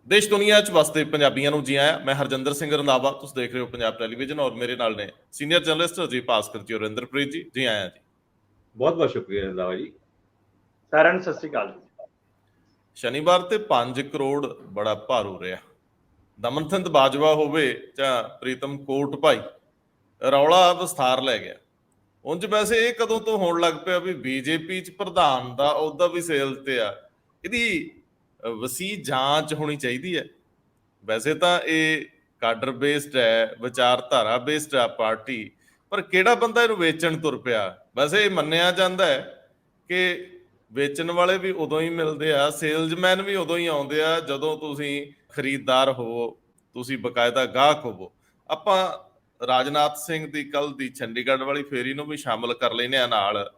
देश दुनिया च वसदे पंजाबियों ਨੂੰ ਜੀ ਆਇਆਂ। मैं हरजिंदर सिंह रंधावा, तुम देख रहे हो पंजाब टेलीविजन और मेरे नाल ने सीनियर जर्नलिस्ट अजीत भास्कर जी और इंद्रप्रीत जी। जी आया जी। बहुत बहुत शुक्रिया रंधावा जी। ਸਾਰਿਆਂ ਨੂੰ ਸਤਿ ਸ਼੍ਰੀ ਅਕਾਲ ਜੀ। शनिवार ते 5 ਕਰੋੜ बड़ा भारू रहा। दमनचंद बाजवा होवे ਜਾਂ ਪ੍ਰੀਤਮ ਕੋਟ ਭਾਈ, ਰੌਲਾ ਵਿਸਥਾਰ ਲੈ ਗਿਆ। ਉਂਝ ਵੈਸੇ ਇਹ ਕਦੋਂ ਤੋਂ ਹੋਣ ਲੱਗ ਪਿਆ ਵੀ ਬੀਜੇਪੀ ਚ ਪ੍ਰਧਾਨ ਦਾ ਅਹੁਦਾ ਵੀ ਸੇਲ ਤੇ ਆ? ਇਹਦੀ ਵਸੀ ਜਾਂਚ ਹੋਣੀ ਚਾਹੀਦੀ ਹੈ। ਵੈਸੇ ਤਾਂ ਇਹ ਕਾਡਰ ਬੇਸਡ ਹੈ, ਵਿਚਾਰਧਾਰਾ ਬੇਸਡ ਆ ਪਾਰਟੀ, ਪਰ ਕਿਹੜਾ ਬੰਦਾ ਇਹਨੂੰ ਵੇਚਣ ਤੁਰ ਪਿਆ? ਵੈਸੇ ਇਹ ਮੰਨਿਆ ਜਾਂਦਾ ਹੈ ਕਿ ਵੇਚਣ ਵਾਲੇ ਵੀ ਉਦੋਂ ਹੀ ਮਿਲਦੇ ਆ, ਸੇਲਜ਼ਮੈਨ ਵੀ ਉਦੋਂ ਹੀ ਆਉਂਦੇ ਆ ਜਦੋਂ ਤੁਸੀਂ ਖਰੀਦਦਾਰ ਹੋਵੋ, ਤੁਸੀਂ ਬਕਾਇਦਾ ਗਾਹਕ ਹੋਵੋ। ਆਪਾਂ ਰਾਜਨਾਥ ਸਿੰਘ ਦੀ ਕੱਲ ਦੀ ਚੰਡੀਗੜ੍ਹ ਵਾਲੀ ਫੇਰੀ ਨੂੰ ਵੀ ਸ਼ਾਮਲ ਕਰ ਲੈਨੇ ਆ ਨਾਲ।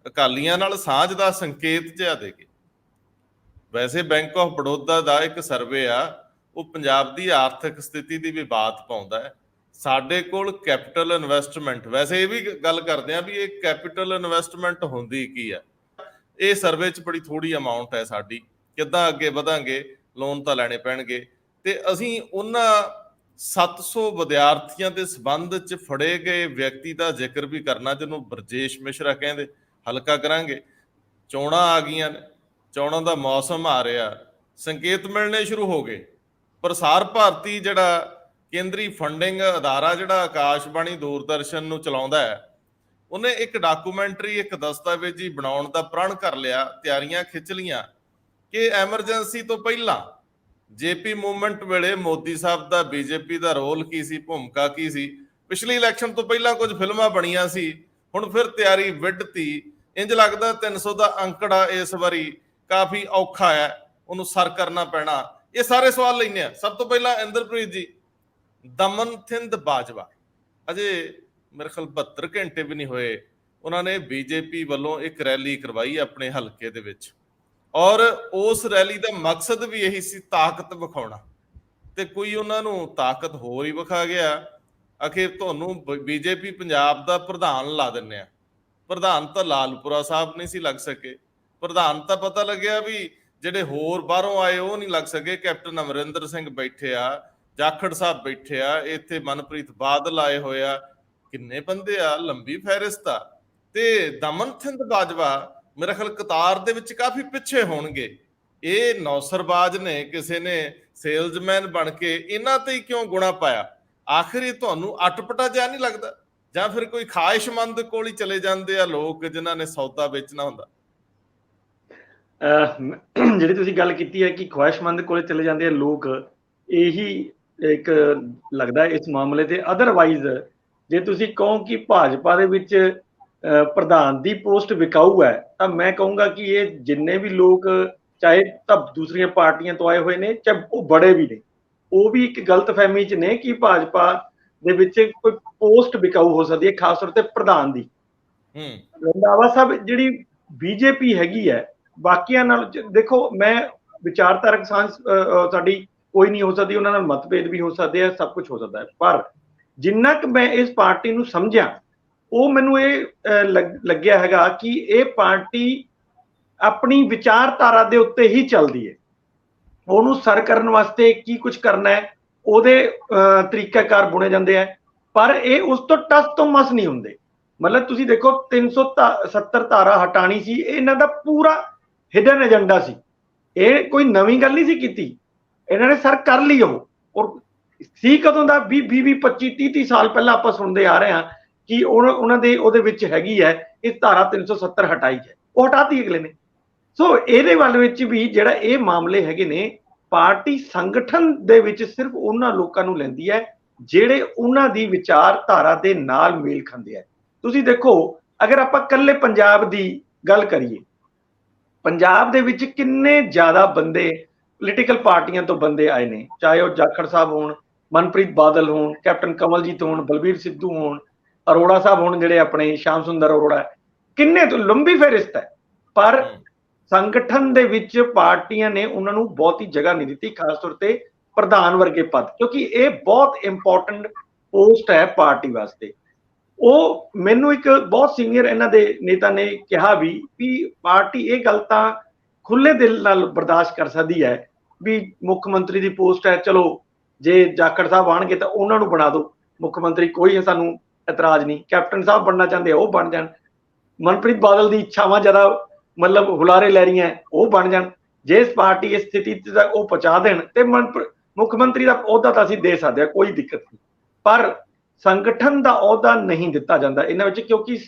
ਅਕਾਲੀਆਂ ਨਾਲ ਸਾਂਝ ਦਾ ਸੰਕੇਤ ਜਿਹਾ ਦੇ ਕੇ। ਵੈਸੇ ਬੈਂਕ ਆਫ ਬੜੌਦਾ ਦਾ ਇੱਕ ਸਰਵੇ ਆ, ਉਹ ਪੰਜਾਬ ਦੀ ਆਰਥਿਕ ਸਥਿਤੀ ਦੀ ਵੀ ਬਾਤ ਪਾਉਂਦਾ ਹੈ। ਸਾਡੇ ਕੋਲ ਕੈਪੀਟਲ ਇਨਵੈਸਟਮੈਂਟ, ਵੈਸੇ ਇਹ ਵੀ ਗੱਲ ਕਰਦੇ ਆ ਵੀ ਇਹ ਕੈਪੀਟਲ ਇਨਵੈਸਟਮੈਂਟ ਹੁੰਦੀ ਕੀ ਆ। ਇਹ ਸਰਵੇ 'ਚ ਬੜੀ ਥੋੜੀ ਅਮਾਊਂਟ ਹੈ ਸਾਡੀ, ਕਿੱਦਾਂ ਅੱਗੇ ਵਧਾਂਗੇ? ਲੋਨ ਤਾਂ ਲੈਣੇ ਪੈਣਗੇ। ਤੇ ਅਸੀਂ ਉਹਨਾਂ 700 ਵਿਦਿਆਰਥੀਆਂ ਦੇ ਸੰਬੰਧ 'ਚ ਫੜੇ ਗਏ ਵਿਅਕਤੀ ਦਾ ਜ਼ਿਕਰ ਵੀ ਕਰਨਾ, ਜਿਹਨੂੰ ਬਰਜੇਸ਼ ਮਿਸ਼ਰਾ ਕਹਿੰਦੇ। ਹਲਕਾ ਕਰਾਂਗੇ। ਚੋਣਾਂ ਆ ਗਈਆਂ ਨੇ, ਚੋਣਾਂ ਦਾ ਮੌਸਮ ਆ ਰਿਹਾ, ਸੰਕੇਤ ਮਿਲਣੇ ਸ਼ੁਰੂ ਹੋ ਗਏ। ਪ੍ਰਸਾਰ ਭਾਰਤੀ ਜਿਹੜਾ ਕੇਂਦਰੀ ਫੰਡਿੰਗ ਅਦਾਰਾ ਜਿਹੜਾ ਆਕਾਸ਼ਬਾਣੀ ਦੂਰਦਰਸ਼ਨ ਨੂੰ ਚਲਾਉਂਦਾ ਹੈ, ਉਹਨੇ ਇੱਕ ਡਾਕੂਮੈਂਟਰੀ, ਇੱਕ ਦਸਤਾਵੇਜ਼ੀ ਬਣਾਉਣ ਦਾ ਪ੍ਰਣ ਕਰ ਲਿਆ, ਤਿਆਰੀਆਂ ਖਿੱਚ ਲੀਆਂ ਕਿ ਐਮਰਜੈਂਸੀ ਤੋਂ ਪਹਿਲਾਂ ਜੇਪੀ ਮੂਵਮੈਂਟ ਵੇਲੇ ਮੋਦੀ ਸਾਹਿਬ ਦਾ ਬੀਜੇਪੀ ਦਾ ਰੋਲ ਕੀ ਸੀ, ਭੂਮਿਕਾ ਕੀ ਸੀ। ਪਿਛਲੀ ਇਲੈਕਸ਼ਨ ਤੋਂ ਪਹਿਲਾਂ ਕੁਝ ਫਿਲਮਾਂ ਬਣੀਆਂ ਸੀ, ਹੁਣ ਫਿਰ ਤਿਆਰੀ ਵਿੱਢਤੀ। ਇੰਜ ਲੱਗਦਾ 300 ਦਾ ਅੰਕੜਾ ਇਸ ਵਾਰੀ ਕਾਫੀ ਔਖਾ ਹੈ, ਉਹਨੂੰ ਸਰ ਕਰਨਾ ਪੈਣਾ। ਇਹ ਸਾਰੇ ਸਵਾਲ ਲੈਣੇ ਆ। ਸਭ ਤੋਂ ਪਹਿਲਾਂ ਇੰਦਰਪ੍ਰੀਤ ਜੀ, ਦਮਨਚੰਦ ਬਾਜਵਾ ਅਜੇ ਮੇਰੇ ਖਿਆਲ 72 ਘੰਟੇ ਵੀ ਨਹੀਂ ਹੋਏ, ਉਹਨਾਂ ਨੇ ਬੀਜੇਪੀ ਵੱਲੋਂ ਇੱਕ ਰੈਲੀ ਕਰਵਾਈ ਆਪਣੇ ਹਲਕੇ ਦੇ ਵਿੱਚ, ਔਰ ਉਸ ਰੈਲੀ ਦਾ ਮਕਸਦ ਵੀ ਇਹੀ ਸੀ, ਤਾਕਤ ਵਿਖਾਉਣਾ। ਤੇ ਕੋਈ ਉਹਨਾਂ ਨੂੰ ਤਾਕਤ ਹੋਰ ਹੀ ਵਿਖਾ ਗਿਆ। ਅਖੀਰ ਤੁਹਾਨੂੰ ਬੀਜੇਪੀ ਪੰਜਾਬ ਦਾ ਪ੍ਰਧਾਨ ਲਾ ਦਿੰਦੇ ਆ। ਪ੍ਰਧਾਨ ਤਾਂ ਲਾਲਪੁਰਾ ਸਾਹਿਬ ਨਹੀਂ ਸੀ ਲੱਗ ਸਕੇ, ਪ੍ਰਧਾਨ ਤਾਂ ਪਤਾ ਲੱਗਿਆ ਵੀ ਜਿਹੜੇ ਹੋਰ ਬਾਹਰੋਂ ਆਏ ਉਹ ਨਹੀਂ ਲੱਗ ਸਕੇ। ਕੈਪਟਨ ਅਮਰਿੰਦਰ ਸਿੰਘ ਬੈਠੇ ਆ, ਜਾਖੜ ਸਾਹਿਬ ਬੈਠੇ ਆ, ਇੱਥੇ ਮਨਪ੍ਰੀਤ ਬਾਦਲ ਆਏ ਹੋਏ ਆ, ਕਿੰਨੇ ਬੰਦੇ ਆ, ਲੰਬੀ ਫਹਿਰਿਸਤ ਆ। ਤੇ ਦਮਨਚੰਦ ਬਾਜਵਾ ਮੇਰੇ ਖਿਆਲ ਕਤਾਰ ਦੇ ਵਿੱਚ ਕਾਫੀ ਪਿੱਛੇ ਹੋਣਗੇ। ਇਹ ਨੌਸਰਬਾਜ਼ ਨੇ, ਕਿਸੇ ਨੇ ਸੇਲਜ਼ਮੈਨ ਬਣ ਕੇ ਇਹਨਾਂ ਤੇ ਹੀ ਕਿਉਂ ਗੁਣਾ ਪਾਇਆ? ਆਖਿਰ ਇਹ ਤੁਹਾਨੂੰ ਅਟਪਟਾ ਜਿਹਾ ਨਹੀਂ ਲੱਗਦਾ? ਜਾਂ ਫਿਰ ਕੋਈ ਖਾਹਿਸ਼ਮੰਦ ਕੋਲ ਹੀ ਚਲੇ ਜਾਂਦੇ ਆ ਲੋਕ ਜਿਨ੍ਹਾਂ ਨੇ ਸੌਦਾ ਵੇਚਣਾ ਹੁੰਦਾ? ਜਿਹੜੀ ਤੁਸੀਂ ਗੱਲ ਕੀਤੀ ਹੈ ਕਿ ਖੁਆਇਸ਼ਮੰਦ ਕੋਲੇ ਚਲੇ ਜਾਂਦੇ ਆ ਲੋਕ, ਇਹੀ ਇੱਕ ਲੱਗਦਾ ਇਸ ਮਾਮਲੇ ਤੇ। ਅਦਰਵਾਈਜ਼ ਜੇ ਤੁਸੀਂ ਕਹੋ ਕਿ ਭਾਜਪਾ ਦੇ ਵਿੱਚ ਪ੍ਰਧਾਨ ਦੀ ਪੋਸਟ ਵਿਕਾਊ ਹੈ, ਤਾਂ ਮੈਂ ਕਹੂੰਗਾ ਕਿ ਇਹ ਜਿੰਨੇ ਵੀ ਲੋਕ, ਚਾਹੇ ਤਾਂ ਦੂਸਰੀਆਂ ਪਾਰਟੀਆਂ ਤੋਂ ਆਏ ਹੋਏ ਨੇ, ਚਾਹੇ ਉਹ ਬੜੇ ਵੀ ਨੇ, ਉਹ ਵੀ ਇੱਕ ਗਲਤਫਹਿਮੀ 'ਚ ਨੇ ਕਿ ਭਾਜਪਾ ਦੇ ਵਿੱਚ ਕੋਈ ਪੋਸਟ ਵਿਕਾਊ ਹੋ ਸਕਦੀ ਹੈ, ਖਾਸ ਤੌਰ ਤੇ ਪ੍ਰਧਾਨ ਦੀ। ਰੰਧਾਵਾ ਸਾਹਿਬ, ਜਿਹੜੀ ਬੀਜੇਪੀ ਹੈਗੀ ਹੈ ਬਾਕੀਆਂ ਨਾਲ, ਦੇਖੋ ਮੈਂ ਵਿਚਾਰਧਾਰਕ ਸਾਂਝ ਸਾਡੀ ਕੋਈ ਨਹੀਂ ਹੋ ਸਕਦੀ, ਉਹਨਾਂ ਨਾਲ ਮਤਭੇਦ ਵੀ ਹੋ ਸਕਦੇ ਆ, ਸਭ ਕੁਝ ਹੋ ਸਕਦਾ ਹੈ, ਪਰ ਜਿੰਨਾ ਕੁ ਮੈਂ ਇਸ ਪਾਰਟੀ ਨੂੰ ਸਮਝਿਆ, ਉਹ ਮੈਨੂੰ ਇਹ ਲੱਗਿਆ ਹੈਗਾ ਕਿ ਇਹ ਪਾਰਟੀ ਆਪਣੀ ਵਿਚਾਰਧਾਰਾ ਦੇ ਉੱਤੇ ਹੀ ਚੱਲਦੀ ਹੈ। ਉਹਨੂੰ ਸਰ ਕਰਨ ਵਾਸਤੇ ਕੀ ਕੁਝ ਕਰਨਾ ਹੈ, ਉਹਦੇ ਤਰੀਕਾਕਾਰ ਬੁਣੇ ਜਾਂਦੇ ਆ, ਪਰ ਇਹ ਉਸ ਤੋਂ ਟਸ ਤੋਂ ਮਸ ਨਹੀਂ ਹੁੰਦੇ। ਮਤਲਬ ਤੁਸੀਂ ਦੇਖੋ 370 ਧਾਰਾ ਹਟਾਣੀ ਸੀ, ਇਹਨਾਂ ਦਾ ਪੂਰਾ ਹਿਡਨ ਏਜੰਡਾ ਸੀ। ਇਹ ਕੋਈ ਨਵੀਂ ਗੱਲ ਨਹੀਂ ਸੀ ਕੀਤੀ, ਇਹਨਾਂ ਨੇ ਸਰ ਕਰ ਲਈ ਉਹ। ਔਰ ਸੀ ਕਦੋਂ ਦਾ? 20 25 30 ਸਾਲ ਪਹਿਲਾਂ ਆਪਾਂ ਸੁਣਦੇ ਆ ਰਹੇ ਹਾਂ ਕਿ ਉਹਨਾਂ ਦੇ ਉਹਦੇ ਵਿੱਚ ਹੈਗੀ ਹੈ ਇਸ ਧਾਰਾ 370 ਹਟਾਈ ਹੈ, ਉਹ ਹਟਾਤੀ ਅਗਲੇ ਨੇ। ਸੋ ਇਹਦੇ ਵੱਲ ਵਿੱਚ ਵੀ ਜਿਹੜਾ ਇਹ ਮਾਮਲੇ ਹੈਗੇ ਨੇ, ਪਾਰਟੀ ਸੰਗਠਨ ਦੇ ਵਿੱਚ ਸਿਰਫ ਉਹਨਾਂ ਲੋਕਾਂ ਨੂੰ ਲੈਂਦੀ ਹੈ ਜਿਹੜੇ ਉਹਨਾਂ ਦੀ ਵਿਚਾਰਧਾਰਾ ਦੇ ਨਾਲ ਮੇਲ ਖਾਂਦੇ ਆ। ਤੁਸੀਂ ਦੇਖੋ, ਅਗਰ ਆਪਾਂ ਇਕੱਲੇ ਪੰਜਾਬ ਦੀ ਗੱਲ ਕਰੀਏ, ਪੰਜਾਬ ਦੇ ਵਿੱਚ ਕਿੰਨੇ ਜ਼ਿਆਦਾ ਬੰਦੇ ਪੋਲੀਟੀਕਲ ਪਾਰਟੀਆਂ ਤੋਂ ਬੰਦੇ ਆਏ ਨੇ, ਚਾਹੇ ਉਹ ਜਾਖੜ ਸਾਹਿਬ ਹੋਣ, ਮਨਪ੍ਰੀਤ ਬਾਦਲ ਹੋਣ, ਕੈਪਟਨ ਕਮਲਜੀਤ ਹੋਣ, ਬਲਬੀਰ ਸਿੱਧੂ ਹੋਣ, ਅਰੋੜਾ ਸਾਹਿਬ ਹੋਣ, ਜਿਹੜੇ ਆਪਣੇ ਸ਼ਾਮ ਸੁੰਦਰ ਅਰੋੜਾ, ਕਿੰਨੇ ਤੋਂ ਲੰਬੀ ਫਹਿਰਿਸਤ ਹੈ। ਪਰ ਸੰਗਠਨ ਦੇ ਵਿੱਚ ਪਾਰਟੀਆਂ ਨੇ ਉਹਨਾਂ ਨੂੰ ਬਹੁਤੀ ਜਗ੍ਹਾ ਨਹੀਂ ਦਿੱਤੀ, ਖਾਸ ਤੌਰ ਤੇ ਪ੍ਰਧਾਨ ਵਰਗੇ ਪਦ, ਕਿਉਂਕਿ ਇਹ ਬਹੁਤ ਇੰਪੋਰਟੈਂਟ ਪੋਸਟ ਹੈ ਪਾਰਟੀ ਵਾਸਤੇ। ਉਹ ਮੈਨੂੰ ਇੱਕ ਬਹੁਤ ਸੀਨੀਅਰ ਇਹਨਾਂ ਦੇ ਨੇਤਾ ਨੇ ਕਿਹਾ ਵੀ ਪਾਰਟੀ ਇਹ ਗੱਲ ਤਾਂ ਖੁੱਲੇ ਦਿਲ ਨਾਲ ਬਰਦਾਸ਼ਤ ਕਰ ਸਕਦੀ ਹੈ ਵੀ ਮੁੱਖ ਮੰਤਰੀ ਦੀ ਪੋਸਟ ਹੈ, ਚਲੋ ਜੇ ਜਾਖੜ ਸਾਹਿਬ ਆਣਗੇ ਤਾਂ ਉਹਨਾਂ ਨੂੰ ਬਣਾ ਦਿਓ ਮੁੱਖ ਮੰਤਰੀ, ਕੋਈ ਸਾਨੂੰ ਇਤਰਾਜ਼ ਨਹੀਂ। ਕੈਪਟਨ ਸਾਹਿਬ ਬਣਨਾ ਚਾਹੁੰਦੇ ਆ ਉਹ ਬਣ ਜਾਣ। ਮਨਪ੍ਰੀਤ ਬਾਦਲ ਦੀ ਇੱਛਾਵਾਂ ਜ਼ਿਆਦਾ ਮਤਲਬ ਹੁਲਾਰੇ ਲੈ ਰਹੀਆਂ, ਉਹ ਬਣ ਜਾਣ। ਜੇ ਇਸ ਪਾਰਟੀ ਇਸ ਸਥਿਤੀ ਤੇ ਉਹ ਪਹੁੰਚਾ ਦੇਣ ਤੇ ਮੁੱਖ ਮੰਤਰੀ ਦਾ ਅਹੁਦਾ ਤਾਂ ਅਸੀਂ ਦੇ ਸਕਦੇ ਹਾਂ, ਕੋਈ ਦਿੱਕਤ ਨਹੀਂ, ਪਰ ਸੰਗਠਨ ਦਾ ਅਹੁਦਾ ਨਹੀਂ ਦਿੱਤਾ ਜਾਂਦਾ ਇਹਨਾਂ ਵਿੱਚ, ਕਿਉਂਕਿ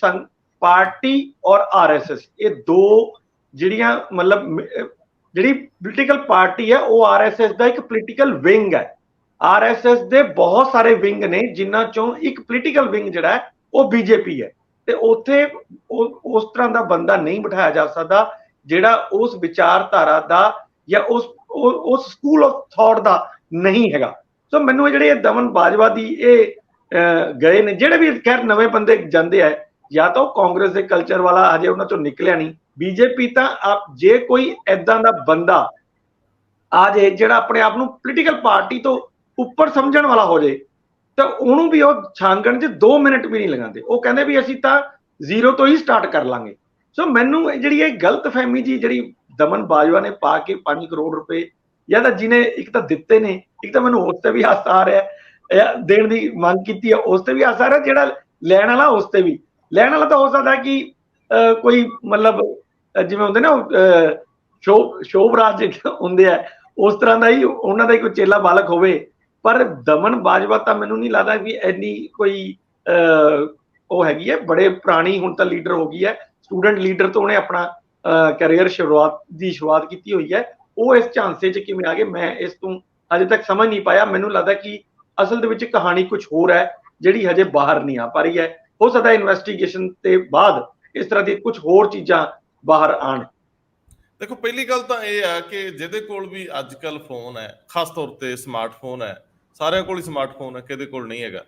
ਪਾਰਟੀ ਔਰ ਆਰਐਸਐਸ ਇਹ ਦੋ ਜਿਹੜੀਆਂ ਮਤਲਬ ਜਿਹੜੀ ਪੋਲੀਟੀਕਲ ਪਾਰਟੀ ਹੈ ਉਹ ਆਰਐਸਐਸ ਦਾ ਇੱਕ ਪੋਲੀਟੀਕਲ ਵਿੰਗ ਹੈ। ਆਰਐਸਐਸ ਦੇ ਬਹੁਤ ਸਾਰੇ ਵਿੰਗ ਨੇ ਜਿਨ੍ਹਾਂ ਚੋਂ ਇੱਕ ਪੋਲੀਟੀਕਲ ਵਿੰਗ ਜਿਹੜਾ ਹੈ ਉਹ ਬੀਜੇਪੀ ਹੈ, ਤੇ ਉੱਥੇ ਉਸ ਤਰ੍ਹਾਂ ਦਾ ਬੰਦਾ ਨਹੀਂ ਬਿਠਾਇਆ ਜਾ ਸਕਦਾ ਜਿਹੜਾ ਉਸ ਵਿਚਾਰਧਾਰਾ ਦਾ ਜਾਂ ਉਸ ਸਕੂਲ ਆਫ ਥਾਟ ਦਾ ਨਹੀਂ ਹੈਗਾ। ਸੋ ਮੈਨੂੰ ਜਿਹੜੇ ਦਮਨ ਬਾਜਵਾ ਦੀ ਇਹ ਗਏ ਨੇ, ਜਿਹੜੇ ਵੀ ਖੈਰ ਨਵੇਂ ਬੰਦੇ ਜਾਂਦੇ ਆ, ਜਾਂ ਤਾਂ ਉਹ ਕਾਂਗਰਸ ਦੇ ਕਲਚਰ ਵਾਲਾ ਹਜੇ ਉਹਨਾਂ ਚੋਂ ਨਿਕਲਿਆ ਨਹੀਂ। ਬੀਜੇਪੀ ਤਾਂ ਜੇ ਕੋਈ ਏਦਾਂ ਦਾ ਬੰਦਾ ਆ ਜੇ ਜਿਹੜਾ ਆਪਣੇ ਆਪ ਨੂੰ ਪੋਲੀਟੀਕਲ ਪਾਰਟੀ ਤੋਂ ਉੱਪਰ ਸਮਝਣ ਵਾਲਾ ਹੋ ਜੇ, ਤਾਂ ਉਹਨੂੰ ਵੀ ਉਹ ਛਾਂਗਣ 'ਚ 2 ਮਿੰਟ ਵੀ ਨਹੀਂ ਲਗਾਉਂਦੇ। ਉਹ ਕਹਿੰਦੇ ਵੀ ਅਸੀਂ ਤਾਂ ਜ਼ੀਰੋ ਤੋਂ ਹੀ ਸਟਾਰਟ ਕਰ ਲਾਂਗੇ। ਸੋ ਮੈਨੂੰ ਜਿਹੜੀ ਇਹ ਗਲਤਫਹਿਮੀ ਜੀ ਜਿਹੜੀ ਦਮਨ ਬਾਜਵਾ ਨੇ ਪਾ ਕੇ 5 ਕਰੋੜ ਰੁਪਏ ਜਾਂ ਤਾਂ ਜਿਹਨੇ ਇੱਕ ਤਾਂ ਦਿੱਤੇ ਨੇ, ਇੱਕ ਤਾਂ ਮੈਨੂੰ ਉਸ ਤੇ ਵੀ ਹਾਸਾ ਆ ਰਿਹਾ, ਦੇਣ ਦੀ ਮੰਗ ਕੀਤੀ ਹੈ ਉਸ ਤੇ ਵੀ ਹਾਸਾ ਆ ਰਿਹਾ, ਜਿਹੜਾ ਲੈਣ ਵਾਲਾ ਉਸ ਤੇ ਵੀ। ਲੈਣ ਵਾਲਾ ਤਾਂ ਹੋ ਸਕਦਾ ਕਿ ਕੋਈ ਮਤਲਬ ਜਿਵੇਂ ਹੁੰਦੇ ਨਾ ਸ਼ੋਭਰਾਜ ਹੁੰਦੇ ਆ, ਉਸ ਤਰ੍ਹਾਂ ਦਾ ਹੀ ਉਹਨਾਂ ਦਾ ਹੀ ਕੋਈ ਚੇਲਾ ਬਾਲਕ ਹੋਵੇ। ਪਰ ਦਮਨ ਬਾਜਵਾ ਤਾਂ ਮੈਨੂੰ ਨਹੀਂ ਲੱਗਦਾ ਵੀ ਇੰਨੀ ਕੋਈ ਉਹ ਹੈਗੀ ਹੈ, ਬੜੇ ਪੁਰਾਣੀ ਹੁਣ ਤਾਂ ਲੀਡਰ ਹੋ ਗਈ ਹੈ, ਸਟੂਡੈਂਟ ਲੀਡਰ ਤੋਂ ਉਹਨੇ ਆਪਣਾ ਕੈਰੀਅਰ ਸ਼ੁਰੂਆਤ ਕੀਤੀ ਹੋਈ ਹੈ। ਉਹ ਇਸ ਝਾਂਸੇ 'ਚ ਕਿਵੇਂ ਆ ਗਏ, ਮੈਂ ਇਸ ਤੋਂ ਅਜੇ ਤੱਕ ਸਮਝ ਨਹੀਂ ਪਾਇਆ। ਮੈਨੂੰ ਲੱਗਦਾ ਕਿ ਅਸਲ ਦੇ ਵਿੱਚ ਕਹਾਣੀ ਕੁਝ ਹੋਰ ਹੈ ਜਿਹੜੀ ਹਜੇ ਬਾਹਰ ਨਹੀਂ ਆ ਪਾ ਰਹੀ ਹੈ। ਹੋ ਸਕਦਾ ਇਨਵੈਸਟੀਗੇਸ਼ਨ ਤੇ ਬਾਅਦ ਇਸ ਤਰ੍ਹਾਂ ਦੀ ਕੁਝ ਹੋਰ ਚੀਜ਼ਾਂ ਬਾਹਰ ਆਣ। ਦੇਖੋ, ਪਹਿਲੀ ਗੱਲ ਤਾਂ ਇਹ ਆ ਕਿ ਜਿਹਦੇ ਕੋਲ ਵੀ ਅੱਜ ਕੱਲ ਫੋਨ ਹੈ, ਖਾਸ ਤੌਰ ਤੇ ਸਮਾਰਟਫੋਨ ਹੈ, ਸਾਰਿਆਂ ਕੋਲ ਹੀ ਸਮਾਰਟਫੋਨ ਹੈ, ਕਿਹਦੇ ਕੋਲ ਨਹੀਂ ਹੈਗਾ,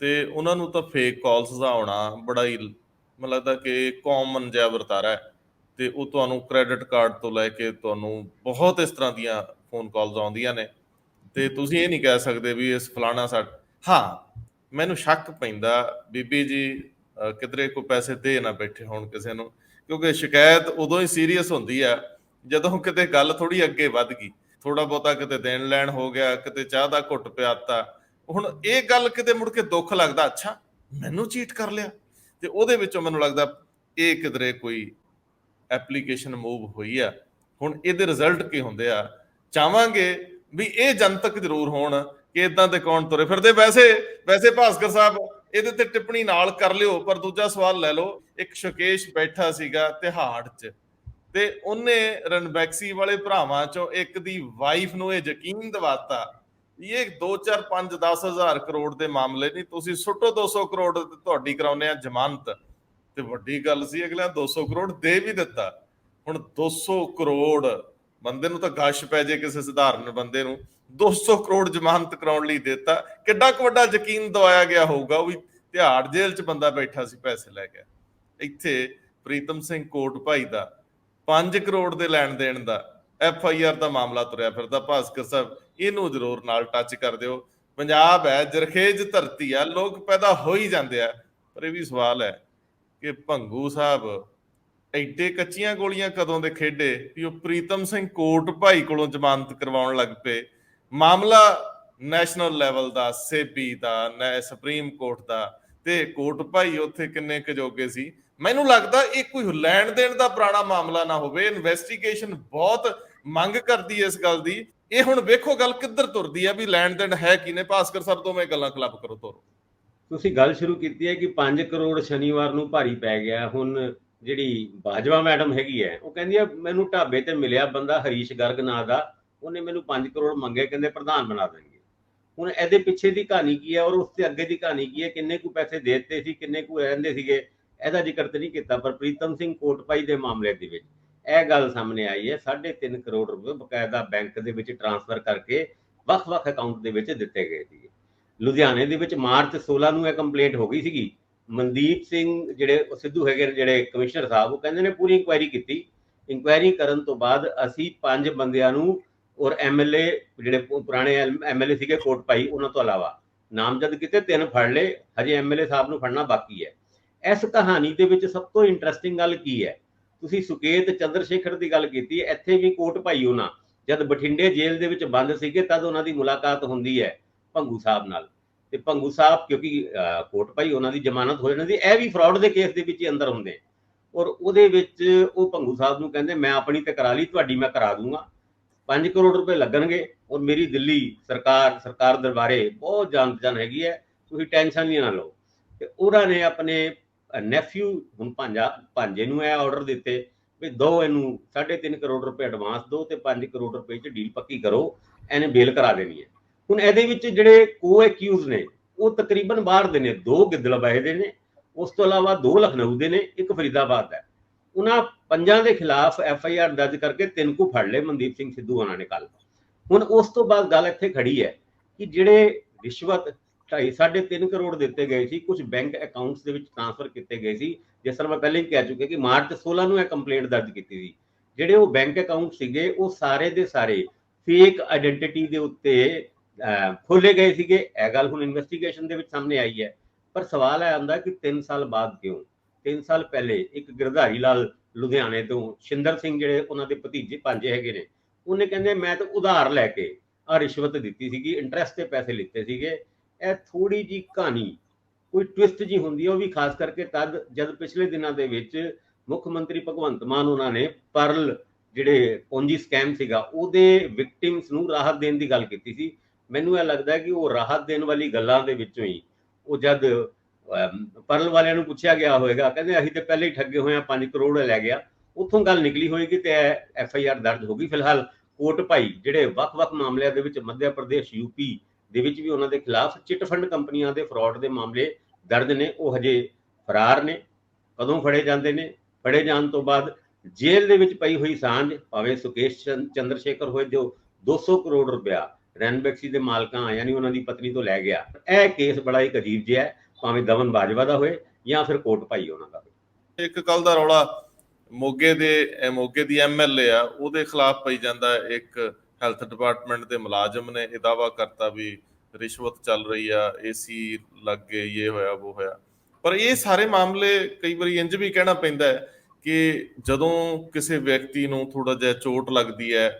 ਤੇ ਉਹਨਾਂ ਨੂੰ ਤਾਂ ਫੇਕ ਕਾਲਸ ਦਾ ਆਉਣਾ ਬੜਾ ਹੀ ਮੈਨੂੰ ਲੱਗਦਾ ਕਿ ਕਾਮਨ ਜਿਹਾ ਵਰਤਾਰਾ ਹੈ। ਤੇ ਉਹ ਤੁਹਾਨੂੰ ਕ੍ਰੈਡਿਟ ਕਾਰਡ ਤੋਂ ਲੈ ਕੇ ਤੁਹਾਨੂੰ ਬਹੁਤ ਇਸ ਤਰ੍ਹਾਂ ਦੀਆਂ ਫੋਨ ਕਾਲਸ ਆਉਂਦੀਆਂ ਨੇ, ਤੇ ਤੁਸੀਂ ਇਹ ਨਹੀਂ ਕਹਿ ਸਕਦੇ ਵੀ ਇਸ ਫਲਾਣਾ ਹਾਂ, ਮੈਨੂੰ ਸ਼ੱਕ ਪੈਂਦਾ ਬੀਬੀ ਜੀ ਕਿਧਰੇ ਕੋਈ ਪੈਸੇ ਦੇ ਨਾ ਬੈਠੇ ਹੋਣ ਕਿਸੇ ਨੂੰ, ਕਿਉਂਕਿ ਸ਼ਿਕਾਇਤ ਉਦੋਂ ਹੀ ਸੀਰੀਅਸ ਹੁੰਦੀ ਆ ਜਦੋਂ ਕਿਤੇ ਗੱਲ ਥੋੜੀ ਅੱਗੇ ਵੱਧ ਗਈ, ਥੋੜਾ ਬਹੁਤਾ ਕਿਤੇ ਦੇਣ ਲੈਣ ਹੋ ਗਿਆ, ਕਿਤੇ ਚਾਹ ਦਾ ਘੁੱਟ ਪਿਆਤਾ। ਹੁਣ ਇਹ ਗੱਲ ਕਿਤੇ ਮੁੜ ਕੇ ਦੁੱਖ ਲੱਗਦਾ, ਅੱਛਾ ਮੈਨੂੰ ਚੀਟ ਕਰ ਲਿਆ, ਤੇ ਉਹਦੇ ਵਿੱਚੋਂ ਮੈਨੂੰ ਲੱਗਦਾ ਇਹ ਕਿਧਰੇ ਕੋਈ ਐਪਲੀਕੇਸ਼ਨ ਮੂਵ ਹੋਈ ਆ। ਹੁਣ ਇਹਦੇ ਰਿਜ਼ਲਟ ਕੀ ਹੁੰਦੇ ਆ, ਚਾਹਾਂਗੇ ਵੀ ਇਹ ਜਨਤਕ ਜ਼ਰੂਰ ਹੋਣ ਕਿ ਇਦਾਂ ਦੇ ਕੌਣ ਤੁਰੇ ਫਿਰਦੇ। ਵੈਸੇ ਭਾਸਕਰ ਸਾਹਿਬ ਇਹਦੇ ਤੇ ਟਿੱਪਣੀ ਨਾਲ ਕਰ ਲਿਓ, ਪਰ ਦੂਜਾ ਸਵਾਲ ਲੈ ਲਓ। ਇੱਕ ਸ਼ੁਕੇਸ਼ ਬੈਠਾ ਸੀਗਾ ਤਿਹਾੜ 'ਚ, ਤੇ ਉਹਨੇ ਰਣਬੈਕਸੀ ਵਾਲੇ ਭਰਾਵਾਂ ਚੋਂ ਇੱਕ ਦੀ ਵਾਈਫ ਨੂੰ ਇਹ ਯਕੀਨ ਦਿਵਾਤਾ ਇਹ 2 4 5 10 ਹਜ਼ਾਰ ਕਰੋੜ ਦੇ ਮਾਮਲੇ ਨਹੀਂ, ਤੁਸੀਂ ਸੁੱਟੋ 200 ਕਰੋੜ ਤੁਹਾਡੀ ਕਰਾਉਂਦੇ ਆ ਜ਼ਮਾਨਤ। ਤੇ ਵੱਡੀ ਗੱਲ ਸੀ, ਅਗਲਾ 200 ਕਰੋੜ ਦੇ ਵੀ ਦਿੱਤਾ। ਹੁਣ 200 ਕਰੋੜ ਬੰਦੇ ਨੂੰ ਤਾਂ ਗਸ਼ ਪੈ ਜੇ, ਕਿਸੇ ਸਧਾਰਨ ਬੰਦੇ ਨੂੰ 200 ਕਰੋੜ ਜ਼ਮਾਨਤ ਕਰਾਉਣ ਲਈ ਦਿੱਤਾ, ਕਿੱਡਾ ਕੁ ਵੱਡਾ ਯਕੀਨ ਦਵਾਇਆ ਗਿਆ ਹੋਊਗਾ। ਉਹ ਵੀ ਤਿਹਾੜ ਜੇਲ੍ਹ 'ਚ ਬੰਦਾ ਬੈਠਾ ਸੀ, ਪੈਸੇ ਲੈ ਗਿਆ। ਇੱਥੇ ਪ੍ਰੀਤਮ ਸਿੰਘ ਕੋਟ ਭਾਈ ਦਾ 5 ਕਰੋੜ ਦੇ ਲੈਣ ਦੇਣ ਦਾ FIR ਦਾ ਮਾਮਲਾ ਤੁਰਿਆ ਫਿਰਦਾ। ਭਾਸਕਰ ਸਾਹਿਬ ਇਹਨੂੰ ਜ਼ਰੂਰ ਨਾਲ ਟੱਚ ਕਰ ਦਿਓ। ਪੰਜਾਬ ਹੈ, ਜਰਖੇਜ ਧਰਤੀ ਆ, ਲੋਕ ਪੈਦਾ ਹੋ ਹੀ ਜਾਂਦੇ ਆ। ਪਰ ਇਹ ਵੀ ਸਵਾਲ ਹੈ ਕਿ ਭੰਗੂ ਸਾਹਿਬ ਐਡੇ ਕੱਚੀਆਂ ਗੋਲੀਆਂ ਕਦੋਂ ਦੇ ਖੇਡੇ ਵੀ ਉਹ ਪ੍ਰੀਤਮ ਸਿੰਘ ਕੋਟ ਭਾਈ ਕੋਲੋਂ ਜ਼ਮਾਨਤ ਕਰਵਾਉਣ ਲੱਗ ਪਏ। ਮਾਮਲਾ ਨੈਸ਼ਨਲ ਲੈਵਲ ਦਾ, ਸੇਬੀ ਦਾ, ਸੁਪਰੀਮ ਕੋਰਟ ਦਾ, ਤੇ ਕੋਟ ਭਾਈ ਉੱਥੇ ਕਿੰਨੇ ਕਜੋਗੇ ਸੀ। ਮੈਨੂੰ ਲੱਗਦਾ ਇਹ ਕੋਈ ਲੈਣ ਦੇਣ ਦਾ ਪੁਰਾਣਾ ਮਾਮਲਾ ਨਾ ਹੋਵੇ। ਇਨਵੈਸਟੀਗੇਸ਼ਨ ਬਹੁਤ ਮੰਗ ਕਰਦੀ ਹੈ ਇਸ ਗੱਲ ਦੀ। ਇਹ ਹੁਣ ਵੇਖੋ ਗੱਲ ਕਿੱਧਰ ਤੁਰਦੀ ਹੈ ਵੀ ਲੈਣ ਦੇਣ ਹੈ ਕੀ ਨੇ। ਭਾਸਕਰ ਸਾਹਿਬ ਦੋਵੇਂ ਗੱਲਾਂ ਖਿਲਾਫ ਕਰੋ ਤੋਰੋ। ਤੁਸੀਂ ਗੱਲ ਸ਼ੁਰੂ ਕੀਤੀ ਹੈ ਕਿ 5 ਕਰੋੜ ਸ਼ਨੀਵਾਰ ਨੂੰ ਭਾਰੀ ਪੈ ਗਿਆ। ਹੁਣ ਜਿਹੜੀ ਬਾਜਵਾ ਮੈਡਮ ਹੈਗੀ ਹੈ, ਉਹ ਕਹਿੰਦੀ ਆ ਮੈਨੂੰ ਢਾਬੇ ਤੇ ਮਿਲਿਆ ਬੰਦਾ ਹਰੀਸ਼ ਗਰਗ ਨਾਂ ਦਾ, ਉਹਨੇ ਮੈਨੂੰ 5 ਕਰੋੜ ਮੰਗੇ, ਕਹਿੰਦੇ ਪ੍ਰਧਾਨ ਬਣਾ ਦੇਣਗੇ। ਹੁਣ ਇਹਦੇ ਪਿੱਛੇ ਦੀ ਕਹਾਣੀ ਕੀ ਹੈ ਔਰ ਉਸ ਤੇ ਅੱਗੇ ਦੀ ਕਹਾਣੀ ਕੀ ਹੈ, ਕਿੰਨੇ ਕੁ ਪੈਸੇ ਦੇ ਦਿੱਤੇ ਸੀ, ਕਿੰਨੇ ਕੁ ਰਹਿੰਦੇ ਸੀਗੇ, ਇਹਦਾ ਜ਼ਿਕਰ ਤੇ ਨਹੀਂ ਕੀਤਾ। ਪਰ ਪ੍ਰੀਤਮ ਸਿੰਘ ਕੋਟਭਾਈ ਦੇ ਮਾਮਲੇ ਦੇ ਵਿੱਚ ਇਹ ਗੱਲ ਸਾਹਮਣੇ ਆਈ ਹੈ, 3.5 ਕਰੋੜ ਰੁਪਏ ਬਕਾਇਦਾ ਬੈਂਕ ਦੇ ਵਿੱਚ ਟ੍ਰਾਂਸਫਰ ਕਰਕੇ ਵੱਖ-ਵੱਖ ਅਕਾਊਂਟ ਦੇ ਵਿੱਚ ਦਿੱਤੇ ਗਏ ਸੀ। ਲੁਧਿਆਣੇ ਦੇ ਵਿੱਚ ਮਾਰਚ 16 ਨੂੰ ਇਹ ਕੰਪਲੇਂਟ ਹੋ ਗਈ ਸੀਗੀ। ਮਨਦੀਪ ਸਿੰਘ ਜਿਹੜੇ ਸਿੱਧੂ ਹੈਗੇ ਜਿਹੜੇ ਕਮਿਸ਼ਨਰ ਸਾਹਿਬ, ਉਹ ਕਹਿੰਦੇ ਨੇ ਪੂਰੀ ਇਨਕੁਆਇਰੀ ਕੀਤੀ। ਇਨਕੁਆਇਰੀ ਕਰਨ ਤੋਂ ਬਾਅਦ ਅਸੀਂ 5 ਬੰਦਿਆਂ ਨੂੰ ਔਰ MLA ਜਿਹੜੇ ਪੁਰਾਣੇ MLA ਸੀਗੇ ਕੋਟਭਾਈ, ਉਹਨਾਂ ਤੋਂ ਇਲਾਵਾ ਨਾਮਜ਼ਦ ਕੀਤੇ, 3 ਫੜ ਲਏ, ਹਜੇ MLA ਸਾਹਿਬ ਨੂੰ ਫੜਨਾ ਬਾਕੀ ਹੈ। ਇਸ ਕਹਾਣੀ ਦੇ ਵਿੱਚ ਸਭ ਤੋਂ ਇੰਟਰਸਟਿੰਗ ਗੱਲ ਕੀ ਹੈ, ਤੁਸੀਂ ਸੁਕੇਤ ਚੰਦਰ ਸ਼ੇਖਰ ਦੀ ਗੱਲ ਕੀਤੀ ਹੈ, ਇੱਥੇ ਵੀ ਕੋਟਭਾਈ ਉਹਨਾਂ ਜਦ ਬਠਿੰਡੇ ਜੇਲ੍ਹ ਦੇ ਵਿੱਚ ਬੰਦ ਸੀਗੇ ਤਦ ਉਹਨਾਂ ਦੀ ਮੁਲਾਕਾਤ ਹੁੰਦੀ ਹੈ ਭੰਗੂ ਸਾਹਿਬ ਨਾਲ, ਤੇ ਭੰਗੂ ਸਾਹਿਬ ਕਿਉਂਕਿ ਕੋਟ ਭਾਈ ਉਹਨਾਂ ਦੀ ਜ਼ਮਾਨਤ ਹੋ ਜਾਂਦੀ, ਇਹ ਵੀ ਫਰਾਡ ਦੇ ਕੇਸ ਦੇ ਵਿੱਚ ਹੀ ਅੰਦਰ ਹੁੰਦੇ, ਔਰ ਉਹਦੇ ਵਿੱਚ ਉਹ ਭੰਗੂ ਸਾਹਿਬ ਨੂੰ ਕਹਿੰਦੇ ਮੈਂ ਆਪਣੀ ਤੇ ਕਰਾ ਲਈ, ਤੁਹਾਡੀ ਮੈਂ ਕਰਾ ਦੂੰਗਾ, 5 ਕਰੋੜ ਰੁਪਏ ਲੱਗਣਗੇ, ਔਰ ਮੇਰੀ ਦਿੱਲੀ ਸਰਕਾਰ ਦਰਬਾਰੇ ਬਹੁਤ ਜਾਣ ਪਛਾਣ ਹੈਗੀ ਹੈ, ਤੁਸੀਂ ਟੈਨਸ਼ਨ ਨਹੀਂ ਨਾ ਲਓ। ਤੇ ਉਹਨਾਂ ਨੇ ਆਪਣੇ ਨੈਫਿਊ ਹੁਣ ਭਾਂਜੇ ਨੂੰ ਇਹ ਆਰਡਰ ਦਿੱਤੇ ਵੀ ਦੋ ਇਹਨੂੰ 3.5 ਕਰੋੜ ਰੁਪਏ ਐਡਵਾਂਸ ਦਿਓ ਤੇ 5 ਕਰੋੜ ਰੁਪਏ 'ਚ ਡੀਲ ਪੱਕੀ ਕਰੋ, ਇਹਨੇ ਬੇਲ ਕਰਾ ਦੇਣੀ ਹੈ। ਹੁਣ ਇਹਦੇ ਵਿੱਚ ਜਿਹੜੇ ਕੋ ਐਕਿਊਜ਼ ਨੇ ਉਹ ਤਕਰੀਬਨ ਬਾਹਰ ਦੇ ਨੇ, 2 ਗਿੱਦੜਬਾਹੇ ਦੇ ਨੇ, ਉਸ ਤੋਂ ਇਲਾਵਾ 2 ਲਖਨਊ ਦੇ ਨੇ, 1 ਫਰੀਦਾਬਾਦ ਦਾ। ਉਹਨਾਂ 5 ਦੇ ਖਿਲਾਫ FIR ਦਰਜ ਕਰਕੇ 3 ਕੁ ਫੜ ਲਏ ਮਨਦੀਪ ਸਿੰਘ ਸਿੱਧੂ ਉਹਨਾਂ ਨੇ ਕੱਲ। ਹੁਣ ਉਸ ਤੋਂ ਬਾਅਦ ਗੱਲ ਇੱਥੇ ਖੜੀ ਹੈ ਕਿ ਜਿਹੜੇ ਰਿਸ਼ਵਤ 2.5-3.5 ਕਰੋੜ ਦਿੱਤੇ ਗਏ ਸੀ, ਕੁਝ ਬੈਂਕ ਅਕਾਊਂਟਸ ਦੇ ਵਿੱਚ ਟ੍ਰਾਂਸਫਰ ਕੀਤੇ ਗਏ ਸੀ। ਜਿਸ ਤਰ੍ਹਾਂ ਮੈਂ ਪਹਿਲਾਂ ਹੀ ਕਹਿ ਚੁੱਕਿਆ ਕਿ ਮਾਰਚ 16 ਨੂੰ ਇਹ ਕੰਪਲੇਂਟ ਦਰਜ ਕੀਤੀ ਸੀ। ਜਿਹੜੇ ਉਹ ਬੈਂਕ ਅਕਾਊਂਟ ਸੀਗੇ ਉਹ ਸਾਰੇ ਦੇ ਸਾਰੇ ਫੇਕ ਆਇਡੈਂਟੀਟੀ ਦੇ ਉੱਤੇ ਖੋਲੇ ਗਏ ਸੀਗੇ। ਇਹ ਗੱਲ ਹੁਣ ਇਨਵੈਸਟੀਗੇਸ਼ਨ ਦੇ ਵਿੱਚ ਸਾਹਮਣੇ ਆਈ ਹੈ, ਪਰ ਸਵਾਲ ਇਹ ਆਉਂਦਾ ਕਿ 3 ਸਾਲ ਬਾਅਦ ਕਿਉਂ? 3 ਸਾਲ ਪਹਿਲੇ ਇੱਕ ਗਿਰਧਾਰੀ ਲਾਲ ਲੁਧਿਆਣੇ ਤੋਂ ਸ਼ਿੰਦਰ ਸਿੰਘ ਜਿਹੜੇ ਉਹਨਾਂ ਦੇ ਭਤੀਜੇ ਭਾਂਜੇ ਹੈਗੇ ਨੇ, ਉਹਨੇ ਕਹਿੰਦੇ ਮੈਂ ਤਾਂ ਉਧਾਰ ਲੈ ਕੇ ਆ ਰਿਸ਼ਵਤ ਦਿੱਤੀ ਸੀਗੀ, ਇੰਟਰਸਟ ਤੇ ਪੈਸੇ ਲਿੱਤੇ ਸੀਗੇ। ਇਹ ਥੋੜੀ ਜੀ ਕਹਾਣੀ ਕੋਈ ਟਵਿਸਟ ਜੀ ਹੁੰਦੀ ਹੈ, ਉਹ ਵੀ ਖਾਸ ਕਰਕੇ ਤਦ ਜਦ ਪਿਛਲੇ ਦਿਨਾਂ ਦੇ ਵਿੱਚ ਮੁੱਖ ਮੰਤਰੀ ਭਗਵੰਤ ਮਾਨ ਉਹਨਾਂ ਨੇ ਪਰਲ ਜਿਹੜੇ ਪੌਂਜੀ ਸਕੈਮ ਸੀਗਾ ਉਹਦੇ ਵਿਕਟਿਮਸ ਨੂੰ ਰਾਹਤ ਦੇਣ ਦੀ ਗੱਲ ਕੀਤੀ ਸੀ। ਮੈਨੂੰ ਇਹ ਲੱਗਦਾ ਕਿ ਉਹ ਰਾਹਤ ਦੇਣ ਵਾਲੀ ਗੱਲਾਂ ਦੇ ਵਿੱਚੋਂ ਹੀ ਉਹ ਜਦ ਪਰਲ ਵਾਲਿਆਂ ਨੂੰ ਪੁੱਛਿਆ ਗਿਆ ਹੋਵੇਗਾ, ਕਹਿੰਦੇ ਅਸੀਂ ਤੇ ਪਹਿਲੇ ਹੀ ਠੱਗੇ ਹੋਏ ਆ, 5 ਕਰੋੜ ਲੈ ਗਿਆ, ਉੱਥੋਂ ਗੱਲ ਨਿਕਲੀ ਹੋਏਗੀ ਤੇ FIR ਦਰਜ ਹੋ ਗਈ। ਫਿਲਹਾਲ ਕੋਟ ਭਾਈ ਜਿਹੜੇ ਵੱਖ-ਵੱਖ ਮਾਮਲਿਆਂ ਦੇ ਵਿੱਚ ਮੱਧ ਪ੍ਰਦੇਸ਼ UP ਦੇ ਵਿੱਚ ਵੀ ਉਹਨਾਂ ਦੇ ਖਿਲਾਫ ਚਿੱਟ ਫੰਡ ਕੰਪਨੀਆਂ ਦੇ ਫਰਾਡ ਦੇ ਮਾਮਲੇ ਦਰਜ ਨੇ, ਉਹ ਹਜੇ ਫਰਾਰ ਨੇ। ਕਦੋਂ ਫੜੇ ਜਾਂਦੇ ਨੇ? ਫੜੇ ਜਾਣ ਤੋਂ ਬਾਅਦ ਜੇਲ੍ਹ ਦੇ ਵਿੱਚ ਪਈ ਹੋਈ ਸਾਂਝ, ਭਾਵੇਂ ਸੁਕੇਸ਼ ਚੰਦਰ ਸ਼ੇਖਰ ਹੋਏ ਜੋ 200 ਕਰੋੜ ਰੁਪਇਆ ਰੈਨਬੈਕਸੀ ਦੇ ਮਾਲਕਾਂ ਯਾਨੀ ਉਹਨਾਂ ਦੀ ਪਤਨੀ ਤੋਂ ਲੈ ਗਿਆ, ਇਹ ਕੇਸ ਬੜਾ ਇੱਕ ਅਜੀਬ ਜਿਹਾ ਹੈ, ਭਾਵੇਂ ਦਮਨ ਬਾਜਵਾ ਦਾ ਹੋਏ ਜਾਂ ਫਿਰ ਕੋਟ ਭਾਈ ਉਹਨਾਂ ਦਾ ਹੋਵੇ। ਇੱਕ ਕੱਲ ਦਾ ਰੌਲਾ ਮੋਗੇ ਦੀ MLA ਆ, ਉਹਦੇ ਖਿਲਾਫ ਪਈ ਜਾਂਦਾ। ਇੱਕ ਹੈਲਥ ਡਿਪਾਰਟਮੈਂਟ ਦੇ ਮੁਲਾਜ਼ਮ ਨੇ ਇਹ ਦਾਅਵਾ ਕਰਤਾ ਵੀ ਰਿਸ਼ਵਤ ਚੱਲ ਰਹੀ ਆ, AC ਲੱਗ ਗਏ, ਇਹ ਹੋਇਆ ਉਹ ਹੋਇਆ। ਪਰ ਇਹ ਸਾਰੇ ਮਾਮਲੇ ਕਈ ਵਾਰੀ ਇੰਜ ਵੀ ਕਹਿਣਾ ਪੈਂਦਾ ਹੈ ਕਿ ਜਦੋਂ ਕਿਸੇ ਵਿਅਕਤੀ ਨੂੰ ਥੋੜਾ ਜਿਹਾ ਚੋਟ ਲੱਗਦੀ ਹੈ,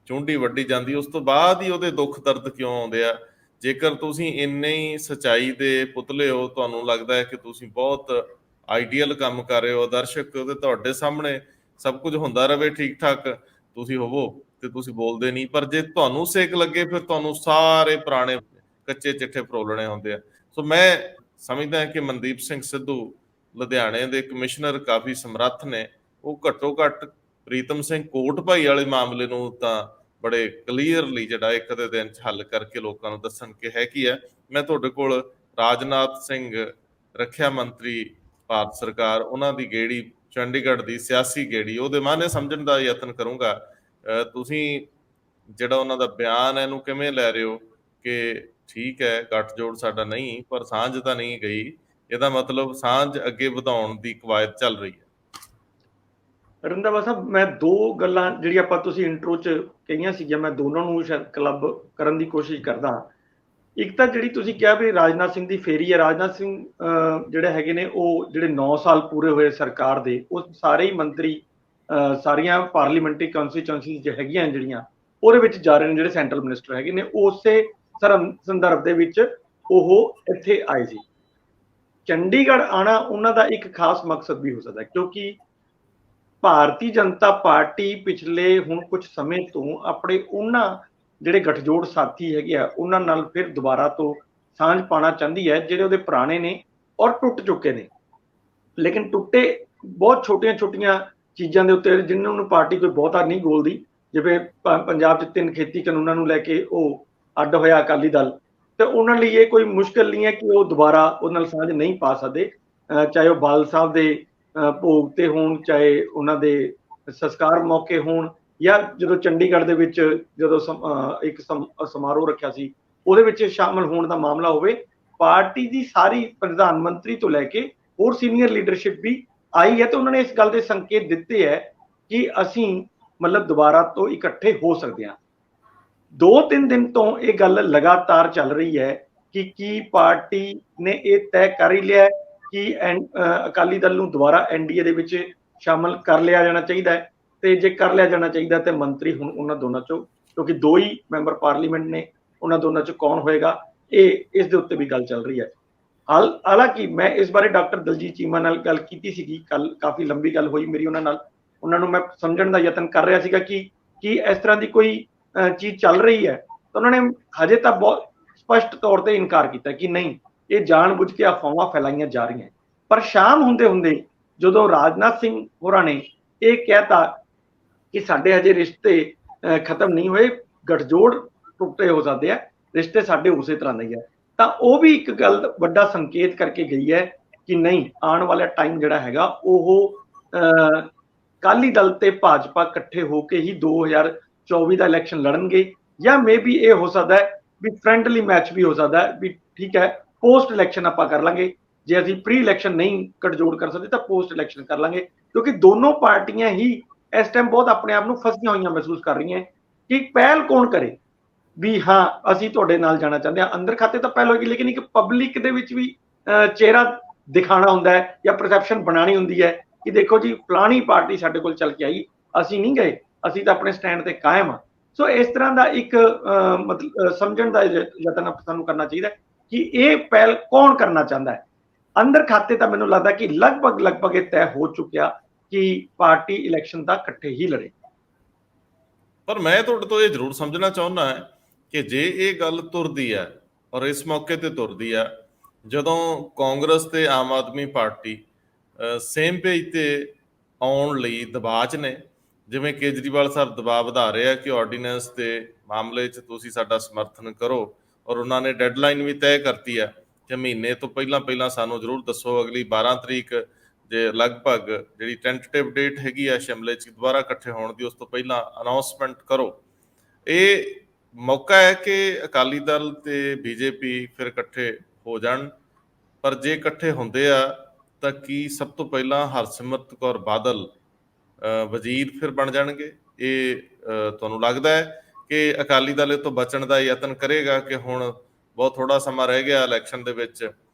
ਚੁੰਡੀ ਵੱਢੀ ਜਾਂਦੀ, ਉਸ ਤੋਂ ਬਾਅਦ ਹੀ ਉਹਦੇ ਦੁੱਖ ਦਰਦ ਕਿਉਂ ਆਉਂਦੇ ਆ? ਜੇਕਰ ਤੁਸੀਂ ਇੰਨੇ ਹੀ ਸੱਚਾਈ ਦੇ ਪੁਤਲੇ ਹੋ, ਤੁਹਾਨੂੰ ਲੱਗਦਾ ਹੈ ਕਿ ਤੁਸੀਂ ਬਹੁਤ ਆਈਡੀਅਲ ਕੰਮ ਕਰ ਰਹੇ ਹੋ, ਆਦਰਸ਼ਕ, ਤੇ ਤੁਹਾਡੇ ਸਾਹਮਣੇ ਸਭ ਕੁਝ ਹੁੰਦਾ ਰਵੇ ਠੀਕ ਠਾਕ, ਤੁਸੀਂ ਹੋਵੋ ਤੇ ਤੁਸੀਂ ਬੋਲਦੇ ਨਹੀਂ। ਪਰ ਜੇ ਤੁਹਾਨੂੰ ਸੇਕ ਲੱਗੇ ਫਿਰ ਤੁਹਾਨੂੰ ਸਾਰੇ ਪੁਰਾਣੇ ਕੱਚੇ ਚਿੱਠੇ ਫਰੋਲਣੇ ਹੁੰਦੇ ਆ। ਸੋ ਮੈਂ ਸਮਝਦਾ ਹਾਂ ਕਿ ਮਨਦੀਪ ਸਿੰਘ ਸਿੱਧੂ ਲੁਧਿਆਣੇ ਦੇ ਕਮਿਸ਼ਨਰ ਕਾਫੀ ਸਮਰੱਥ ਨੇ। ਉਹ ਘੱਟੋ ਘੱਟ ਪ੍ਰੀਤਮ ਸਿੰਘ ਕੋਟ ਭਾਈ ਵਾਲੇ ਮਾਮਲੇ ਨੂੰ ਤਾਂ ਬੜੇ ਕਲੀਅਰਲੀ ਜਿਹੜਾ ਇੱਕ ਦੇ ਦਿਨ 'ਚ ਹੱਲ ਕਰਕੇ ਲੋਕਾਂ ਨੂੰ ਦੱਸਣ ਕਿ ਹੈ ਕੀ ਹੈ। ਮੈਂ ਤੁਹਾਡੇ ਕੋਲ ਰਾਜਨਾਥ ਸਿੰਘ ਰੱਖਿਆ ਮੰਤਰੀ ਭਾਰਤ ਸਰਕਾਰ, ਉਹਨਾਂ ਦੀ ਗੇੜੀ, ਚੰਡੀਗੜ੍ਹ ਦੀ ਸਿਆਸੀ ਗੇੜੀ, ਉਹਦੇ ਮਾਅਨੇ ਸਮਝਣ ਦਾ ਯਤਨ ਕਰੂੰਗਾ। ਤੁਸੀਂ ਜਿਹੜਾ ਉਹਨਾਂ ਦਾ ਬਿਆਨ ਹੈ ਇਹਨੂੰ ਕਿਵੇਂ ਲੈ ਰਹੇ ਹੋ ਕਿ ਠੀਕ ਹੈ ਗੱਠਜੋੜ ਸਾਡਾ ਨਹੀਂ, ਪਰ ਸਾਂਝ ਤਾਂ ਨਹੀਂ ਗਈ, ਇਹਦਾ ਮਤਲਬ ਸਾਂਝ ਅੱਗੇ ਵਧਾਉਣ ਦੀ ਕਵਾਇਦ ਚੱਲ ਰਹੀ ਹੈ? ਰੰਧਾਵਾ ਸਾਹਿਬ, ਮੈਂ 2 ਗੱਲਾਂ ਜਿਹੜੀ ਆਪਾਂ ਤੁਸੀਂ ਇੰਟਰੋ 'ਚ ਕਹੀਆਂ ਸੀਗੀਆਂ, ਮੈਂ ਦੋਨਾਂ ਨੂੰ ਸ਼ਾਇਦ ਕਲੱਬ ਕਰਨ ਦੀ ਕੋਸ਼ਿਸ਼ ਕਰਦਾ। ਇੱਕ ਤਾਂ ਜਿਹੜੀ ਤੁਸੀਂ ਕਿਹਾ ਵੀ ਰਾਜਨਾਥ ਸਿੰਘ ਦੀ ਫੇਰੀ ਹੈ। ਰਾਜਨਾਥ ਸਿੰਘ ਜਿਹੜੇ ਹੈਗੇ ਨੇ, ਉਹ ਜਿਹੜੇ 9 ਸਾਲ ਪੂਰੇ ਹੋਏ ਸਰਕਾਰ ਦੇ, ਉਹ ਸਾਰੇ ਹੀ ਮੰਤਰੀ ਸਾਰੀਆਂ ਪਾਰਲੀਮੈਂਟਰੀ ਕੰਸਟੀਚੁਐਂਸੀਜ਼ ਜੋ ਹੈਗੀਆਂ ਜਿਹੜੀਆਂ ਉਹਦੇ ਵਿੱਚ ਜਾ ਰਹੇ ਨੇ, ਜਿਹੜੇ ਸੈਂਟਰਲ ਮਿਨਿਸਟਰ ਹੈਗੇ ਨੇ, ਉਸੇ ਸੰਦਰਭ ਦੇ ਵਿੱਚ ਉਹ ਇੱਥੇ ਆਏ ਸੀ। ਚੰਡੀਗੜ੍ਹ ਆਉਣਾ ਉਹਨਾਂ ਦਾ ਇੱਕ ਖਾਸ ਮਕਸਦ ਵੀ ਹੋ ਸਕਦਾ, ਕਿਉਂਕਿ ਭਾਰਤੀ ਜਨਤਾ ਪਾਰਟੀ ਪਿਛਲੇ ਹੁਣ ਕੁਝ ਸਮੇਂ ਤੋਂ ਆਪਣੇ ਉਹਨਾਂ ਜਿਹੜੇ ਗੱਠਜੋੜ ਸਾਥੀ ਹੈਗੇ ਆ ਉਹਨਾਂ ਨਾਲ ਫਿਰ ਦੁਬਾਰਾ ਤੋਂ ਸਾਂਝ ਪਾਉਣਾ ਚਾਹੁੰਦੀ ਹੈ, ਜਿਹੜੇ ਉਹਦੇ ਪੁਰਾਣੇ ਨੇ ਔਰ ਟੁੱਟ ਚੁੱਕੇ ਨੇ। ਲੇਕਿਨ ਟੁੱਟੇ ਬਹੁਤ ਛੋਟੀਆਂ ਚੀਜ਼ਾਂ ਦੇ ਉੱਤੇ ਜਿਨ੍ਹਾਂ ਨੂੰ ਪਾਰਟੀ ਕੋਈ ਬਹੁਤਾ ਨਹੀਂ ਗੋਲਦੀ। ਜਿਵੇਂ ਪੰਜਾਬ 'ਚ 3 ਖੇਤੀ ਕਾਨੂੰਨਾਂ ਨੂੰ ਲੈ ਕੇ ਉਹ ਅੱਡ ਹੋਇਆ ਅਕਾਲੀ ਦਲ, ਤੇ ਉਹਨਾਂ ਲਈ ਇਹ ਕੋਈ ਮੁਸ਼ਕਲ ਨਹੀਂ ਹੈ ਕਿ ਉਹ ਦੁਬਾਰਾ ਉਹਦੇ ਨਾਲ ਸਾਂਝ ਨਹੀਂ ਪਾ ਸਕਦੇ, ਚਾਹੇ ਉਹ ਬਾਦਲ ਸਾਹਿਬ ਦੇ ਭੋਗ ਤੇ ਹੋਣ, ਚਾਹੇ ਉਹਨਾਂ ਦੇ ਸੰਸਕਾਰ ਮੌਕੇ ਹੋਣ, ਜਾਂ ਜਦੋਂ ਚੰਡੀਗੜ੍ਹ ਦੇ ਵਿੱਚ ਜਦੋਂ ਇੱਕ ਸਮਾਰੋਹ ਰੱਖਿਆ ਸੀ ਉਹਦੇ ਵਿੱਚ ਸ਼ਾਮਲ ਹੋਣ ਦਾ ਮਾਮਲਾ ਹੋਵੇ। ਪਾਰਟੀ ਦੀ ਸਾਰੀ ਪ੍ਰਧਾਨ ਮੰਤਰੀ ਤੋਂ ਲੈ ਕੇ ਹੋਰ ਸੀਨੀਅਰ ਲੀਡਰਸ਼ਿਪ ਵੀ ਆਈ ਹੈ, ਤੇ ਉਹਨਾਂ ਨੇ ਇਸ ਗੱਲ ਦੇ ਸੰਕੇਤ ਦਿੱਤੇ ਹੈ ਕਿ ਅਸੀਂ ਮਤਲਬ ਦੁਬਾਰਾ ਤੋਂ ਇਕੱਠੇ ਹੋ ਸਕਦੇ ਹਾਂ। 2-3 ਦਿਨ ਤੋਂ ਇਹ ਗੱਲ ਲਗਾਤਾਰ ਚੱਲ ਰਹੀ ਹੈ ਕਿ ਕੀ ਪਾਰਟੀ ਨੇ ਇਹ ਤੈਅ ਕਰ ਹੀ ਲਿਆ ਕਿ ਅਕਾਲੀ ਦਲ ਨੂੰ ਦੁਬਾਰਾ NDA ਦੇ ਵਿੱਚ ਸ਼ਾਮਲ ਕਰ ਲਿਆ ਜਾਣਾ ਚਾਹੀਦਾ ਹੈ। ਤੇ ਜੇ ਕਰ ਲਿਆ ਜਾਣਾ ਚਾਹੀਦਾ ਤੇ ਮੰਤਰੀ ਹੁਣ ਉਹਨਾਂ ਦੋਨਾਂ ਚੋਂ, ਕਿਉਂਕਿ ਦੋ ਹੀ ਮੈਂਬਰ ਪਾਰਲੀਮੈਂਟ ਨੇ, ਉਹਨਾਂ ਦੋਨਾਂ ਚੋਂ ਕੌਣ ਹੋਏਗਾ, ਇਹ ਇਸ ਦੇ ਉੱਤੇ ਵੀ ਗੱਲ ਚੱਲ ਰਹੀ ਹੈ। ਹਾਲਾਂਕਿ ਮੈਂ ਇਸ ਬਾਰੇ ਡਾਕਟਰ ਦਲਜੀਤ ਚੀਮਾ ਨਾਲ ਗੱਲ ਕੀਤੀ ਸੀਗੀ, ਕੱਲ ਕਾਫੀ ਲੰਬੀ ਗੱਲ ਹੋਈ ਮੇਰੀ ਉਹਨਾਂ ਨਾਲ। ਉਹਨਾਂ ਨੂੰ ਮੈਂ ਸਮਝਣ ਦਾ ਯਤਨ ਕਰ ਰਿਹਾ ਸੀਗਾ ਕਿ ਇਸ ਤਰ੍ਹਾਂ ਦੀ ਕੋਈ ਚੀਜ਼ ਚੱਲ ਰਹੀ ਹੈ, ਤਾਂ ਉਹਨਾਂ ਨੇ ਹਜੇ ਤਾਂ ਬਹੁਤ ਸਪਸ਼ਟ ਤੌਰ ਤੇ ਇਨਕਾਰ ਕੀਤਾ ਕਿ ਨਹੀਂ, ਇਹ ਜਾਣਬੁੱਝ ਕੇ ਅਫਵਾਹਾਂ ਫੈਲਾਈਆਂ ਜਾ ਰਹੀਆਂ। ਪਰ ਸ਼ਾਮ ਹੁੰਦੇ ਹੁੰਦੇ ਜਦੋਂ ਰਾਜਨਾਥ ਸਿੰਘ ਹੋਰਾਂ ਨੇ ਇਹ ਕਹਿਤਾ ਕਿ ਸਾਡੇ ਹਜੇ ਰਿਸ਼ਤੇ ਖਤਮ ਨਹੀਂ ਹੋਏ, ਗੱਠਜੋੜ ਟੁੱਟੇ ਹੋ ਸਕਦੇ ਆ, ਰਿਸ਼ਤੇ ਸਾਡੇ ਉਸੇ ਤਰ੍ਹਾਂ ਨਹੀਂ ਹੈ, ਤਾਂ ਉਹ ਵੀ ਇੱਕ ਗੱਲ ਵੱਡਾ ਸੰਕੇਤ ਕਰਕੇ ਗਈ ਹੈ ਕਿ ਨਹੀਂ, ਆਉਣ ਵਾਲਾ ਟਾਈਮ ਜਿਹੜਾ ਹੈਗਾ ਉਹ ਅਕਾਲੀ ਦਲ ਤੇ ਭਾਜਪਾ ਇਕੱਠੇ ਹੋ ਕੇ ਹੀ 2024 ਦਾ ਇਲੈਕਸ਼ਨ ਲੜਨਗੇ, ਜਾਂ ਮੇਬੀ ਇਹ ਹੋ ਸਕਦਾ ਹੈ ਵੀ ਫਰੈਂਡਲੀ ਮੈਚ ਵੀ ਹੋ ਸਕਦਾ ਹੈ ਵੀ ਠੀਕ ਹੈ, ਪੋਸਟ ਇਲੈਕਸ਼ਨ ਆਪਾਂ ਕਰ ਲਾਂਗੇ, ਜੇ ਅਸੀਂ ਪ੍ਰੀ ਇਲੈਕਸ਼ਨ ਨਹੀਂ ਗੱਠਜੋੜ ਕਰ ਸਕਦੇ ਤਾਂ ਪੋਸਟ ਇਲੈਕਸ਼ਨ ਕਰ ਲਾਂਗੇ, ਕਿਉਂਕਿ ਦੋਨੋਂ ਪਾਰਟੀਆਂ ਹੀ ਇਸ ਟਾਈਮ ਬਹੁਤ ਆਪਣੇ ਆਪ ਨੂੰ ਫਸੀਆਂ ਹੋਈਆਂ ਮਹਿਸੂਸ ਕਰ ਰਹੀਆਂ ਕਿ ਪਹਿਲ ਕੌਣ ਕਰੇ, ਵੀ ਹਾਂ ਅਸੀਂ ਤੁਹਾਡੇ ਨਾਲ ਜਾਣਾ ਚਾਹੁੰਦੇ ਹਾਂ। ਅੰਦਰ ਖਾਤੇ ਤਾਂ ਪਹਿਲ ਹੋਏਗੀ, ਲੇਕਿਨ ਇੱਕ ਪਬਲਿਕ ਦੇ ਵਿੱਚ ਵੀ ਚਿਹਰਾ ਦਿਖਾਣਾ ਹੁੰਦਾ ਹੈ ਜਾਂ ਪਰਸੈਪਸ਼ਨ ਬਣਾਣੀ ਹੁੰਦੀ ਹੈ ਕਿ ਦੇਖੋ ਜੀ ਫਲਾਣੀ ਪਾਰਟੀ ਸਾਡੇ ਕੋਲ ਚੱਲ ਕੇ ਆਈ, ਅਸੀਂ ਨਹੀਂ ਗਏ, ਅਸੀਂ ਤਾਂ ਆਪਣੇ ਸਟੈਂਡ ਤੇ ਕਾਇਮ ਹਾਂ। ਸੋ ਇਸ ਤਰ੍ਹਾਂ ਦਾ ਇੱਕ ਮਤਲਬ ਸਮਝਣ ਦਾ ਯਤਨ ਸਾਨੂੰ ਕਰਨਾ ਚਾਹੀਦਾ ਕਿ ਇਹ ਪਹਿਲ ਕੌਣ ਕਰਨਾ ਚਾਹੁੰਦਾ ਹੈ। ਅੰਦਰ ਖਾਤੇ ਤਾਂ ਮੈਨੂੰ ਲੱਗਦਾ ਕਿ ਲਗਭਗ ਇਹ ਤੈਅ ਹੋ ਚੁੱਕਿਆ ਕਿ ਪਾਰਟੀ ਇਲੈਕਸ਼ਨ ਤਾਂ ਇਕੱਠੇ ਹੀ ਲੜੇ। ਪਰ ਮੈਂ ਤੁਹਾਡੇ ਤੋਂ ਇਹ ਜ਼ਰੂਰ ਸਮਝਣਾ ਚਾਹੁੰਦਾ ਹੈ ਕਿ ਜੇ ਇਹ ਗੱਲ ਤੁਰਦੀ ਹੈ ਔਰ ਇਸ ਮੌਕੇ ਤੇ ਤੁਰਦੀ ਹੈ ਜਦੋਂ ਕਾਂਗਰਸ ਤੇ Aam Aadmi party same page ਤੇ ਆਉਣ ਲਈ ਦਬਾਅ 'ਚ ਨੇ, ਜਿਵੇਂ ਕੇਜਰੀਵਾਲ ਸਾਹਿਬ ਦਬਾਅ ਵਧਾ ਰਹੇ ਆ ਕਿ ਆਰਡੀਨੈਂਸ ਦੇ ਮਾਮਲੇ 'ਚ ਤੁਸੀਂ ਸਾਡਾ ਸਮਰਥਨ ਕਰੋ, ਔਰ ਉਹਨਾਂ ਨੇ ਡੈਡਲਾਈਨ ਵੀ ਤੈਅ ਕਰਤੀ ਹੈ ਕਿ ਮਹੀਨੇ ਤੋਂ ਪਹਿਲਾਂ ਸਾਨੂੰ ਜ਼ਰੂਰ ਦੱਸੋ, ਅਗਲੀ 12 ਤਰੀਕ ਜੇ ਲਗਭਗ ਜਿਹੜੀ ਟੈਂਟੇਟਿਵ ਡੇਟ ਹੈਗੀ ਆ ਸ਼ਿਮਲੇ 'ਚ ਦੁਬਾਰਾ ਇਕੱਠੇ ਹੋਣ ਦੀ, ਉਸ ਤੋਂ ਪਹਿਲਾਂ ਅਨਾਉਂਸਮੈਂਟ ਕਰੋ। ਇਹ ਮੌਕਾ ਹੈ ਕਿ ਅਕਾਲੀ ਦਲ ਤੇ ਬੀਜੇਪੀ ਫਿਰ ਇਕੱਠੇ ਹੋ ਜਾਣ, ਪਰ ਜੇ ਇਕੱਠੇ ਹੁੰਦੇ ਆ ਤਾਂ ਕੀ ਸਭ ਤੋਂ ਪਹਿਲਾਂ ਹਰਸਿਮਰਤ ਕੌਰ ਬਾਦਲ ਵਜ਼ੀਰ ਫਿਰ ਬਣ ਜਾਣਗੇ? ਇਹ ਤੁਹਾਨੂੰ ਲੱਗਦਾ ਹੈ ਕਿ ਅਕਾਲੀ ਦਲ ਇਹ ਤੋਂ ਬਚਣ ਦਾ ਯਤਨ ਕਰੇਗਾ ਕਿ ਹੁਣ ਬਹੁਤ ਥੋੜਾ ਸਮਾਂ ਰਹਿ ਗਿਆ ਇਲੈਕਸ਼ਨ ਦੇ ਵਿੱਚ,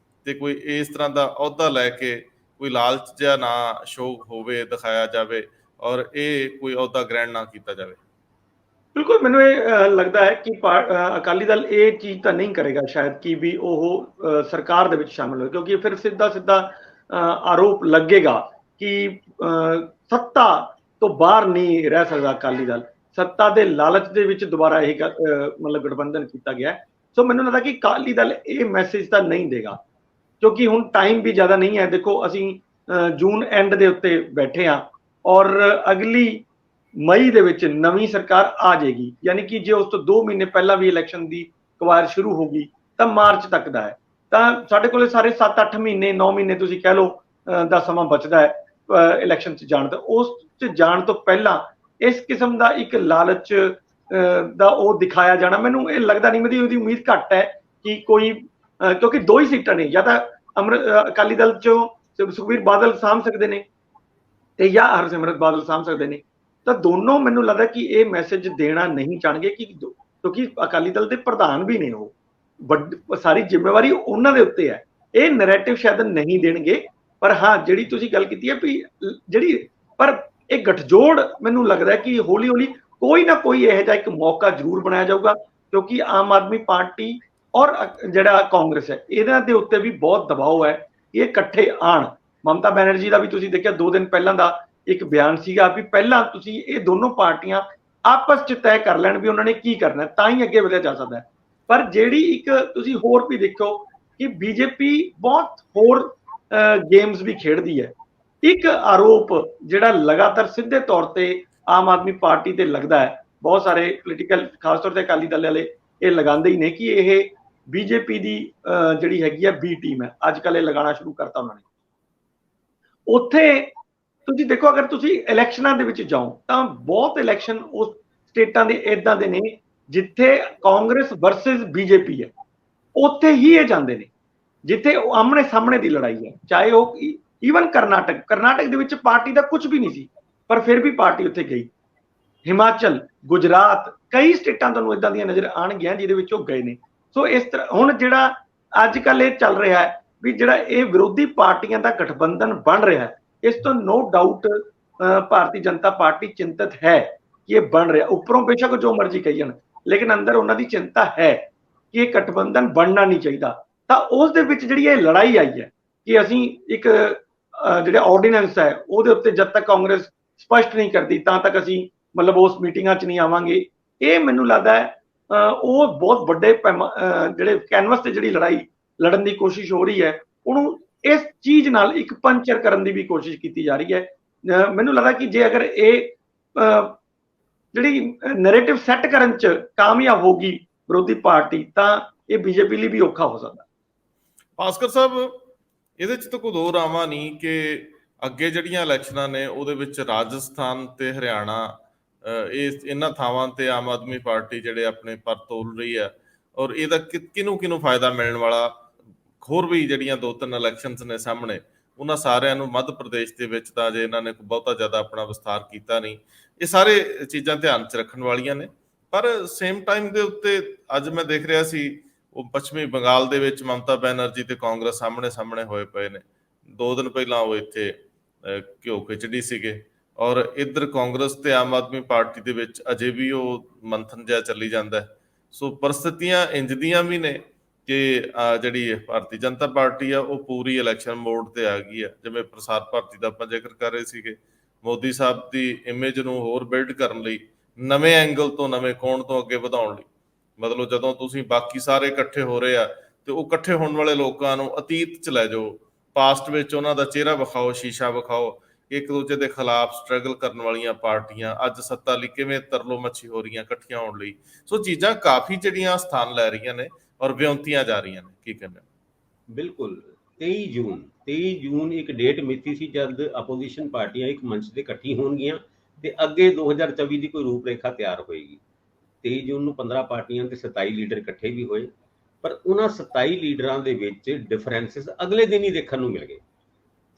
ਤੇ ਕੋਈ ਇਸ ਤਰ੍ਹਾਂ ਦਾ ਅਹੁਦਾ ਲੈ ਕੇ ਕੋਈ ਲਾਲਚ ਜਿਹਾ ਨਾ ਸ਼ੋਅ ਹੋਵੇ, ਦਿਖਾਇਆ ਜਾਵੇ, ਔਰ ਇਹ ਕੋਈ ਅਹੁਦਾ ਗ੍ਰਹਿਣ ਨਾ ਕੀਤਾ ਜਾਵੇ? ਬਿਲਕੁਲ, ਮੈਨੂੰ ਇਹ ਲੱਗਦਾ ਹੈ ਕਿ ਅਕਾਲੀ ਦਲ ਇਹ ਚੀਜ਼ ਤਾਂ ਨਹੀਂ ਕਰੇਗਾ ਸ਼ਾਇਦ ਕਿ ਵੀ ਉਹ ਸਰਕਾਰ ਦੇ ਵਿੱਚ ਸ਼ਾਮਿਲ ਹੋਏ, ਕਿਉਂਕਿ ਫਿਰ ਸਿੱਧਾ ਆਰੋਪ ਲੱਗੇਗਾ ਕਿ ਸੱਤਾ ਤੋਂ ਬਾਹਰ ਨਹੀਂ ਰਹਿ ਸਕਦਾ ਅਕਾਲੀ ਦਲ, ਸੱਤਾ ਦੇ ਲਾਲਚ ਦੇ ਵਿੱਚ ਦੁਬਾਰਾ ਇਹ ਮਤਲਬ ਗਠਬੰਧਨ ਕੀਤਾ ਗਿਆ। ਸੋ ਮੈਨੂੰ ਲੱਗਦਾ ਕਿ ਅਕਾਲੀ ਦਲ ਇਹ ਮੈਸੇਜ ਤਾਂ ਨਹੀਂ ਦੇਗਾ, ਕਿਉਂਕਿ ਹੁਣ ਟਾਈਮ ਵੀ ਜ਼ਿਆਦਾ ਨਹੀਂ ਹੈ। ਦੇਖੋ ਅਸੀਂ ਜੂਨ ਐਂਡ ਦੇ ਉੱਤੇ ਬੈਠੇ ਹਾਂ ਔਰ ਅਗਲੀ ਮਈ ਦੇ ਵਿੱਚ ਨਵੀਂ ਸਰਕਾਰ ਆ ਜਾਏਗੀ, ਯਾਨੀ ਕਿ ਜੇ ਉਸ ਤੋਂ 2 ਮਹੀਨੇ ਪਹਿਲਾਂ ਵੀ ਇਲੈਕਸ਼ਨ ਦੀ ਕਵਾਰ ਸ਼ੁਰੂ ਹੋ ਗਈ ਤਾਂ ਮਾਰਚ ਤੱਕ ਦਾ ਹੈ, ਤਾਂ ਸਾਡੇ ਕੋਲੇ ਸਾਰੇ 7-8 ਮਹੀਨੇ 9 ਮਹੀਨੇ ਤੁਸੀਂ ਕਹਿ ਲਓ ਦਾ ਸਮਾਂ ਬਚਦਾ ਹੈ ਇਲੈਕਸ਼ਨ 'ਚ ਜਾਣ ਦਾ। ਉਸ 'ਚ ਜਾਣ ਤੋਂ ਪਹਿਲਾਂ ਇਸ ਕਿਸਮ ਦਾ ਇੱਕ ਲਾਲਚ ਦਾ ਉਹ ਦਿਖਾਇਆ ਜਾਣਾ, ਮੈਨੂੰ ਇਹ ਲੱਗਦਾ ਨਹੀਂ, ਮੇਰੀ ਉਹਦੀ ਉਮੀਦ ਘੱਟ ਹੈ ਕਿ ਕੋਈ, ਕਿਉਂਕਿ 2 ਹੀ ਸੀਟਾਂ ਨੇ, ਜਾਂ ਤਾਂ ਅਕਾਲੀ ਦਲ 'ਚੋਂ ਸੁਖਬੀਰ ਬਾਦਲ ਸਾਂਭ ਸਕਦੇ ਨੇ ਤੇ ਜਾਂ ਹਰਸਿਮਰਤ ਬਾਦਲ ਸਾਂਭ ਸਕਦੇ ਨੇ, ਤਾਂ ਦੋਨੋਂ ਮੈਨੂੰ ਲੱਗਦਾ ਕਿ ਇਹ ਮੈਸੇਜ ਦੇਣਾ ਨਹੀਂ ਚਾਹਣਗੇ ਕਿਉਂਕਿ ਅਕਾਲੀ ਦਲ ਦੇ ਪ੍ਰਧਾਨ ਵੀ ਨੇ, ਉਹ ਸਾਰੀ ਜ਼ਿੰਮੇਵਾਰੀ ਉਹਨਾਂ ਦੇ ਉੱਤੇ ਹੈ। ਇਹ ਨੈਰੇਟਿਵ ਸ਼ਾਇਦ ਨਹੀਂ ਦੇਣਗੇ, ਪਰ ਹਾਂ ਜਿਹੜੀ ਤੁਸੀਂ ਗੱਲ ਕੀਤੀ ਹੈ ਵੀ ਪਰ ਇਹ ਗੱਠਜੋੜ ਮੈਨੂੰ ਲੱਗਦਾ ਕਿ ਹੌਲੀ ਹੌਲੀ ਕੋਈ ਨਾ ਕੋਈ ਇਹੋ ਜਿਹਾ ਇੱਕ ਮੌਕਾ ਜ਼ਰੂਰ ਬਣਾਇਆ ਜਾਊਗਾ, ਕਿਉਂਕਿ ਆਮ ਆਦਮੀ ਪਾਰਟੀ ਔਰ ਜਿਹੜਾ ਕਾਂਗਰਸ ਹੈ ਇਹਨਾਂ ਦੇ ਉੱਤੇ ਵੀ ਬਹੁਤ ਦਬਾਅ ਹੈ ਇਹ ਇਕੱਠੇ ਆਣ। ਮਮਤਾ ਬੈਨਰਜੀ ਦਾ ਵੀ ਤੁਸੀਂ ਦੇਖਿਆ 2 ਦਿਨ ਪਹਿਲਾਂ ਦਾ ਇੱਕ ਬਿਆਨ ਸੀਗਾ ਵੀ ਪਹਿਲਾਂ ਤੁਸੀਂ ਇਹ ਦੋਨੋਂ ਪਾਰਟੀਆਂ ਆਪਸ 'ਚ ਤੈਅ ਕਰ ਲੈਣ ਵੀ ਉਹਨਾਂ ਨੇ ਕੀ ਕਰਨਾ, ਤਾਂ ਹੀ ਅੱਗੇ ਵਧਿਆ ਜਾ ਸਕਦਾ ਹੈ। ਪਰ ਜਿਹੜੀ ਇੱਕ ਤੁਸੀਂ ਹੋਰ ਵੀ ਦੇਖੋ ਕਿ ਬੀਜੇਪੀ ਬਹੁਤ ਹੋਰ ਗੇਮਸ ਵੀ ਖੇਡਦੀ ਹੈ। ਇੱਕ ਆਰੋਪ ਜਿਹੜਾ ਲਗਾਤਾਰ ਸਿੱਧੇ ਤੌਰ ਤੇ ਆਮ ਆਦਮੀ ਪਾਰਟੀ ਤੇ ਲੱਗਦਾ ਹੈ, ਬਹੁਤ ਸਾਰੇ ਪੋਲੀਟੀਕਲ ਖਾਸ ਤੌਰ ਤੇ ਅਕਾਲੀ ਦਲ ਵਾਲੇ ਇਹ ਲਗਾਉਂਦੇ ਹੀ ਨੇ ਕਿ ਇਹ ਬੀਜੇਪੀ ਦੀ ਜਿਹੜੀ ਹੈਗੀ ਹੈ ਬੀ ਟੀਮ ਹੈ। ਅੱਜ ਕੱਲ੍ਹ ਇਹ ਲਗਾਉਣਾ ਸ਼ੁਰੂ ਕਰਤਾ ਉਹਨਾਂ ਨੇ। ਉੱਥੇ ਤੁਸੀਂ ਦੇਖੋ ਅਗਰ ਤੁਸੀਂ ਇਲੈਕਸ਼ਨਾਂ ਦੇ ਵਿੱਚ ਜਾਓ ਤਾਂ ਬਹੁਤ ਇਲੈਕਸ਼ਨ ਉਸ ਸਟੇਟਾਂ ਦੇ ਇਦਾਂ ਦੇ ਨੇ ਜਿੱਥੇ ਕਾਂਗਰਸ ਵਰਸਸ ਬੀਜੇਪੀ ਹੈ, ਉੱਥੇ ਹੀ ਇਹ ਜਾਂਦੇ ਨੇ ਜਿੱਥੇ ਉਹ ਆਮਣੇ ਸਾਹਮਣੇ ਦੀ ਲੜਾਈ ਹੈ। ਚਾਹੇ ਉਹ ਈਵਨ ਕਰਨਾਟਕ ਦੇ ਵਿੱਚ ਪਾਰਟੀ ਦਾ ਕੁਝ ਵੀ ਨਹੀਂ ਸੀ, ਪਰ ਫਿਰ ਵੀ ਪਾਰਟੀ ਉੱਥੇ ਗਈ। ਹਿਮਾਚਲ, ਗੁਜਰਾਤ, ਕਈ ਸਟੇਟਾਂ ਤੁਹਾਨੂੰ ਇਦਾਂ ਦੀਆਂ ਨਜ਼ਰ ਆਉਣਗੀਆਂ ਜਿਹਦੇ ਵਿੱਚ ਉਹ ਗਏ ਨੇ। ਸੋ ਇਸ ਤਰ੍ਹਾਂ ਹੁਣ ਜਿਹੜਾ ਅੱਜ ਕੱਲ੍ਹ ਇਹ ਚੱਲ ਰਿਹਾ ਹੈ ਵੀ ਜਿਹੜਾ ਇਹ ਵਿਰੋਧੀ ਪਾਰਟੀਆਂ ਦਾ ਗਠਬੰਧਨ ਬਣ ਰਿਹਾ ਹੈ, ਇਸ ਤੋਂ no doubt Bharatiya Janata party ਚਿੰਤਤ ਹੈ ਕਿ ਇਹ ਬਣ ਰਿਹਾ। ਉੱਪਰੋਂ ਬੇਸ਼ੱਕ ਜੋ ਮਰਜ਼ੀ ਕਹੀ ਜਾਣ, ਲੇਕਿਨ ਅੰਦਰ ਉਹਨਾਂ ਦੀ ਚਿੰਤਾ ਹੈ ਕਿ ਇਹ ਗਠਬੰਧਨ ਬਣਨਾ ਨਹੀਂ ਚਾਹੀਦਾ। ਤਾਂ ਉਸ ਦੇ ਵਿੱਚ ਜਿਹੜੀ ਇਹ ਲੜਾਈ ਆਈ ਹੈ ਕਿ ਅਸੀਂ ਇੱਕ ਜਿਹੜਾ ਆਰਡੀਨੈਂਸ ਹੈ ਉਹਦੇ ਉੱਤੇ ਜਦ ਤੱਕ ਕਾਂਗਰਸ ਸਪਸ਼ਟ ਨਹੀਂ ਕਰਦੀ ਤਾਂ ਤੱਕ ਅਸੀਂ ਮਤਲਬ ਉਸ ਮੀਟਿੰਗਾਂ 'ਚ ਨਹੀਂ ਆਵਾਂਗੇ। ਇਹ ਮੈਨੂੰ ਲੱਗਦਾ ਹੈ ਉਹ ਬਹੁਤ ਵੱਡੇ ਜਿਹੜੇ ਕੈਨਵਸ ਤੇ ਜਿਹੜੀ ਲੜਾਈ ਲੜਨ ਦੀ ਕੋਸ਼ਿਸ਼ ਹੋ ਰਹੀ ਹੈ, ਉਹਨੂੰ ਇਸ ਚੀਜ਼ ਨਾਲ ਇੱਕ ਪੰਚਰ ਕਰਨ ਦੀ ਵੀ ਕੋਸ਼ਿਸ਼ ਕੀਤੀ ਜਾ ਰਹੀ ਹੈ। ਮੈਨੂੰ ਲੱਗਦਾ ਕਿ ਜੇ ਅਗਰ ਇਹ ਜਿਹੜੀ ਨੈਰੇਟਿਵ ਸੈੱਟ ਕਰਨ 'ਚ ਕਾਮਯਾਬ ਹੋਗੀ ਵਿਰੋਧੀ ਪਾਰਟੀ ਤਾਂ ਇਹ ਬੀਜੇਪੀ ਲਈ ਵੀ ਔਖਾ ਹੋ ਸਕਦਾ। ਭਾਸਕਰ ਸਾਹਿਬ, ਇਹਦੇ 'ਚ ਤਾਂ ਕੋਈ ਦੋ ਰਾਵਾਂ ਨਹੀਂ ਕਿ ਅੱਗੇ ਜਿਹੜੀਆਂ ਇਲੈਕਸ਼ਨਾਂ ਨੇ ਉਹਦੇ ਵਿੱਚ ਰਾਜਸਥਾਨ ਤੇ ਹਰਿਆਣਾ ਇਹਨਾਂ ਥਾਵਾਂ ਤੇ ਆਮ ਆਦਮੀ ਪਾਰਟੀ ਜਿਹੜੇ ਆਪਣੇ ਪਰ ਤੋਲ ਰਹੀ ਹੈ, ਔਰ ਇਹਦਾ ਕਿਹਨੂੰ ਫਾਇਦਾ ਮਿਲਣ ਵਾਲਾ। ਹੋਰ ਵੀ ਜਿਹੜੀਆਂ 2-3 ਇਲੈਕਸ਼ਨਸ ਨੇ ਸਾਹਮਣੇ, ਉਹਨਾਂ ਸਾਰਿਆਂ ਨੂੰ ਮੱਧ ਪ੍ਰਦੇਸ਼ ਦੇ ਵਿੱਚ ਤਾਂ ਜੇ ਇਹਨਾਂ ਨੇ ਬਹੁਤਾ ਜ਼ਿਆਦਾ ਆਪਣਾ ਵਿਸਥਾਰ ਕੀਤਾ ਨਹੀਂ। ਇਹ ਸਾਰੇ ਚੀਜ਼ਾਂ ਧਿਆਨ 'ਚ ਰੱਖਣ ਵਾਲੀਆਂ ਨੇ। ਪਰ ਸੇਮ ਟਾਈਮ ਦੇ ਉੱਤੇ ਅੱਜ ਮੈਂ ਦੇਖ ਰਿਹਾ ਸੀ ਉਹ ਪੱਛਮੀ ਬੰਗਾਲ ਦੇ ਵਿੱਚ ਮਮਤਾ ਬੈਨਰਜੀ ਤੇ ਕਾਂਗਰਸ ਸਾਹਮਣੇ ਹੋਏ ਪਏ ਨੇ। 2 ਦਿਨ ਪਹਿਲਾਂ ਉਹ ਇੱਥੇ ਘਿਓ ਖਿਚੜੀ ਸੀਗੇ, ਔਰ ਇੱਧਰ ਕਾਂਗਰਸ ਤੇ ਆਮ ਆਦਮੀ ਪਾਰਟੀ ਦੇ ਵਿੱਚ ਅਜੇ ਵੀ ਉਹ ਮੰਥਨ ਜਿਹਾ ਚੱਲੀ ਜਾਂਦਾ। ਸੋ ਪਰਿਸਥਿਤੀਆਂ ਇੰਜ ਦੀਆਂ ਵੀ ਨੇ ਕਿ ਜਿਹੜੀ ਭਾਰਤੀ ਜਨਤਾ ਪਾਰਟੀ ਆ ਉਹ ਪੂਰੀ ਇਲੈਕਸ਼ਨ ਮੋਡ ਤੇ ਆ ਗਈ ਆ। ਜਿਵੇਂ ਪ੍ਰਸਾਰ ਭਾਰਤੀ ਦਾ ਆਪਾਂ ਜ਼ਿਕਰ ਕਰ ਰਹੇ ਸੀਗੇ, ਮੋਦੀ ਸਾਹਿਬ ਦੀ ਇਮੇਜ ਨੂੰ ਹੋਰ ਬਿਲਡ ਕਰਨ ਲਈ, ਨਵੇਂ ਐਂਗਲ ਤੋਂ, ਨਵੇਂ ਕੋਣ ਤੋਂ ਅੱਗੇ ਵਧਾਉਣ ਲਈ, ਮਤਲਬ ਜਦੋਂ ਤੁਸੀਂ ਬਾਕੀ ਸਾਰੇ ਇਕੱਠੇ ਹੋ ਰਹੇ ਆ ਤੇ ਉਹ ਇਕੱਠੇ ਹੋਣ ਵਾਲੇ ਲੋਕਾਂ ਨੂੰ ਅਤੀਤ 'ਚ ਲੈ ਜਾਓ, ਪਾਸਟ ਵਿੱਚ ਉਹਨਾਂ ਦਾ ਚਿਹਰਾ ਵਿਖਾਓ, ਸ਼ੀਸ਼ਾ ਵਿਖਾਓ। ਇੱਕ ਦੂਜੇ ਦੇ ਖਿਲਾਫ ਸਟਰਗਲ ਕਰਨ ਵਾਲੀਆਂ ਪਾਰਟੀਆਂ ਅੱਜ ਸੱਤਾ ਲਈ ਕਿਵੇਂ ਤਰਲੋ ਮੱਛੀ ਹੋ ਰਹੀਆਂ ਇਕੱਠੀਆਂ ਹੋਣ ਲਈ। ਸੋ ਚੀਜ਼ਾਂ ਕਾਫੀ ਜਿਹੜੀਆਂ ਸਥਾਨ ਲੈ ਰਹੀਆਂ ਨੇ ਔਰ ਵਿਉਂਤੀਆਂ ਜਾ ਰਹੀਆਂ ਨੇ। ਕੀ ਕਹਿੰਦੇ? ਬਿਲਕੁਲ। 23 ਜੂਨ ਇੱਕ ਡੇਟ ਮਿਤੀ ਸੀ ਜਦ ਆਪੋਜੀਸ਼ਨ ਪਾਰਟੀਆਂ ਇੱਕ ਮੰਚ ਤੇ ਇਕੱਠੀ ਹੋਣਗੀਆਂ ਤੇ ਅੱਗੇ 2024 ਦੀ ਕੋਈ ਰੂਪਰੇਖਾ ਤਿਆਰ ਹੋਏਗੀ। 23 ਜੂਨ ਨੂੰ 15 ਪਾਰਟੀਆਂ ਤੇ 27 ਲੀਡਰ ਇਕੱਠੇ ਵੀ ਹੋਏ, ਪਰ ਉਹਨਾਂ 27 ਲੀਡਰਾਂ ਦੇ ਵਿੱਚ ਡਿਫਰੈਂਸਿਸ ਅਗਲੇ ਦਿਨ ਹੀ ਦੇਖਣ ਨੂੰ ਮਿਲ ਗਏ।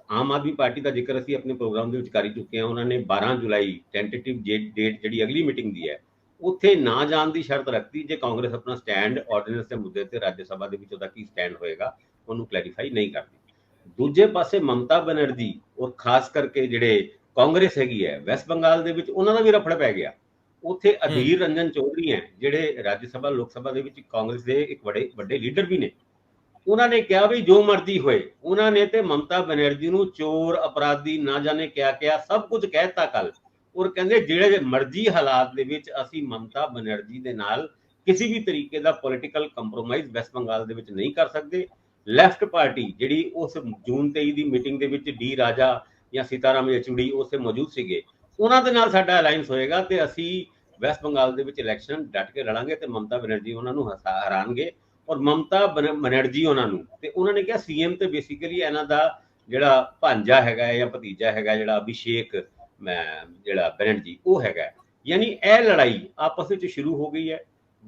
ਆਮ ਆਦਮੀ ਪਾਰਟੀ ਦਾ ਜ਼ਿਕਰ ਅਸੀਂ ਆਪਣੇ ਪ੍ਰੋਗਰਾਮ ਦੇ ਵਿੱਚ ਕਰ ਹੀ ਚੁੱਕੇ ਹਾਂ। ਉਹਨਾਂ ਨੇ 12 ਜੁਲਾਈ ਟੈਂਟੇਟਿਵ ਡੇਟ ਜਿਹੜੀ ਅਗਲੀ ਮੀਟਿੰਗ ਦੀ ਹੈ ਉੱਥੇ ਨਾ ਜਾਣ ਦੀ ਸ਼ਰਤ ਰੱਖਤੀ ਜੇ ਕਾਂਗਰਸ ਆਪਣਾ ਸਟੈਂਡ ਆਰਡੀਨੈਂਸ ਦੇ ਮੁੱਦੇ ਤੇ ਰਾਜ ਸਭਾ ਦੇ ਵਿੱਚ ਉਹਦਾ ਕੀ ਸਟੈਂਡ ਹੋਏਗਾ ਉਹਨੂੰ ਕਲੈਰੀਫਾਈ ਨਹੀਂ ਕਰਦੀ। ਦੂਜੇ ਪਾਸੇ ਮਮਤਾ ਬੈਨਰਜੀ ਔਰ ਖਾਸ ਕਰਕੇ ਜਿਹੜੇ ਕਾਂਗਰਸ ਹੈਗੀ ਹੈ ਵੈਸਟ ਬੰਗਾਲ ਦੇ ਵਿੱਚ, ਉਹਨਾਂ ਦਾ ਵੀ ਰਫੜ ਪੈ ਗਿਆ। ਉੱਥੇ ਅਧੀਰ ਰੰਜਨ ਚੌਧਰੀ ਹੈ ਜਿਹੜੇ ਰਾਜ ਸਭਾ ਲੋਕ ਸਭਾ ਦੇ ਵਿੱਚ ਕਾਂਗਰਸ ਦੇ ਇੱਕ ਵੱਡੇ ਲੀਡਰ ਵੀ ਨੇ। ਉਹਨਾਂ ਨੇ ਕਿਹਾ ਵੀ ਜੋ ਮਰਜ਼ੀ ਹੋਏ, ਉਹਨਾਂ ਨੇ ਤੇ ਮਮਤਾ ਬੈਨਰਜੀ ਨੂੰ ਚੋਰ, ਅਪਰਾਧੀ, ਨਾ ਜਾਣੇ ਕਿਆ ਸਭ ਕੁਝ ਕਹਿਤਾ ਕੱਲ। ਔਰ ਕਹਿੰਦੇ ਜਿਹੜੇ ਮਰਜ਼ੀ ਹਾਲਾਤ ਦੇ ਵਿੱਚ ਅਸੀਂ ਮਮਤਾ ਬੈਨਰਜੀ ਦੇ ਨਾਲ ਕਿਸੇ ਵੀ ਤਰੀਕੇ ਦਾ ਪੋਲੀਟੀਕਲ ਕੰਪਰੋਮਾਈਜ਼ ਵੈਸਟ ਬੰਗਾਲ ਦੇ ਵਿੱਚ ਨਹੀਂ ਕਰ ਸਕਦੇ। ਲੈਫਟ ਪਾਰਟੀ ਜਿਹੜੀ ਉਸ ਜੂਨ 23 ਦੀ ਮੀਟਿੰਗ ਦੇ ਵਿੱਚ ਡੀ ਰਾਜਾ ਜਾਂ ਸੀਤਾਰਾਮ ਯਚੂੜੀ ਉਸੇ ਮੌਜੂਦ ਸੀਗੇ, ਉਹਨਾਂ ਦੇ ਨਾਲ ਸਾਡਾ ਅਲਾਈਅੰਸ ਹੋਏਗਾ ਤੇ ਅਸੀਂ ਵੈਸਟ ਬੰਗਾਲ ਦੇ ਵਿੱਚ ਇਲੈਕਸ਼ਨ ਡਟ ਕੇ ਲੜਾਂਗੇ ਤੇ ਮਮਤਾ ਬੈਨਰਜੀ ਉਹਨਾਂ ਨੂੰ ਹਰਾਣਗੇ। ਔਰ ਮਮਤਾ ਬੈਨਰਜੀ ਉਹਨਾਂ ਨੂੰ, ਤੇ ਉਹਨਾਂ ਨੇ ਕਿਹਾ ਸੀਐਮ ਤੇ ਬੇਸਿਕਲੀ ਇਹਨਾਂ ਦਾ ਜਿਹੜਾ ਭਾਂਜਾ ਹੈਗਾ ਜਾਂ ਭਤੀਜਾ ਹੈਗਾ ਜਿਹੜਾ ਅਭਿਸ਼ੇਕ ਜਿਹੜਾ ਬੈਨਰਜੀ ਉਹ ਹੈਗਾ। ਯਾਨੀ ਇਹ ਲੜਾਈ ਆਪਸ ਵਿੱਚ ਸ਼ੁਰੂ ਹੋ ਗਈ ਹੈ।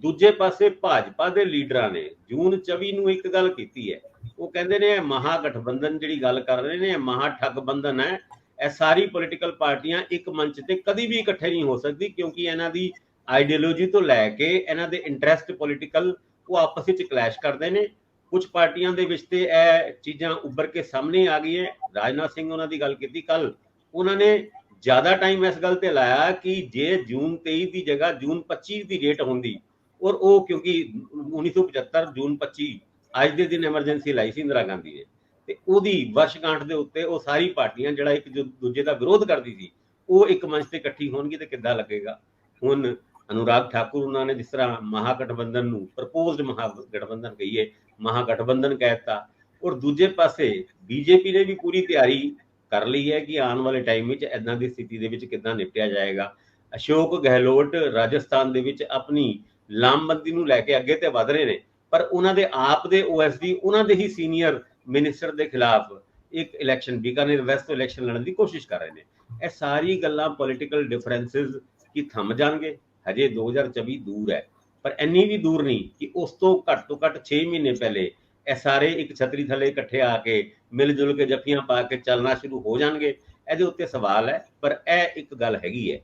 ਦੂਜੇ ਪਾਸੇ ਭਾਜਪਾ ਦੇ ਲੀਡਰਾਂ ਨੇ ਜੂਨ 24 ਨੂੰ ਇੱਕ ਗੱਲ ਕੀਤੀ ਹੈ, ਉਹ ਕਹਿੰਦੇ ਨੇ ਮਹਾਗਠਬੰਧਨ ਜਿਹੜੀ ਗੱਲ ਕਰ ਰਹੇ ਨੇ ਮਹਾ ਠੱਗ ਬੰਧਨ ਹੈ। ਇਹ ਸਾਰੀ ਪੋਲੀਟੀਕਲ ਪਾਰਟੀਆਂ ਇੱਕ ਮੰਚ ਤੇ ਕਦੀ ਵੀ ਇਕੱਠੇ ਨਹੀਂ ਹੋ ਸਕਦੀ ਕਿਉਂਕਿ ਇਹਨਾਂ ਦੀ ਆਈਡੀਓਲੋਜੀ ਤੋਂ ਲੈ ਕੇ ਇਹਨਾਂ ਦੇ ਇੰਟਰਸਟ ਪੋਲੀਟੀਕਲ ਉਹ ਆਪਸ ਵਿੱਚ ਕਲੈਸ਼ ਕਰਦੇ ਨੇ। ਕੁਝ ਪਾਰਟੀਆਂ ਦੇ ਵਿੱਚ ਤੇ ਇਹ ਚੀਜ਼ਾਂ ਉੱਭਰ ਕੇ ਸਾਹਮਣੇ ਆ ਗਈਆਂ। ਰਾਜਨਾਥ ਸਿੰਘ ਉਹਨਾਂ ਦੀ ਗੱਲ ਕੀਤੀ ਕੱਲ, ਉਹਨਾਂ ਨੇ ਜ਼ਿਆਦਾ ਟਾਈਮ ਇਸ ਗੱਲ ਤੇ ਲਾਇਆ ਕਿ ਜੇ ਜੂਨ 23 ਦੀ ਜਗ੍ਹਾ ਜੂਨ 25 ਦੀ ਡੇਟ ਹੁੰਦੀ, ਔਰ ਉਹ ਕਿਉਂਕਿ 1975 ਜੂਨ 25 ਅੱਜ ਦੇ ਦਿਨ ਐਮਰਜੈਂਸੀ ਲਾਈ ਸੀ ਇੰਦਰਾ ਗਾਂਧੀ ਨੇ, ਤੇ ਉਹਦੀ ਵਰਸ਼ਗਾਂਠ ਦੇ ਉੱਤੇ ਉਹ ਸਾਰੀ ਪਾਰਟੀਆਂ ਜਿਹੜਾ ਇੱਕ ਦੂਜੇ ਦਾ ਵਿਰੋਧ ਕਰਦੀ ਸੀ ਉਹ ਇੱਕ ਮੰਚ ਤੇ ਇਕੱਠੀ ਹੋਣਗੀ ਤੇ ਕਿੱਦਾਂ ਲੱਗੇਗਾ। ਹੁਣ ਅਨੁਰਾਗ ਠਾਕੁਰ ਉਹਨਾਂ ਨੇ ਜਿਸ ਤਰ੍ਹਾਂ ਮਹਾਗਠਬੰਧਨ ਨੂੰ ਪ੍ਰਪੋਜ਼ਡ ਮਹਾਗਠਬੰਧਨ ਕਹੀਏ, ਮਹਾਗਠਬੰਧਨ ਕਹਿਤਾ। ਔਰ ਦੂਜੇ ਪਾਸੇ ਬੀਜੇਪੀ ਨੇ ਵੀ ਪੂਰੀ ਤਿਆਰੀ ਕਰ ਲਈ ਹੈ ਕਿ ਆਉਣ ਵਾਲੇ ਟਾਈਮ ਵਿੱਚ ਇਦਾਂ ਦੀ ਸਥਿਤੀ ਦੇ ਵਿੱਚ ਕਿੱਦਾਂ ਨਿਪਟਿਆ ਜਾਏਗਾ। ਅਸ਼ੋਕ ਗਹਿਲੋਟ ਰਾਜਸਥਾਨ ਦੇ ਵਿੱਚ ਆਪਣੀ ਲਾਮਬੰਦੀ ਨੂੰ ਲੈ ਕੇ ਅੱਗੇ ਤੇ ਵਧ ਰਹੇ ਨੇ, ਪਰ ਉਹਨਾਂ ਦੇ ਆਪ ਦੇ ਓਐਸਡੀ ਉਹਨਾਂ ਦੇ ਹੀ ਸੀਨੀਅਰ ਮਿਨਿਸਟਰ ਦੇ ਖਿਲਾਫ ਇੱਕ ਇਲੈਕਸ਼ਨ ਬੀਕਾਨੇਰ ਵੈਸਟ ਤੋਂ ਇਲੈਕਸ਼ਨ ਲੜਨ ਦੀ ਕੋਸ਼ਿਸ਼ ਕਰ ਰਹੇ ਨੇ। ਇਹ ਸਾਰੀ ਗੱਲਾਂ ਪੋਲੀਟੀਕਲ ਡਿਫਰੈਂਸਿਸ ਕੀ ਥੰਮ ਜਾਣਗੇ? ਹਜੇ 2024 ਦੂਰ ਹੈ, ਪਰ ਇੰਨੀ ਵੀ ਦੂਰ ਨਹੀਂ ਕਿ ਉਸ ਤੋਂ ਘੱਟ 6 ਮਹੀਨੇ ਪਹਿਲੇ ਇਹ ਸਾਰੇ ਇੱਕ ਛਤਰੀ ਥੱਲੇ ਇਕੱਠੇ ਆ ਕੇ ਮਿਲ ਜੁਲ ਕੇ ਜੱਫੀਆਂ ਪਾ ਕੇ ਚੱਲਣਾ ਸ਼ੁਰੂ ਹੋ ਜਾਣਗੇ। ਇਹਦੇ ਉੱਤੇ ਸਵਾਲ ਹੈ। ਪਰ ਇਹ ਇੱਕ ਗੱਲ ਹੈਗੀ ਹੈ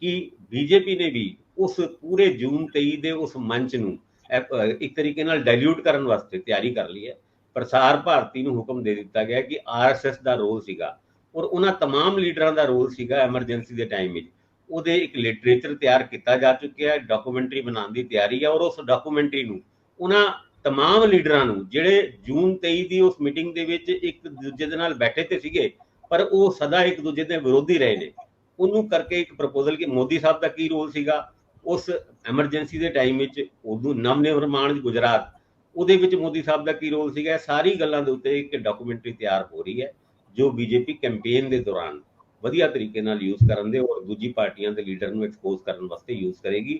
ਕਿ ਬੀਜੇਪੀ ਨੇ ਵੀ ਉਸ ਪੂਰੇ ਜੂਨ 23 ਦੇ ਉਸ ਮੰਚ ਨੂੰ ਇੱਕ ਤਰੀਕੇ ਨਾਲ ਡਾਇਲਿਊਟ ਕਰਨ ਵਾਸਤੇ ਤਿਆਰੀ ਕਰ ਲਈ ਹੈ। ਪ੍ਰਸਾਰ ਭਾਰਤੀ ਨੂੰ ਹੁਕਮ ਦੇ ਦਿੱਤਾ ਗਿਆ ਕਿ ਆਰਐਸਐਸ ਦਾ ਰੋਲ ਸੀਗਾ ਔਰ ਉਹਨਾਂ तमाम ਲੀਡਰਾਂ ਦਾ ਰੋਲ ਸੀਗਾ ਐਮਰਜੈਂਸੀ ਦੇ ਟਾਈਮ ਵਿੱਚ। ਉਹਦੇ ਇੱਕ ਲਿਟਰੇਚਰ ਤਿਆਰ ਕੀਤਾ ਜਾ ਚੁੱਕਿਆ, ਡਾਕੂਮੈਂਟਰੀ ਬਣਾਉਣ ਦੀ ਤਿਆਰੀ ਹੈ, ਔਰ ਉਸ ਡਾਕੂਮੈਂਟਰੀ ਨੂੰ ਉਹਨਾਂ तमाम ਲੀਡਰਾਂ ਨੂੰ ਜਿਹੜੇ ਜੂਨ 23 ਦੀ ਉਸ ਮੀਟਿੰਗ ਦੇ ਵਿੱਚ ਇੱਕ ਦੂਜੇ ਦੇ ਨਾਲ ਬੈਠੇ ਤੇ ਸੀਗੇ ਪਰ ਉਹ ਸਦਾ ਇੱਕ ਦੂਜੇ ਦੇ ਵਿਰੋਧੀ ਰਹੇ ਨੇ, ਉਹਨੂੰ ਕਰਕੇ ਇੱਕ ਪ੍ਰਪੋਜ਼ਲ ਕਿ ਮੋਦੀ ਸਾਹਿਬ ਦਾ ਕੀ ਰੋਲ ਸੀਗਾ ਉਸ ਐਮਰਜੈਂਸੀ ਦੇ ਟਾਈਮ ਵਿੱਚ, ਉਦੋਂ ਨਵ ਨਿਰਮਾਣ ਗੁਜਰਾਤ ਉਹਦੇ ਵਿੱਚ ਮੋਦੀ ਸਾਹਿਬ ਦਾ ਕੀ ਰੋਲ ਸੀਗਾ, ਸਾਰੀ ਗੱਲਾਂ ਦੇ ਉੱਤੇ ਇੱਕ ਡਾਕੂਮੈਂਟਰੀ ਤਿਆਰ ਹੋ ਰਹੀ ਹੈ ਜੋ ਬੀਜੇਪੀ ਕੈਂਪੇਨ ਦੇ ਦੌਰਾਨ ਵਧੀਆ ਤਰੀਕੇ ਨਾਲ ਯੂਜ਼ ਕਰਨ ਦੇ ਔਰ ਦੂਜੀ ਪਾਰਟੀਆਂ ਦੇ ਲੀਡਰ ਨੂੰ ਐਕਸਪੋਜ਼ ਕਰਨ ਵਾਸਤੇ ਯੂਜ਼ ਕਰੇਗੀ।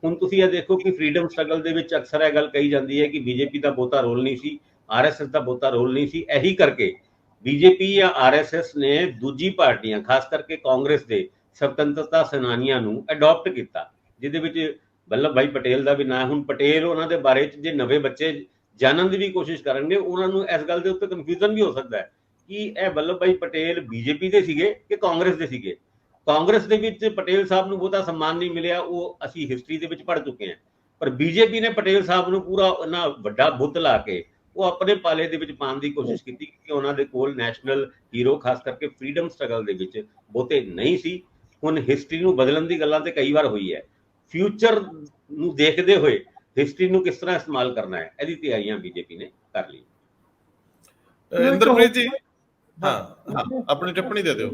ਹੁਣ ਤੁਸੀਂ ਇਹ ਦੇਖੋ ਕਿ ਫਰੀडम ਸਟਰਗਲ ਦੇ ਵਿੱਚ ਅਕਸਰ ਇਹ ਗੱਲ ਕਹੀ ਜਾਂਦੀ ਹੈ ਕਿ ਬੀਜੇਪੀ ਦਾ ਬਹੁਤਾ ਰੋਲ ਨਹੀਂ ਸੀ, ਆਰਐਸਐਸ ਦਾ ਬਹੁਤਾ ਰੋਲ ਨਹੀਂ ਸੀ। ਇਹੀ ਕਰਕੇ ਬੀਜੇਪੀ ਜਾਂ ਆਰਐਸਐਸ ਨੇ ਦੂਜੀ ਪਾਰਟੀਆਂ ਖਾਸ ਕਰਕੇ ਕਾਂਗਰਸ ਦੇ ਸੁਤੰਤਰਤਾ ਸੈਨਾਨੀਆਂ ਨੂੰ ਅਡਾਪਟ ਕੀਤਾ, ਜਿਹਦੇ ਵਿੱਚ ਵੱਲਭ ਭਾਈ ਪਟੇਲ ਦਾ ਵੀ ਨਾਂ। ਹੁਣ ਪਟੇਲ ਉਹਨਾਂ ਦੇ ਬਾਰੇ 'ਚ ਜੇ ਨਵੇਂ ਬੱਚੇ ਜਾਣਨ ਦੀ ਵੀ ਕੋਸ਼ਿਸ਼ ਕਰਨਗੇ ਉਹਨਾਂ ਨੂੰ ਇਸ ਗੱਲ ਦੇ ਉੱਤੇ ਕਨਫਿਊਜ਼ਨ ਵੀ ਹੋ ਸਕਦਾ ਹੈ ਕਿ ਇਹ ਵੱਲਭ ਭਾਈ ਪਟੇਲ ਬੀਜੇਪੀ ਦੇ ਸੀਗੇ ਕਿ ਕਾਂਗਰਸ ਦੇ ਸੀਗੇ। ਕਾਂਗਰਸ ਦੇ ਵਿੱਚ ਪਟੇਲ ਸਾਹਿਬ ਨੂੰ ਬਹੁਤਾ ਸਨਮਾਨ ਨਹੀਂ ਮਿਲਿਆ, ਉਹ ਅਸੀਂ ਹਿਸਟਰੀ ਦੇ ਵਿੱਚ ਪੜ੍ਹ ਚੁੱਕੇ ਹਾਂ, ਪਰ ਬੀਜੇਪੀ ਨੇ ਪਟੇਲ ਸਾਹਿਬ ਨੂੰ ਪੂਰਾ ਉਹਨਾਂ ਵੱਡਾ ਬੁੱਤ ਲਾ ਕੇ ਉਹ ਆਪਣੇ ਪਾਲੇ ਦੇ ਵਿੱਚ ਪਾਉਣ ਦੀ ਕੋਸ਼ਿਸ਼ ਕੀਤੀ ਕਿ ਉਹਨਾਂ ਦੇ ਕੋਲ ਨੈਸ਼ਨਲ ਹੀਰੋ ਖਾਸ ਕਰਕੇ ਫਰੀडम ਸਟਰਗਲ ਦੇ ਵਿੱਚ ਬਹੁਤੇ ਨਹੀਂ ਸੀ। ਹੁਣ ਹਿਸਟਰੀ ਨੂੰ ਬਦਲਣ ਦੀ ਗੱਲਾਂ ਤੇ ਕਈ ਵਾਰ ਹੋਈ ਹੈ, ਫਿਊਚਰ ਨੂੰ ਦੇਖਦੇ ਹੋਏ ਹਿਸਟਰੀ ਨੂੰ ਕਿਸ ਤਰ੍ਹਾਂ ਇਸਤੇਮਾਲ ਕਰਨਾ ਹੈ ਇਹਦੀ ਤਿਆਰੀਆਂ ਬੀਜੇਪੀ ਨੇ ਕਰ ਲਈ। ਇੰਦਰਪ੍ਰੀਤ ਜੀ ਹਾਂ ਆਪਣੀ ਟਿੱਪਣੀ ਦੇ ਦਿਓ।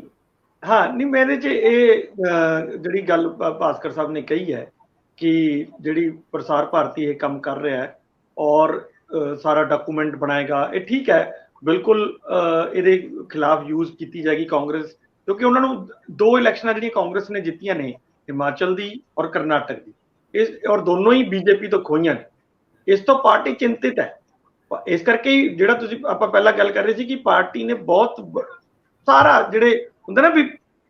ਹਾਂ ਨਹੀਂ, ਮੈਂ ਇਹਦੇ 'ਚ ਇਹ ਜਿਹੜੀ ਗੱਲ ਭਾਸਕਰ ਸਾਹਿਬ ਨੇ ਕਹੀ ਹੈ ਕਿ ਜਿਹੜੀ ਪ੍ਰਸਾਰ ਭਾਰਤੀ ਇਹ ਕੰਮ ਕਰ ਰਿਹਾ ਹੈ ਔਰ ਸਾਰਾ ਡਾਕੂਮੈਂਟ ਬਣਾਏਗਾ, ਇਹ ਠੀਕ ਹੈ, ਬਿਲਕੁਲ ਇਹਦੇ ਖਿਲਾਫ ਯੂਜ਼ ਕੀਤੀ ਜਾਏਗੀ ਕਾਂਗਰਸ, ਕਿਉਂਕਿ ਉਹਨਾਂ ਨੂੰ 2 ਇਲੈਕਸ਼ਨਾਂ ਜਿਹੜੀਆਂ ਕਾਂਗਰਸ ਨੇ ਜਿੱਤੀਆਂ ਨੇ, ਹਿਮਾਚਲ ਦੀ ਔਰ ਕਰਨਾਟਕ ਦੀ, ਇਸ ਔਰ ਦੋਨੋਂ ਹੀ ਬੀਜੇਪੀ ਤੋਂ ਖੋਈਆਂ ਨੇ। ਇਸ ਤੋਂ ਪਾਰਟੀ ਚਿੰਤਿਤ ਹੈ। ਇਸ ਕਰਕੇ ਜਿਹੜਾ ਤੁਸੀਂ ਆਪਾਂ ਪਹਿਲਾਂ ਗੱਲ ਕਰ ਰਹੇ ਸੀ ਕਿ ਪਾਰਟੀ ਨੇ ਬਹੁਤ ਸਾਰਾ ਜਿਹੜੇ ਹੁੰਦਾ ਨਾ ਵੀ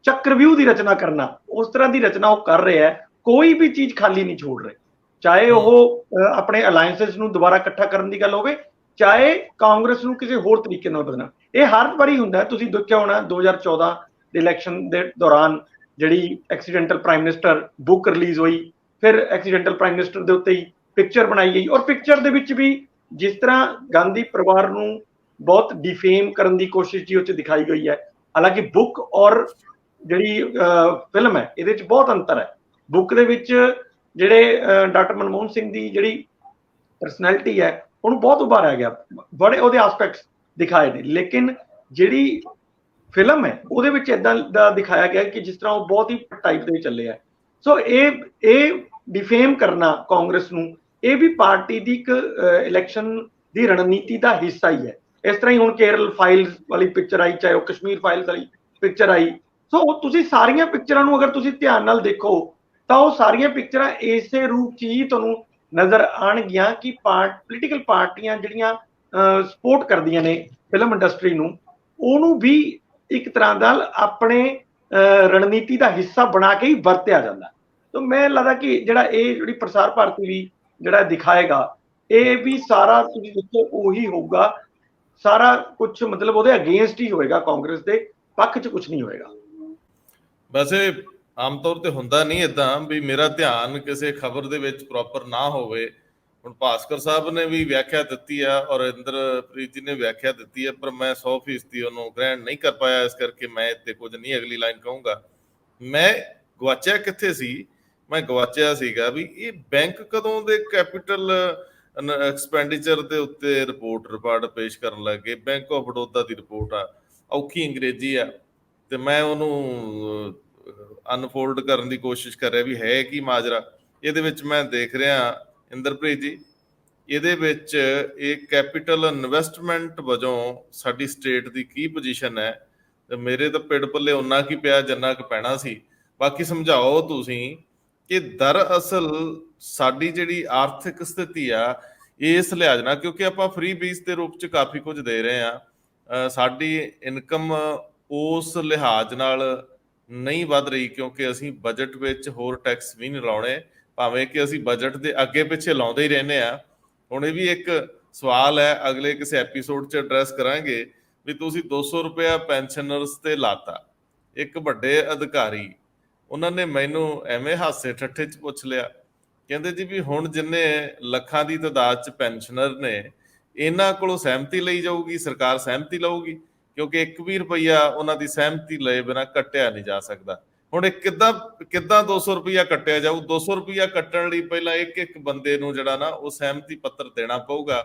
ਚੱਕਰਵਿਊਹ ਦੀ ਰਚਨਾ ਕਰਨਾ, ਉਸ ਤਰ੍ਹਾਂ ਦੀ ਰਚਨਾ ਉਹ ਕਰ ਰਿਹਾ ਹੈ। ਕੋਈ ਵੀ ਚੀਜ਼ ਖਾਲੀ ਨਹੀਂ ਛੋੜ ਰਹੇ, ਚਾਹੇ ਉਹ ਆਪਣੇ ਅਲਾਇੰਸਸ ਨੂੰ ਦੁਬਾਰਾ ਇਕੱਠਾ ਕਰਨ ਦੀ ਗੱਲ ਹੋਵੇ, ਚਾਹੇ ਕਾਂਗਰਸ ਨੂੰ ਕਿਸੇ ਹੋਰ ਤਰੀਕੇ ਨਾਲ ਬਦਲਣਾ। ਇਹ ਹਰ ਵਾਰੀ ਹੁੰਦਾ, ਤੁਸੀਂ ਦੇਖਿਆ ਹੋਣਾ 2014 ਦੇ ਇਲੈਕਸ਼ਨ ਦੇ ਦੌਰਾਨ ਜਿਹੜੀ accidental prime minister book release ਹੋਈ, ਫਿਰ ਐਕਸੀਡੈਂਟਲ ਪ੍ਰਾਈਮ ਮਿਨਿਸਟਰ ਦੇ ਉੱਤੇ ਹੀ ਪਿਕਚਰ ਬਣਾਈ ਗਈ, ਔਰ ਪਿਕਚਰ ਦੇ ਵਿੱਚ ਵੀ ਜਿਸ ਤਰ੍ਹਾਂ ਗਾਂਧੀ ਪਰਿਵਾਰ ਨੂੰ ਬਹੁਤ ਡਿਫੇਮ ਕਰਨ ਦੀ ਕੋਸ਼ਿਸ਼ ਜੀ ਉਹ 'ਚ ਦਿਖਾਈ ਗਈ ਹੈ। ਹਾਲਾਂਕਿ ਬੁੱਕ ਔਰ ਜਿਹੜੀ ਫਿਲਮ ਹੈ ਇਹਦੇ 'ਚ ਬਹੁਤ ਅੰਤਰ ਹੈ। ਬੁੱਕ ਦੇ ਵਿੱਚ ਜਿਹੜੇ ਡਾਕਟਰ ਮਨਮੋਹਨ ਸਿੰਘ ਦੀ ਜਿਹੜੀ ਪਰਸਨੈਲਿਟੀ ਹੈ ਉਹਨੂੰ ਬਹੁਤ ਉਭਾਰਿਆ ਗਿਆ, ਬੜੇ ਉਹਦੇ ਐਸਪੈਕਟਸ ਦਿਖਾਏ ਨੇ, ਲੇਕਿਨ ਜਿਹੜੀ ਫਿਲਮ ਹੈ ਉਹਦੇ ਵਿੱਚ ਇਦਾਂ ਦਾ ਦਿਖਾਇਆ ਗਿਆ ਕਿ ਜਿਸ ਤਰ੍ਹਾਂ ਉਹ ਬਹੁਤ ਹੀ ਟਾਈਪ ਦੇ ਚੱਲੇ ਆ। ਸੋ ਇਹ ਡਿਫੇਮ ਕਰਨਾ ਕਾਂਗਰਸ ਨੂੰ, ਇਹ ਵੀ ਪਾਰਟੀ ਦੀ ਇੱਕ ਇਲੈਕਸ਼ਨ ਦੀ ਰਣਨੀਤੀ ਦਾ ਹਿੱਸਾ ਹੀ ਹੈ। ਇਸ ਤਰ੍ਹਾਂ ਹੀ ਹੁਣ ਕੇਰਲ ਫਾਈਲਸ ਵਾਲੀ ਪਿਕਚਰ ਆਈ, ਚਾਹੇ ਉਹ ਕਸ਼ਮੀਰ ਫਾਈਲਸ ਵਾਲੀ ਪਿਕਚਰ ਆਈ, ਸੋ ਤੁਸੀਂ ਸਾਰੀਆਂ ਪਿਕਚਰਾਂ ਨੂੰ ਅਗਰ ਤੁਸੀਂ ਧਿਆਨ ਨਾਲ ਦੇਖੋ ਤਾਂ ਉਹ ਸਾਰੀਆਂ ਪਿਕਚਰਾਂ ਇਸੇ ਰੂਪ 'ਚ ਹੀ ਤੁਹਾਨੂੰ ਨਜ਼ਰ ਆਉਣਗੀਆਂ ਕਿ ਪੋਲੀਟੀਕਲ ਪਾਰਟੀਆਂ ਜਿਹੜੀਆਂ ਸਪੋਰਟ ਕਰਦੀਆਂ ਨੇ ਫਿਲਮ ਇੰਡਸਟਰੀ ਨੂੰ, ਉਹਨੂੰ ਵੀ ਇੱਕ ਤਰ੍ਹਾਂ ਦਾ ਆਪਣੇ ਰਣਨੀਤੀ ਦਾ ਹਿੱਸਾ ਬਣਾ ਕੇ ਹੀ ਵਰਤਿਆ ਜਾਂਦਾ। ਤਾਂ ਮੈਂ ਲੱਗਦਾ ਕਿ ਜਿਹੜੀ ਪ੍ਰਸਾਰ ਭਾਰਤੀ ਵੀ ਜਿਹੜਾ ਦਿਖਾਏਗਾ, ਇਹ ਵੀ ਸਾਰਾ ਤੁਸੀਂ ਦੇਖੋ ਉਹੀ ਹੋਊਗਾ, ਸਾਰਾ ਕੁਝ ਮਤਲਬ ਉਹਦੇ ਅਗੇਂਸਟ ਹੀ ਹੋਏਗਾ, ਕਾਂਗਰਸ ਦੇ ਪੱਖ 'ਚ ਕੁਝ ਨਹੀਂ ਹੋਏਗਾ। ਵੈਸੇ ਆਮ ਤੌਰ ਤੇ ਹੁੰਦਾ ਨਹੀਂ ਇਦਾਂ ਵੀ ਮੇਰਾ ਧਿਆਨ ਕਿਸੇ ਖਬਰ ਦੇ ਵਿੱਚ ਪ੍ਰੋਪਰ ਨਾ ਹੋਵੇ। ਹੁਣ ਭਾਸਕਰ ਸਾਹਿਬ ਨੇ ਵੀ ਵਿਆਖਿਆ ਦਿੱਤੀ ਆ ਔਰ ਇੰਦਰਪ੍ਰੀਤ ਜੀ ਨੇ ਵਿਆਖਿਆ ਦਿੱਤੀ ਹੈ, ਪਰ ਮੈਂ 100% ਉਹਨੂੰ ਗ੍ਰਹਿਣ ਨਹੀਂ ਕਰ ਪਾਇਆ, ਇਸ ਕਰਕੇ ਮੈਂ ਇੱਥੇ ਕੁਝ ਨਹੀਂ ਅਗਲੀ ਲਾਈਨ ਕਹੂੰਗਾ। ਮੈਂ ਗਵਾਚਿਆ ਕਿੱਥੇ ਸੀ? ਮੈਂ ਗਵਾਚਿਆ ਸੀਗਾ ਵੀ ਇਹ ਬੈਂਕ ਕਦੋਂ ਦੇ ਕੈਪੀਟਲ ਐਕਸਪੈਂਡੀਚਰ ਦੇ ਉੱਤੇ ਰਿਪੋਰਟ ਪੇਸ਼ ਕਰਨ ਲੱਗੇ। Bank of Baroda the report ਆ, ਔਖੀ ਅੰਗਰੇਜ਼ੀ ਆ, ਤੇ ਮੈਂ ਉਹਨੂੰ ਅਨਫੋਲਡ ਕਰਨ ਦੀ ਕੋਸ਼ਿਸ਼ ਕਰ ਰਿਹਾ ਵੀ ਹੈ ਕੀ ਮਾਜਰਾ। ਇਹਦੇ ਵਿੱਚ ਮੈਂ ਦੇਖ ਰਿਹਾ ਇੰਦਰਪ੍ਰੀਤ ਜੀ, ਇਹਦੇ ਵਿੱਚ ਇਹ ਕੈਪੀਟਲ ਇਨਵੈਸਟਮੈਂਟ ਵਜੋਂ ਸਾਡੀ ਸਟੇਟ ਦੀ ਕੀ ਪੋਜੀਸ਼ਨ ਹੈ, ਤੇ ਮੇਰੇ ਤਾਂ ਪਿੰਡ ਪੱਲੇ ਉਨਾ ਕੀ ਪਿਆ ਜਿੰਨਾ ਕੁ ਪੈਣਾ ਸੀ। ਬਾਕੀ ਸਮਝਾਓ ਤੁਸੀਂ ਕਿ ਦਰਅਸਲ ਸਾਡੀ ਜਿਹੜੀ ਆਰਥਿਕ ਸਥਿਤੀ ਆ ਇਸ ਲਿਹਾਜ਼ ਨਾਲ, ਕਿਉਂਕਿ ਆਪਾਂ ਫ੍ਰੀ ਬੀਜ ਦੇ ਰੂਪ 'ਚ ਕਾਫੀ ਕੁਝ ਦੇ ਰਹੇ ਹਾਂ, ਸਾਡੀ ਇਨਕਮ ਉਸ ਲਿਹਾਜ਼ ਨਾਲ ਨਹੀਂ ਵੱਧ ਰਹੀ, ਕਿਉਂਕਿ ਅਸੀਂ ਬਜਟ ਵਿੱਚ ਹੋਰ ਟੈਕਸ ਵੀ ਨਹੀਂ ਲਾਉਣੇ, ਭਾਵੇਂ ਕਿ ਅਸੀਂ ਬਜਟ ਦੇ ਅੱਗੇ ਪਿੱਛੇ ਲਾਉਂਦੇ ਹੀ ਰਹਿੰਦੇ ਆ। ਹੁਣ ਇਹ ਵੀ ਇੱਕ ਸਵਾਲ ਹੈ, ਅਗਲੇ ਕਿਸੇ ਐਪੀਸੋਡ 'ਚ ਐਡਰੈਸ ਕਰਾਂਗੇ ਵੀ ਤੁਸੀਂ 200 ਰੁਪਇਆ ਪੈਨਸ਼ਨਰਸ ਤੇ ਲਾਤਾ। ਇੱਕ ਵੱਡੇ ਅਧਿਕਾਰੀ ਉਹਨਾਂ ਨੇ ਮੈਨੂੰ ਐਵੇਂ ਹਾਸੇ ਠੱਠੇ 'ਚ ਪੁੱਛ ਲਿਆ, ਕਹਿੰਦੇ ਜੀ ਵੀ ਹੁਣ ਜਿੰਨੇ ਲੱਖਾਂ ਦੀ ਤਾਦਾਦ 'ਚ ਪੈਨਸ਼ਨਰ ਨੇ ਇਹਨਾਂ ਕੋਲੋਂ ਸਹਿਮਤੀ ਲਈ ਜਾਊਗੀ, ਸਰਕਾਰ ਸਹਿਮਤੀ ਲਊਗੀ। ਕਿਉਂਕਿ 1 ਵੀ ਰੁਪਈਆ ਉਹਨਾਂ ਦੀ ਸਹਿਮਤੀ ਲਏ ਬਿਨਾਂ ਕੱਟਿਆ ਨਹੀਂ ਜਾ ਸਕਦਾ। ਹੁਣ ਇਹ ਕਿੱਦਾਂ 200 ਰੁਪਈਆ ਕੱਟਿਆ ਜਾਊ? 200 ਰੁਪਈਆ ਕੱਟਣ ਲਈ ਪਹਿਲਾਂ ਇੱਕ ਬੰਦੇ ਨੂੰ ਜਿਹੜਾ ਨਾ ਉਹ ਸਹਿਮਤੀ ਪੱਤਰ ਦੇਣਾ ਪਊਗਾ,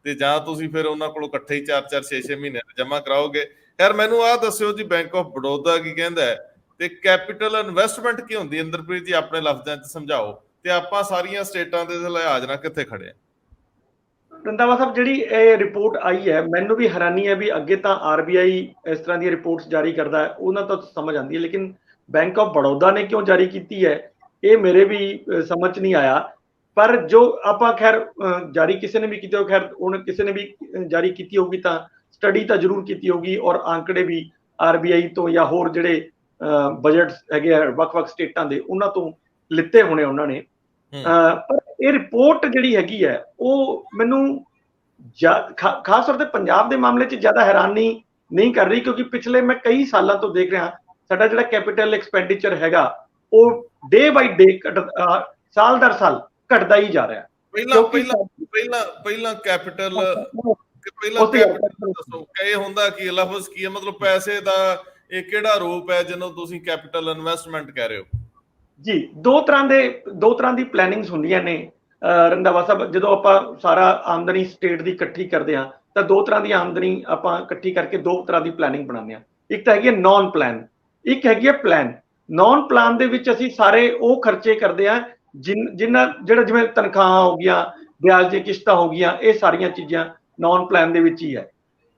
ਤੇ ਜਾਂ ਤੁਸੀਂ ਫਿਰ ਉਹਨਾਂ ਕੋਲੋਂ ਇਕੱਠੇ ਹੀ 4-4 6-6 ਮਹੀਨੇ ਜਮ੍ਹਾਂ ਕਰਾਓਗੇ। ਯਾਰ ਮੈਨੂੰ ਆਹ ਦੱਸਿਓ ਜੀ, ਬੈਂਕ ਆਫ ਬੜੌਦਾ ਕੀ ਕਹਿੰਦਾ ਹੈ ਤੇ ਕੈਪੀਟਲ ਇਨਵੈਸਟਮੈਂਟ ਕੀ ਹੁੰਦੀ? ਇੰਦਰਪ੍ਰੀਤ ਜੀ ਆਪਣੇ ਲਫ਼ਜ਼ਾਂ 'ਚ ਸਮਝਾਓ, ਤੇ ਆਪਾਂ ਸਾਰੀਆਂ ਸਟੇਟਾਂ ਦੇ ਲਿਹਾਜ਼ ਨਾਲ ਕਿੱਥੇ ਖੜੇ ਆ? ਰੰਧਾਵਾ ਸਾਹਿਬ, ਜਿਹੜੀ ਇਹ ਰਿਪੋਰਟ ਆਈ ਹੈ, ਮੈਨੂੰ ਵੀ ਹੈਰਾਨੀ ਹੈ ਵੀ ਅੱਗੇ ਤਾਂ RBI ਇਸ ਤਰ੍ਹਾਂ ਦੀਆਂ ਰਿਪੋਰਟਸ ਜਾਰੀ ਕਰਦਾ ਹੈ, ਉਹਨਾਂ ਤੋਂ ਸਮਝ ਆਉਂਦੀ ਹੈ, ਲੇਕਿਨ ਬੈਂਕ ਆਫ ਬੜੌਦਾ ਨੇ ਕਿਉਂ ਜਾਰੀ ਕੀਤੀ ਹੈ ਇਹ ਮੇਰੇ ਵੀ ਸਮਝ 'ਚ ਨਹੀਂ ਆਇਆ। ਪਰ ਜੋ ਆਪਾਂ ਖੈਰ ਜਾਰੀ ਕਿਸੇ ਨੇ ਵੀ ਕੀਤੀ ਹੋ, ਖੈਰ ਹੁਣ ਕਿਸੇ ਨੇ ਵੀ ਜਾਰੀ ਕੀਤੀ ਹੋਊਗੀ ਤਾਂ ਸਟੱਡੀ ਤਾਂ ਜ਼ਰੂਰ ਕੀਤੀ ਹੋਊਗੀ, ਔਰ ਆંકੜੇ ਵੀ RBI ਤੋਂ ਜਾਂ ਹੋਰ ਜਿਹੜੇ ਬਜਟ ਹੈਗੇ ਆ ਵੱਖ-ਵੱਖ ਸਟੇਟਾਂ ਦੇ, ਉਹਨਾਂ ਤੋਂ ਲਿੱਤੇ ਹੋਣੇ ਉਹਨਾਂ ਨੇ। ਪਰ ਇਹ ਰਿਪੋਰਟ ਜਿਹੜੀ ਹੈਗੀ ਹੈ ਉਹ ਮੈਨੂੰ ਖਾਸ ਤੌਰ ਤੇ ਪੰਜਾਬ ਦੇ ਮਾਮਲੇ 'ਚ ਜ਼ਿਆਦਾ ਹੈਰਾਨੀ ਨਹੀਂ ਕਰ ਰਹੀ, ਕਿਉਂਕਿ ਪਿਛਲੇ ਮੈਂ ਕਈ ਸਾਲਾਂ ਤੋਂ ਦੇਖ ਰਿਹਾ ਸਾਡਾ ਜਿਹੜਾ ਕੈਪੀਟਲ ਐਕਸਪੈਂਡੀਚਰ ਹੈਗਾ ਉਹ ਡੇ ਬਾਈ ਡੇ ਸਾਲ ਦਰ ਸਾਲ ਘਟਦਾ ਹੀ ਜਾ ਰਿਹਾ। ਪਹਿਲਾਂ ਕੈਪੀਟਲ ਦੱਸੋ ਕਿ ਹੁੰਦਾ ਕੀ ਲਫ਼ਜ਼ ਕੀ ਹੈ, ਮਤਲਬ ਪੈਸੇ ਦਾ ਇਹ ਕਿਹੜਾ ਰੂਪ ਹੈ ਜਿਹਨੂੰ ਤੁਸੀਂ ਕੈਪੀਟਲ ਇਨਵੈਸਟਮੈਂਟ ਕਹਿ ਰਹੇ ਹੋ? ਜੀ, ਦੋ ਤਰ੍ਹਾਂ ਦੀ ਪਲੈਨਿੰਗਸ ਹੁੰਦੀਆਂ ਨੇ ਰੰਧਾਵਾ ਸਾਹਿਬ। ਜਦੋਂ ਆਪਾਂ ਸਾਰਾ ਆਮਦਨੀ ਸਟੇਟ ਦੀ ਇਕੱਠੀ ਕਰਦੇ ਹਾਂ ਤਾਂ ਦੋ ਤਰ੍ਹਾਂ ਦੀ ਆਮਦਨੀ ਆਪਾਂ ਇਕੱਠੀ ਕਰਕੇ ਦੋ ਤਰ੍ਹਾਂ ਦੀ ਪਲੈਨਿੰਗ ਬਣਾਉਂਦੇ ਹਾਂ। ਇੱਕ ਤਾਂ ਹੈਗੀ ਹੈ ਨੌਨ ਪਲਾਨ, ਇੱਕ ਹੈਗੀ ਹੈ ਪਲਾਨ। ਨੌਨ ਪਲਾਨ ਦੇ ਵਿੱਚ ਅਸੀਂ ਸਾਰੇ ਉਹ ਖਰਚੇ ਕਰਦੇ ਹਾਂ ਜਿਹੜਾ ਜਿਵੇਂ ਤਨਖਾਹਾਂ ਹੋ ਗਈਆਂ, ਵਿਆਜ ਦੀਆਂ ਕਿਸ਼ਤਾਂ ਹੋ ਗਈਆਂ, ਇਹ ਸਾਰੀਆਂ ਚੀਜ਼ਾਂ ਨੌਨ ਪਲਾਨ ਦੇ ਵਿੱਚ ਹੀ ਹੈ।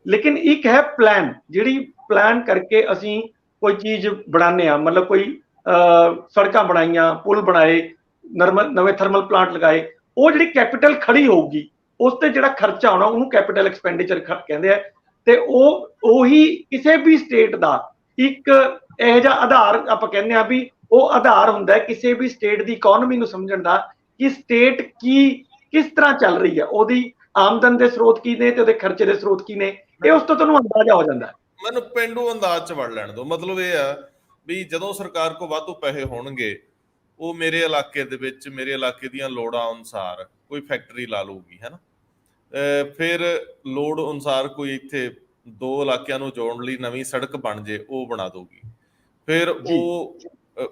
ਲੇਕਿਨ ਇੱਕ ਹੈ ਪਲਾਨ, ਜਿਹੜੀ ਪਲਾਨ ਕਰਕੇ ਅਸੀਂ ਕੋਈ ਚੀਜ਼ ਬਣਾਉਂਦੇ ਹਾਂ, ਮਤਲਬ ਕੋਈ ਸੜਕਾਂ ਬਣਾਈਆਂ, ਪੁਲ ਬਣਾਏ, ਨਵੇਂ ਥਰਮਲ ਪਲਾਂਟ ਲਗਾਏ, ਉਹ ਜਿਹੜੀ ਕੈਪੀਟਲ ਖੜੀ ਹੋਊਗੀ ਉਸ ਤੇ ਜਿਹੜਾ ਖਰਚਾ ਆਉਣਾ ਉਹਨੂੰ ਕੈਪੀਟਲ ਐਕਸਪੈਂਡੀਚਰ ਕਹਿੰਦੇ ਆ। ਤੇ ਉਹੀ ਕਿਸੇ ਵੀ ਸਟੇਟ ਦਾ ਇੱਕ ਇਹੋ ਜਿਹਾ ਆਧਾਰ ਆਪਾਂ ਕਹਿੰਦੇ ਆ ਵੀ ਉਹ ਆਧਾਰ ਹੁੰਦਾ ਹੈ ਕਿਸੇ ਵੀ ਸਟੇਟ ਦੀ ਇਕਨੋਮੀ ਨੂੰ ਸਮਝਣ ਦਾ, ਕਿ ਸਟੇਟ ਕਿਸ ਤਰ੍ਹਾਂ ਚੱਲ ਰਹੀ ਹੈ, ਉਹਦੀ ਆਮਦਨ ਦੇ ਸਰੋਤ ਕੀ ਨੇ ਤੇ ਉਹਦੇ ਖਰਚੇ ਦੇ ਸਰੋਤ ਕੀ ਨੇ, ਇਹ ਉਸ ਤੋਂ ਤੁਹਾਨੂੰ ਅੰਦਾਜ਼ਾ ਹੋ ਜਾਂਦਾ। ਮੈਨੂੰ ਪੇਂਡੂ ਅੰਦਾਜ਼ 'ਚ ਵੜ ਲੈਣ ਦਿਓ। ਮਤਲਬ ਇਹ ਆ ਵੀ ਜਦੋਂ ਸਰਕਾਰ ਕੋਲ ਵਾਧੂ ਪੈਸੇ ਹੋਣਗੇ, ਉਹ ਮੇਰੇ ਇਲਾਕੇ ਦੇ ਵਿੱਚ ਮੇਰੇ ਇਲਾਕੇ ਦੀਆਂ ਲੋੜਾਂ ਅਨੁਸਾਰ ਕੋਈ ਫੈਕਟਰੀ ਲਾ ਲਊਗੀ, ਹੈ ਨਾ। ਫਿਰ ਲੋੜ ਅਨੁਸਾਰ ਕੋਈ ਇੱਥੇ ਦੋ ਇਲਾਕਿਆਂ ਨੂੰ ਜੋੜਨ ਲਈ ਨਵੀਂ ਸੜਕ ਬਣ ਜੇ, ਉਹ ਬਣਾ ਦਊਗੀ। ਫਿਰ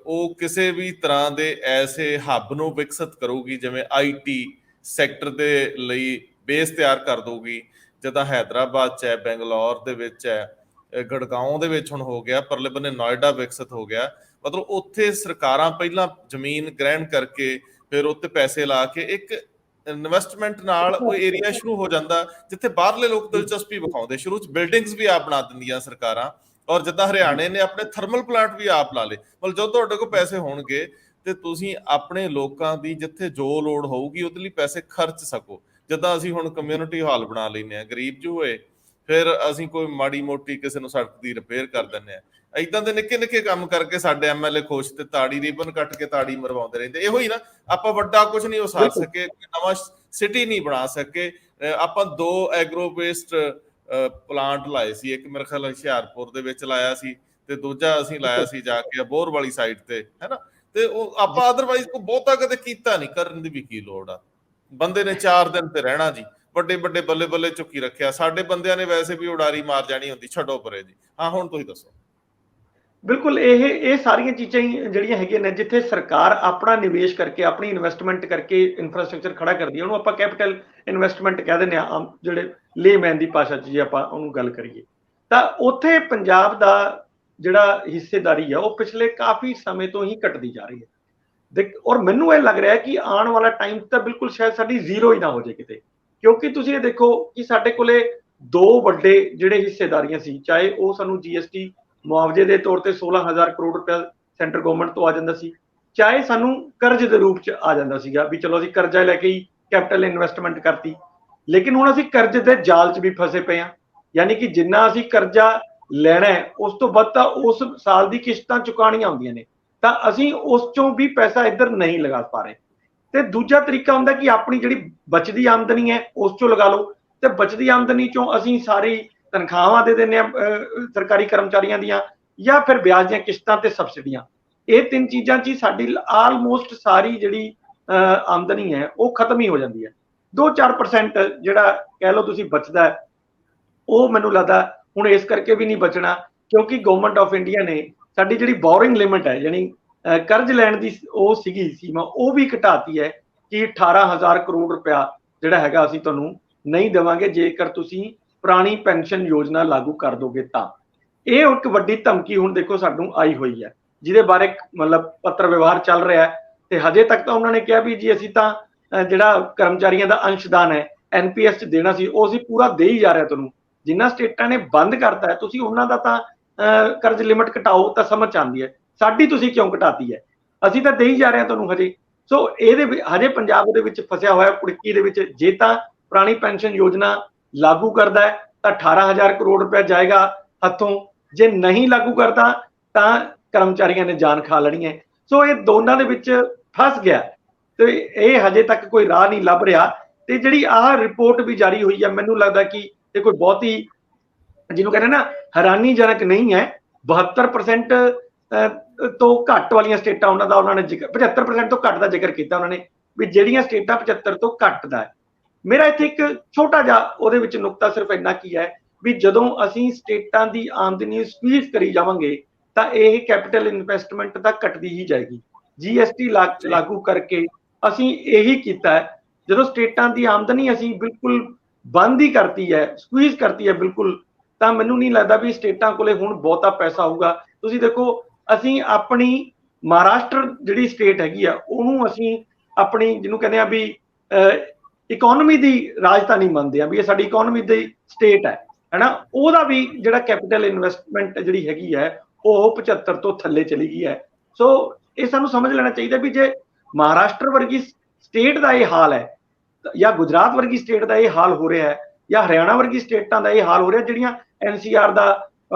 ਉਹ ਕਿਸੇ ਵੀ ਤਰ੍ਹਾਂ ਦੇ ਐਸੇ ਹੱਬ ਨੂੰ ਵਿਕਸਿਤ ਕਰੂਗੀ, ਜਿਵੇਂ IT ਸੈਕਟਰ ਦੇ ਲਈ ਬੇਸ ਤਿਆਰ ਕਰ ਦਊਗੀ, ਜਿੱਦਾਂ ਹੈਦਰਾਬਾਦ 'ਚ ਹੈ, ਬੈਂਗਲੌਰ ਦੇ ਵਿੱਚ ਹੈ, ਗੜਗਾਉਂ ਦੇ ਵਿੱਚ ਹੁਣ ਹੋ ਗਿਆ, ਪਰਲੇ ਬੰਨੇ ਨੋਇਡਾ ਵਿਕਸਿਤ ਹੋ ਗਿਆ। ਮਤਲਬ ਉੱਥੇ ਸਰਕਾਰਾਂ ਪਹਿਲਾਂ ਜ਼ਮੀਨ ਗ੍ਰਹਿਣ ਕਰਕੇ ਫਿਰ ਉੱਤੇ ਪੈਸੇ ਲਾ ਕੇ ਇੱਕ ਇਨਵੈਸਟਮੈਂਟ ਨਾਲ ਉਹ ਏਰੀਆ ਸ਼ੁਰੂ ਹੋ ਜਾਂਦਾ ਜਿੱਥੇ ਬਾਹਰਲੇ ਲੋਕ ਦਿਲਚਸਪੀ ਵਿਖਾਉਂਦੇ। ਸ਼ੁਰੂ 'ਚ ਬਿਲਡਿੰਗਸ ਵੀ ਆਪ ਬਣਾ ਦਿੰਦੀਆਂ ਸਰਕਾਰਾਂ, ਔਰ ਜਿੱਦਾਂ ਹਰਿਆਣੇ ਨੇ ਆਪਣੇ ਥਰਮਲ ਪਲਾਂਟ ਵੀ ਆਪ ਲਾ ਲਏ। ਮਤਲਬ ਜਦੋਂ ਤੁਹਾਡੇ ਕੋਲ ਪੈਸੇ ਹੋਣਗੇ ਤੇ ਤੁਸੀਂ ਆਪਣੇ ਲੋਕਾਂ ਦੀ ਜਿੱਥੇ ਜੋ ਲੋੜ ਹੋਊਗੀ ਉਹਦੇ ਲਈ ਪੈਸੇ ਖਰਚ ਸਕੋ। ਜਿੱਦਾਂ ਅਸੀਂ ਹੁਣ ਕਮਿਊਨਿਟੀ ਹਾਲ ਬਣਾ ਲੈਂਦੇ ਹਾਂ, ਗਰੀਬ ਜੋ ਹੋਏ, ਫਿਰ ਅਸੀਂ ਕੋਈ ਮਾੜੀ ਮੋਟੀ ਕਿਸੇ ਨੂੰ ਸੜਕ ਦੀ ਰਿਪੇਅਰ ਕਰ ਦਿੰਦੇ ਹਾਂ। ਏਦਾਂ ਦੇ ਨਿੱਕੇ ਨਿੱਕੇ ਕੰਮ ਕਰਕੇ ਸਾਡੇ MLA ਖੁਸ਼ ਤੇ ਤਾੜੀ ਰੀਬਨ ਕੱਟ ਕੇ ਤਾੜੀ ਮਰਵਾਉਂਦੇ ਰਹਿੰਦੇ। ਇਹੋ ਹੀ ਨਾ, ਆਪਾਂ ਵੱਡਾ ਕੁਝ ਨਹੀਂ ਉਸਾਰ ਸਕੇ, ਕੋਈ ਨਵਾਂ ਸਿਟੀ ਨਹੀਂ ਬਣਾ ਸਕੇ। ਆਪਾਂ 2 ਐਗਰੋ ਵੇਸਟ ਪਲਾਂਟ ਲਾਏ ਸੀ, ਇੱਕ ਮੇਰੇ ਖਿਆਲ ਹੁਸ਼ਿਆਰਪੁਰ ਦੇ ਵਿੱਚ ਲਾਇਆ ਸੀ ਤੇ ਦੂਜਾ ਅਸੀਂ ਲਾਇਆ ਸੀ ਜਾ ਕੇ ਅਬੋਹਰ ਵਾਲੀ ਸਾਈਡ ਤੇ, ਹੈ ਨਾ। ਤੇ ਉਹ ਆਪਾਂ ਅਦਰਵਾਈਜ਼ ਕੋਈ ਬਹੁਤਾ ਕਦੇ ਕੀਤਾ ਨਹੀਂ, ਕਰਨ ਦੀ ਵੀ ਕੀ ਲੋੜ ਆ। ਬੰਦੇ ਨੇ 4 ਦਿਨ ਤੇ ਰਹਿਣਾ ਜੀ, ਵੱਡੇ ਵੱਡੇ ਬੱਲੇ ਬੱਲੇ ਚੁੱਕੀ ਰੱਖਿਆ। ਸਾਡੇ ਬੰਦਿਆਂ ਨੇ ਵੈਸੇ ਵੀ ਉਡਾਰੀ ਮਾਰ ਜਾਣੀ ਹੁੰਦੀ, ਛੱਡੋ ਪਰੇ ਜੀ। ਹਾਂ, ਹੁਣ ਤੁਸੀਂ ਦੱਸੋ। ਬਿਲਕੁਲ, ਇਹ ਸਾਰੀਆਂ ਚੀਜ਼ਾਂ ਜਿਹੜੀਆਂ ਹੈਗੀਆਂ ਨੇ, ਜਿੱਥੇ ਸਰਕਾਰ ਆਪਣਾ ਨਿਵੇਸ਼ ਕਰਕੇ, ਆਪਣੀ ਇਨਵੈਸਟਮੈਂਟ ਕਰਕੇ ਇਨਫਰਾਸਟ੍ਰਕਚਰ ਖੜਾ ਕਰਦੀ ਹੈ, ਉਹਨੂੰ ਆਪਾਂ ਕੈਪੀਟਲ ਇਨਵੈਸਟਮੈਂਟ ਕਹਿ ਦਿੰਦੇ ਹਾਂ, ਜਿਹੜੇ ਲੇਮੈਨ ਦੀ ਭਾਸ਼ਾ 'ਚ ਜੇ ਆਪਾਂ ਉਹਨੂੰ ਗੱਲ ਕਰੀਏ। ਤਾਂ ਉੱਥੇ ਪੰਜਾਬ ਦਾ ਜਿਹੜਾ ਹਿੱਸੇਦਾਰੀ ਹੈ ਉਹ ਪਿਛਲੇ ਕਾਫੀ ਸਮੇਂ ਤੋਂ ਹੀ ਘਟਦੀ ਜਾ ਰਹੀ ਹੈ। ਔਰ ਮੈਨੂੰ ਇਹ ਲੱਗ ਰਿਹਾ ਕਿ ਆਉਣ ਵਾਲਾ ਟਾਈਮ ਤਾਂ ਬਿਲਕੁਲ ਸ਼ਾਇਦ ਸਾਡੀ ਜ਼ੀਰੋ ਹੀ ਨਾ ਹੋ ਜਾਏ ਕਿਤੇ, ਕਿਉਂਕਿ ਤੁਸੀਂ ਇਹ ਦੇਖੋ ਕਿ ਸਾਡੇ ਕੋਲੇ 2 ਵੱਡੇ ਜਿਹੜੇ ਹਿੱਸੇਦਾਰੀਆਂ ਸੀ, ਚਾਹੇ ਉਹ ਸਾਨੂੰ GST ਮੁਆਵਜ਼ੇ ਦੇ ਤੌਰ ਤੇ 16,000 ਕਰੋੜ ਰੁਪਏ ਸੈਂਟਰ ਗਵਰਨਮੈਂਟ ਤੋਂ ਆ ਜਾਂਦਾ ਸੀ, ਚਾਹੇ ਸਾਨੂੰ ਕਰਜ਼ ਦੇ ਰੂਪ 'ਚ ਆ ਜਾਂਦਾ ਸੀਗਾ ਵੀ ਚਲੋ ਅਸੀਂ ਕਰਜ਼ਾ ਲੈ ਕੇ ਹੀ ਕੈਪੀਟਲ ਇਨਵੈਸਟਮੈਂਟ ਕਰਤੀ। ਲੇਕਿਨ ਹੁਣ ਅਸੀਂ ਕਰਜ਼ ਦੇ ਜਾਲ 'ਚ ਵੀ ਫਸੇ ਪਏ ਹਾਂ, ਯਾਨੀ ਕਿ ਜਿੰਨਾ ਅਸੀਂ ਕਰਜ਼ਾ ਲੈਣਾ ਹੈ ਉਸ ਤੋਂ ਵੱਧ ਤਾਂ ਉਸ ਸਾਲ ਦੀ ਕਿਸ਼ਤਾਂ ਚੁਕਾਉਣੀਆਂ ਹੁੰਦੀਆਂ ਨੇ, ਤਾਂ ਅਸੀਂ ਉਸ 'ਚੋਂ ਵੀ ਪੈਸਾ ਇੱਧਰ ਨਹੀਂ ਲਗਾ ਪਾ ਰਹੇ। ਤੇ ਦੂਜਾ ਤਰੀਕਾ ਹੁੰਦਾ ਕਿ ਆਪਣੀ ਜਿਹੜੀ ਬਚਦੀ ਆਮਦਨੀ ਹੈ ਉਸ 'ਚੋਂ ਲਗਾ ਲਓ, ਤੇ ਬਚਦੀ ਆਮਦਨੀ 'ਚੋਂ ਅਸੀਂ ਸਾਰੀ ਤਨਖਾਹਾਂ ਦੇ ਦਿੰਦੇ ਹਾਂ ਸਰਕਾਰੀ ਕਰਮਚਾਰੀਆਂ ਦੀਆਂ, ਜਾਂ ਫਿਰ ਵਿਆਜ ਦੀਆਂ ਕਿਸ਼ਤਾਂ ਤੇ ਸਬਸਿਡੀਆਂ। ਇਹ 3 ਚੀਜ਼ਾਂ 'ਚ ਹੀ ਸਾਡੀ ਆਲਮੋਸਟ ਸਾਰੀ ਜਿਹੜੀ ਆਮਦਨੀ ਹੈ ਉਹ ਖਤਮ ਹੀ ਹੋ ਜਾਂਦੀ ਹੈ। 2-4% ਜਿਹੜਾ ਕਹਿ ਲਓ ਤੁਸੀਂ ਬਚਦਾ ਹੈ, ਉਹ ਮੈਨੂੰ ਲੱਗਦਾ ਹੁਣ ਇਸ ਕਰਕੇ ਵੀ ਨਹੀਂ ਬਚਣਾ, ਕਿਉਂਕਿ ਗਵਰਨਮੈਂਟ ਆਫ ਇੰਡੀਆ ਨੇ ਸਾਡੀ ਜਿਹੜੀ ਬੋਰਿੰਗ ਲਿਮਿਟ ਹੈ, ਯਾਨੀ ਕਰਜ਼ ਲੈਣ ਦੀ ਉਹ ਸੀਗੀ ਸੀਮਾ, ਉਹ ਵੀ ਘਟਾਤੀ ਹੈ ਕਿ 18,000 ਕਰੋੜ ਰੁਪਇਆ ਜਿਹੜਾ ਹੈਗਾ ਅਸੀਂ ਤੁਹਾਨੂੰ ਨਹੀਂ ਦੇਵਾਂਗੇ ਜੇਕਰ ਤੁਸੀਂ ਪੁਰਾਣੀ ਪੈਨਸ਼ਨ ਯੋਜਨਾ ਲਾਗੂ ਕਰ ਦੋਗੇ ਤਾਂ। ਇਹ ਇੱਕ ਵੱਡੀ ਧਮਕੀ ਹੁਣ ਦੇਖੋ ਸਾਨੂੰ ਆਈ ਹੋਈ ਹੈ, ਜਿਹਦੇ ਬਾਰੇ ਮਤਲਬ ਪੱਤਰ ਵਿਵਹਾਰ ਚੱਲ ਰਿਹਾ ਹੈ। ਤੇ ਹਜੇ ਤੱਕ ਤਾਂ ਉਹਨਾਂ ਨੇ ਕਿਹਾ ਵੀ ਜੀ ਅਸੀਂ ਤਾਂ ਜਿਹੜਾ ਕਰਮਚਾਰੀਆਂ ਦਾ ਅੰਸ਼ਦਾਨ ਹੈ NPS 'ਚ ਦੇਣਾ ਸੀ, ਉਹ ਅਸੀਂ ਪੂਰਾ ਦੇ ਹੀ ਜਾ ਰਿਹਾ ਤੁਹਾਨੂੰ। ਜਿਨ੍ਹਾਂ ਸਟੇਟਾਂ ਨੇ ਬੰਦ ਕਰਤਾ ਹੈ ਤੁਸੀਂ ਉਹਨਾਂ ਦਾ ਤਾਂ ਕਰਜ਼ ਲਿਮਟ ਘਟਾਓ ਤਾਂ ਸਮਝ ਆਉਂਦੀ ਹੈ, ਸਾਡੀ ਤੁਸੀਂ ਕਿਉਂ ਘਟਾਤੀ ਹੈ? ਅਸੀਂ ਤਾਂ ਦੇ ਹੀ ਜਾ ਰਹੇ ਹਾਂ ਤੁਹਾਨੂੰ ਹਜੇ। ਸੋ ਇਹਦੇ ਹਜੇ ਪੰਜਾਬ ਦੇ ਵਿੱਚ ਫਸਿਆ ਹੋਇਆ ਕੁੜਕੀ ਦੇ ਵਿੱਚ। ਜੇ ਤਾਂ ਪੁਰਾਣੀ ਪੈਨਸ਼ਨ ਯੋਜਨਾ ਲਾਗੂ ਕਰਦਾ ਹੈ ਤਾਂ 18,000 ਕਰੋੜ ਰੁਪਏ ਜਾਏਗਾ ਹੱਥੋਂ, ਜੇ ਨਹੀਂ ਲਾਗੂ ਕਰਦਾ ਤਾਂ ਕਰਮਚਾਰੀਆਂ ਨੇ ਜਾਨ ਖਾ ਲੈਣੀ ਹੈ। ਸੋ ਇਹ ਦੋਨਾਂ ਦੇ ਵਿੱਚ ਫਸ ਗਿਆ ਤੇ ਇਹ ਹਜੇ ਤੱਕ ਕੋਈ ਰਾਹ ਨਹੀਂ ਲੱਭ ਰਿਹਾ। ਤੇ ਜਿਹੜੀ ਆਹ ਰਿਪੋਰਟ ਵੀ ਜਾਰੀ ਹੋਈ ਹੈ, ਮੈਨੂੰ ਲੱਗਦਾ ਕਿ ਇਹ ਕੋਈ ਬਹੁਤੀ ਜਿਹਨੂੰ ਕਹਿੰਦੇ ਨਾ ਹੈਰਾਨੀਜਨਕ ਨਹੀਂ ਹੈ। 72% ਤੋਂ ਘੱਟ ਵਾਲੀਆਂ ਸਟੇਟਾਂ ਉਹਨਾਂ ਦਾ ਉਹਨਾਂ ਨੇ 75% ਤੋਂ ਘੱਟ ਦਾ ਜ਼ਿਕਰ ਕੀਤਾ ਉਹਨਾਂ ਨੇ, ਵੀ ਜਿਹੜੀਆਂ ਸਟੇਟਾਂ 75 ਤੋਂ ਘੱਟ ਦਾ ਹੈ। ਮੇਰਾ ਇੱਥੇ ਇੱਕ ਛੋਟਾ ਜਿਹਾ ਉਹਦੇ ਵਿੱਚ ਨੁਕਤਾ ਸਿਰਫ ਇੰਨਾ ਕੀ ਹੈ ਵੀ ਜਦੋਂ ਅਸੀਂ ਸਟੇਟਾਂ ਦੀ ਆਮਦਨੀ ਸਕਵੀਜ਼ ਕਰੀ ਜਾਵਾਂਗੇ ਤਾਂ ਇਹ ਕੈਪੀਟਲ ਇਨਵੈਸਟਮੈਂਟ ਤਾਂ ਘਟਦੀ ਹੀ ਜਾਏਗੀ। GST ਲਾਗੂ ਕਰਕੇ ਅਸੀਂ ਇਹੀ ਕੀਤਾ ਹੈ। ਜਦੋਂ ਸਟੇਟਾਂ ਦੀ ਆਮਦਨੀ ਅਸੀਂ ਬਿਲਕੁਲ ਬੰਦ ਹੀ ਕਰਤੀ ਹੈ, ਸਕਵੀਜ਼ ਕਰਤੀ ਹੈ ਬਿਲਕੁਲ, ਤਾਂ ਮੈਨੂੰ ਨਹੀਂ ਲੱਗਦਾ ਵੀ ਸਟੇਟਾਂ ਕੋਲੇ ਹੁਣ ਬਹੁਤਾ ਪੈਸਾ ਹੋਊਗਾ। ਤੁਸੀਂ ਦੇਖੋ ਅਸੀਂ ਆਪਣੀ ਮਹਾਰਾਸ਼ਟਰ ਜਿਹੜੀ ਸਟੇਟ ਹੈਗੀ ਆ ਉਹਨੂੰ ਅਸੀਂ ਆਪਣੀ ਜਿਹਨੂੰ ਕਹਿੰਦੇ ਆ ਵੀ ਇਕਨੋਮੀ ਦੀ ਰਾਜਧਾਨੀ ਮੰਨਦੇ ਆ, ਵੀ ਇਹ ਸਾਡੀ ਇਕਨੋਮੀ ਦੀ ਸਟੇਟ ਹੈ ਨਾ, ਉਹਦਾ ਵੀ ਜਿਹੜਾ ਕੈਪੀਟਲ ਇਨਵੈਸਟਮੈਂਟ ਜਿਹੜੀ ਹੈਗੀ ਹੈ ਉਹ 75 ਤੋਂ ਥੱਲੇ ਚਲੀ ਗਈ ਹੈ। ਸੋ ਇਹ ਸਾਨੂੰ ਸਮਝ ਲੈਣਾ ਚਾਹੀਦਾ ਵੀ ਜੇ ਮਹਾਰਾਸ਼ਟਰ ਵਰਗੀ ਸਟੇਟ ਦਾ ਇਹ ਹਾਲ ਹੈ ਜਾਂ ਗੁਜਰਾਤ ਵਰਗੀ ਸਟੇਟ ਦਾ ਇਹ ਹਾਲ ਹੋ ਰਿਹਾ ਹੈ ਜਾਂ ਹਰਿਆਣਾ ਵਰਗੀ ਸਟੇਟਾਂ ਦਾ ਇਹ ਹਾਲ ਹੋ ਰਿਹਾ ਜਿਹੜੀਆਂ NCR ਦਾ